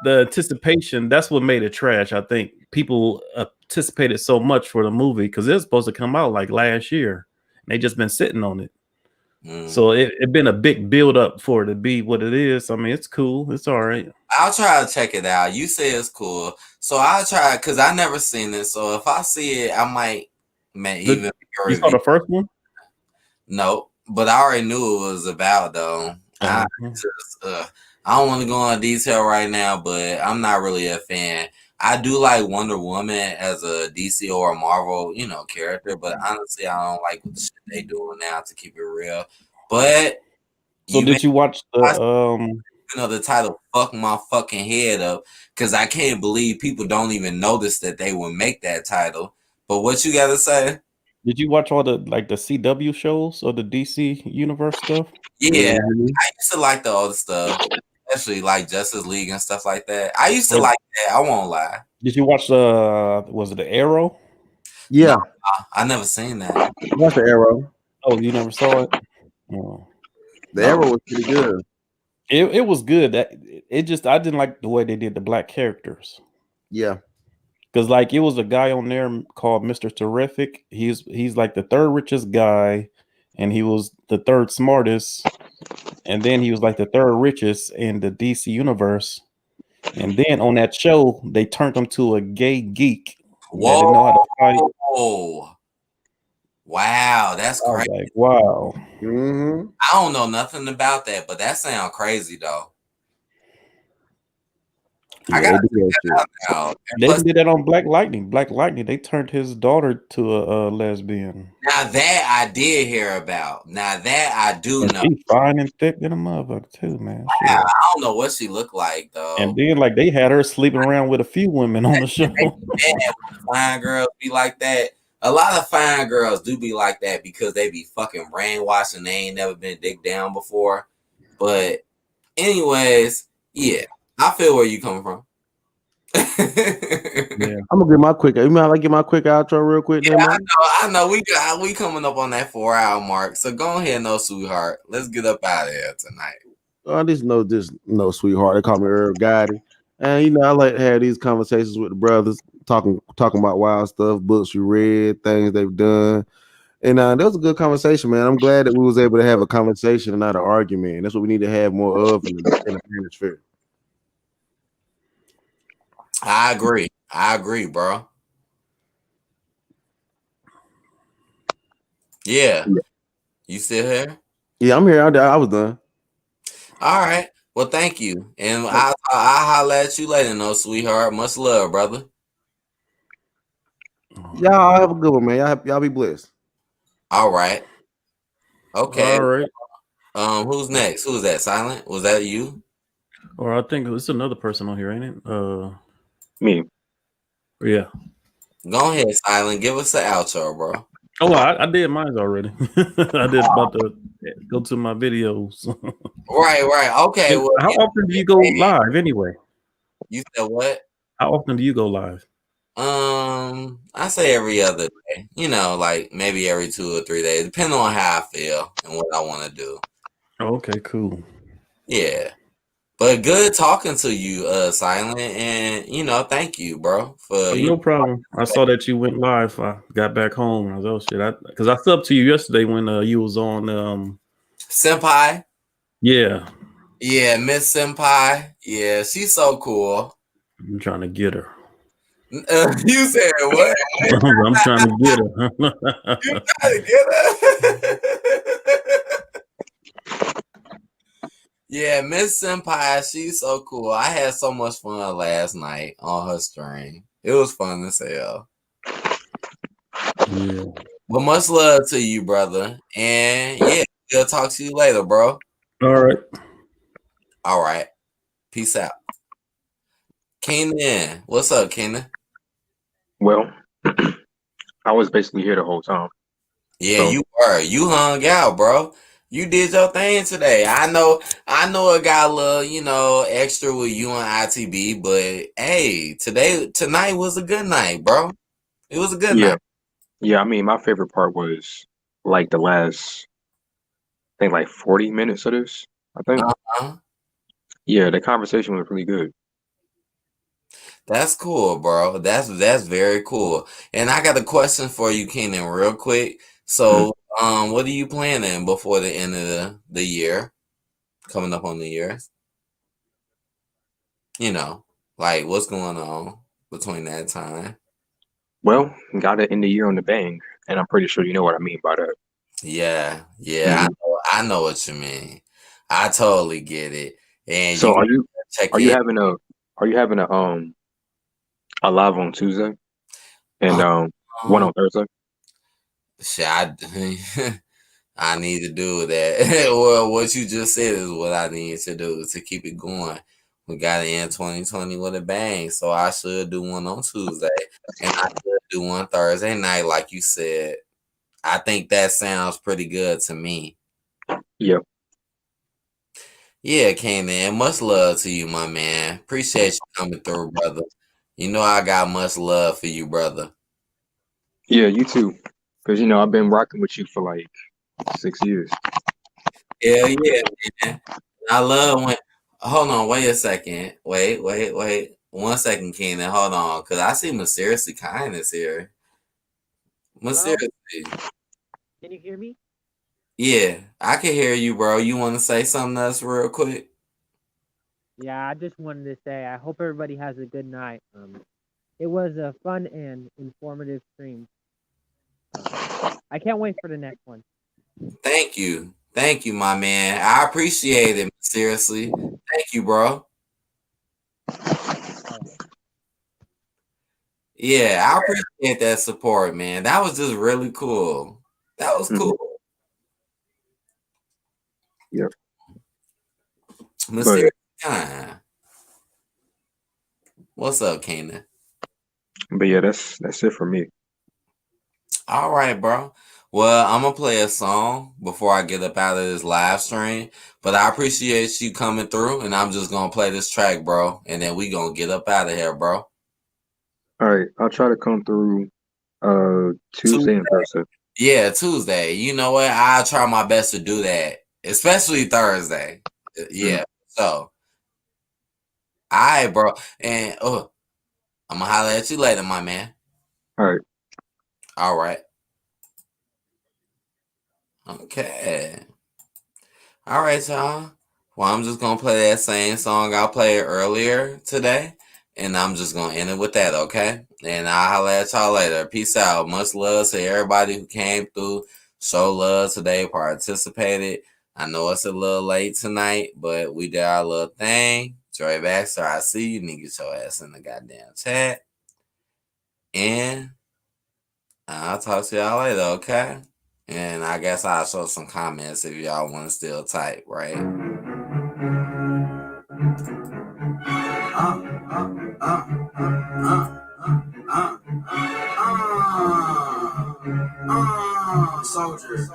The anticipation, that's what made it trash. I think people anticipated so much for the movie because it was supposed to come out like last year. They just been sitting on it. So it been a big build up for it to be what it is. I mean, it's cool. It's all right. I'll try to check it out. You say it's cool, so I'll try because I never seen it. So if I see it, I might even. You saw the first one? No, but I already knew it was about though. I don't want to go into detail right now, but I'm not really a fan. I do like Wonder Woman as a DC or a Marvel, character, but honestly, I don't like what the shit they doing now, to keep it real. But so did you watch the the title "Fuck My Fucking Head Up" because I can't believe people don't even notice that they would make that title. But what you gotta say? Did you watch all the CW shows or the DC universe stuff? Yeah, I used to like the other stuff, especially like Justice League and stuff like that. I used to like that. I won't lie. Did you watch was it the Arrow? Yeah, no, I never seen that. What's the Arrow? Oh, you never saw it? Oh. The Arrow was pretty good. It was good. I didn't like the way they did the black characters. Yeah. Because like it was a guy on there called Mr. Terrific. He's like the third richest guy, and he was the third smartest, and then he was like the third richest in the DC universe. And then on that show, they turned him to a gay geek. Whoa! That didn't know how to fight. Wow, that's crazy. Like, wow. Mm-hmm. I don't know nothing about that, but that sounds crazy though. Yeah, I gotta check that out now. They did that on Black Lightning. Black Lightning, they turned his daughter to a lesbian. Now that I did hear about. Now that I do know. She's fine and thick than a motherfucker too, man. I don't know what she looked like though. And then like they had her sleeping around with a few women on the show. Fine girls be like that. A lot of fine girls do be like that because they be fucking brainwashed and they ain't never been dick down before. But anyways, yeah, I feel where you coming from. Yeah. I'm gonna get my quick. You mind if I get my quick outro real quick? Yeah, man? I know. We coming up on that 4-hour mark. So go ahead, no sweetheart. Let's get up out of here tonight. I just know sweetheart. They call me Herb Gotti. And I like to have these conversations with the brothers, talking about wild stuff, books you read, things they've done. And that was a good conversation, man. I'm glad that we was able to have a conversation and not an argument. That's what we need to have more of in the hemisphere. I agree, bro. Yeah. You still here? Yeah, I'm here. I was done. All right. Well, thank you. And I'll holler at you later, no sweetheart. Much love, brother. Y'all have a good one, man. Y'all be blessed. All right. Okay. All right. Who's next? Who's that? Silent? Was that you? Or I think it's another person on here, ain't it? Me. Yeah. Go ahead, Silent. Give us the outro, bro. Oh, I did mine already. I did about to go to my videos. Right. Okay. Well, how often do you go live anyway? You said what? How often do you go live? I say every other day. Like maybe every 2 or 3 days, depending on how I feel and what I want to do. Okay, cool. Yeah. But good talking to you, Silent, and thank you, bro. No problem. I saw that you went live. I got back home. I was, oh shit, because I subbed to you yesterday when you was on Senpai. Yeah. Yeah, Miss Senpai. Yeah, she's so cool. I'm trying to get her. You said what? I'm trying to get her. You trying to get her? Yeah, Miss Senpai, she's so cool. I had so much fun last night on her stream. It was fun as hell. Yeah. But much love to you, brother. And yeah, we'll talk to you later, bro. All right. Peace out. Kenan, what's up, Kenan? Well, I was basically here the whole time. Yeah, So- you were. You hung out, bro. You did your thing today. I know it got a little, extra with you and ITB, but hey, tonight was a good night, bro. It was a good night. Yeah, I mean, my favorite part was like the last think like 40 minutes of this. I think. Uh-huh. Yeah, the conversation was really good. That's cool, bro. That's very cool. And I got a question for you, Kenan, real quick. So, what are you planning before the end of the year? Coming up on the years? You know, like what's going on between that time? Well, got to end the year on the bang, and I'm pretty sure you know what I mean by that. Yeah, Mhm. I know what you mean. I totally get it. And So you check are you in. having a live on Tuesday and one on Thursday? Shit, I need to do that. Well, what you just said is what I need to do to keep it going. We got to end 2020 with a bang, so I should do one on Tuesday, and I should do one Thursday night, like you said. I think that sounds pretty good to me. Yep. Yeah, Kanan, much love to you, my man. Appreciate you coming through, brother. You know I got much love for you, brother. Yeah, you too. Because I've been rocking with you for like 6 years. Hell yeah, man. I love when. Hold on, wait a second. Wait. 1 second, Kenan. Hold on, because I see Mysteriously Kindness here. Mysteriously. Can you hear me? Yeah, I can hear you, bro. You want to say something else real quick? Yeah, I just wanted to say I hope everybody has a good night. It was a fun and informative stream. I can't wait for the next one. Thank you, my man. I appreciate it. Seriously, thank you, bro. Yeah, I appreciate that support, man. That was just really cool. That was cool. Yep. Mysterious Kind. What's up, Kanan? But yeah, that's it for me. All right, bro. Well, I'm gonna play a song before I get up out of this live stream. But I appreciate you coming through, and I'm just gonna play this track, bro, and then we gonna get up out of here, bro. All right, I'll try to come through Tuesday in person. Yeah, Tuesday. You know what? I'll try my best to do that, especially Thursday. Yeah. So, all right, bro. And I'm gonna holler at you later, my man. All right. All right. Okay. All right, y'all. Well, I'm just gonna play that same song I played earlier today, and I'm just gonna end it with that, okay? And I'll holler at y'all later. Peace out. Much love to everybody who came through, show love today, participated. I know it's a little late tonight, but we did our little thing. Joy Baxter, I see you. Need to get your ass in the goddamn chat. And I'll talk to y'all later, okay? And I guess I'll show some comments if y'all want to still type, right? Soldier.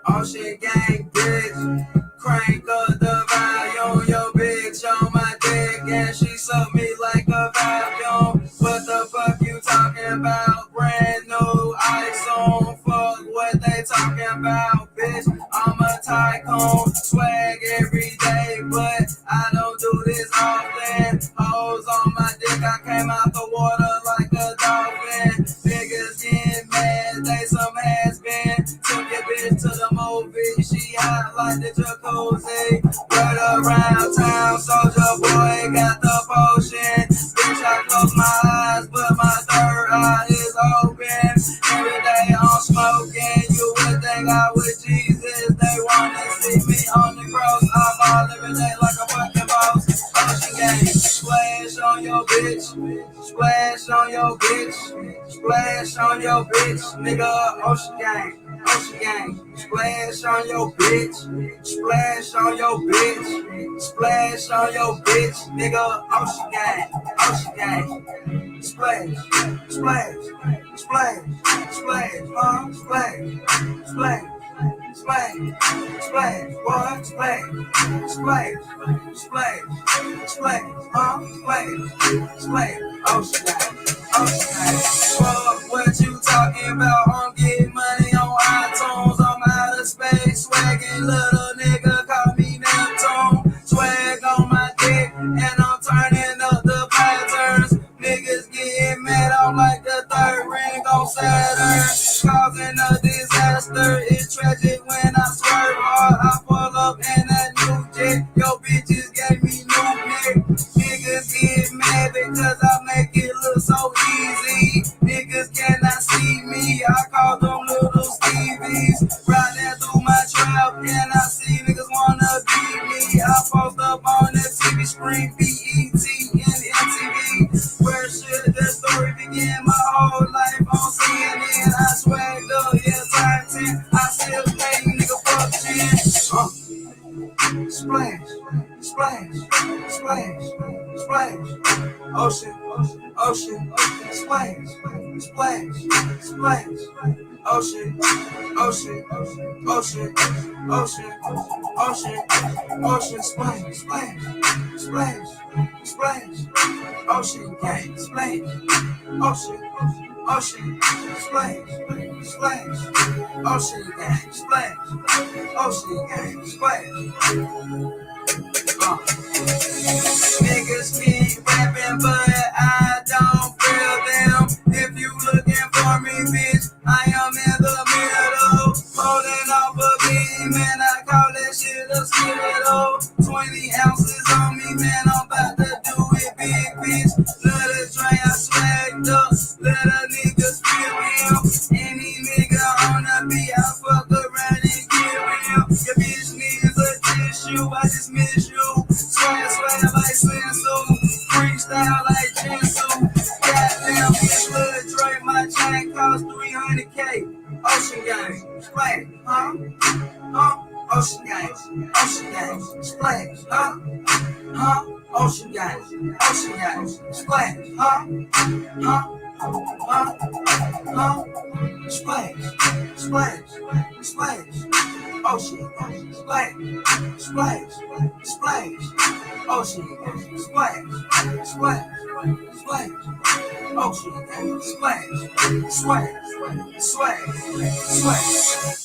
Oh shit, gang, bitch. Crank up the volume, your bitch on my dick, and she suck me like a vacuum. What the fuck you talking about? Brand new ice on, fuck what they talking about, bitch. I'm a tycoon, swag every day, but I don't do this often. Hoes on my dick, I came out the water like a dolphin. Niggas getting mad, they some has-been. Took your bitch to the movie, she hot like the jacuzzi. Right around town, soldier boy got the potion. Bitch, I close my eyes, but my third eye is open. Every day I'm smoking, you would think I was Jesus. They wanna see me on the cross, I'm all every day like a fucking boss. Ocean gang, splash on your bitch, splash on your bitch, splash on your bitch, nigga. Ocean gang. Ocean gang, splash on your bitch, splash on your bitch, splash on your bitch, nigga. Ocean gang, splash, splash, splash, splash, splash, splash. Splash, splash, boy, splash, splash, splash, splash, splash, splash, ocean gang, fuck what you talking and I'm turning up the patterns. Niggas getting mad, I'm like the third ring on Saturn. Causing a disaster, it's tragic when I swerve hard. I pull up in that new jet, yo bitches gave me new neck. Niggas get mad because I make it look so easy. Niggas cannot see me, I call them little Stevies. Riding through my trap and I see niggas wanna beat me. I post up on the TV screen, BET and MTV. Where should the story begin? My whole life on CNN. I swagged up, yeah, time 10. I still pay nigga fuck 10. Splash, splash, splash, splash. Ocean, ocean, splash, splash, splash. Ocean, ocean, ocean, ocean, ocean, ocean, splash, splash, splash, splash. Ocean gang, splash. Ocean, ocean, splash, splash. Ocean gang, splash. Ocean gang, splash. Niggas keep rapping, but I don't feel them. If you looking for me, bitch, I am in the middle. Holding off a beam, man, I call that shit a skittle. 20 ounces on me, man, I'm about to do it big, bitch. Let it drain, I swagged up. Let a nigga spill him. Any nigga on the beat, I fuck around and kill him. Your bitch needs a tissue, I just miss you. Swag, swag like Slinsu. Freestyle like Jinsu. Goddamn, bitch, let it drain. My chain cost 300K. Ocean gang, splash, huh? Huh? Ocean gang, splash, huh? Huh? Ocean gang, splash, huh? Huh? Huh? Splash, splash, splash. Ocean, splash, splash, splash. Ocean, splash, splash, splash. Ocean, splash, swag, swag, swag.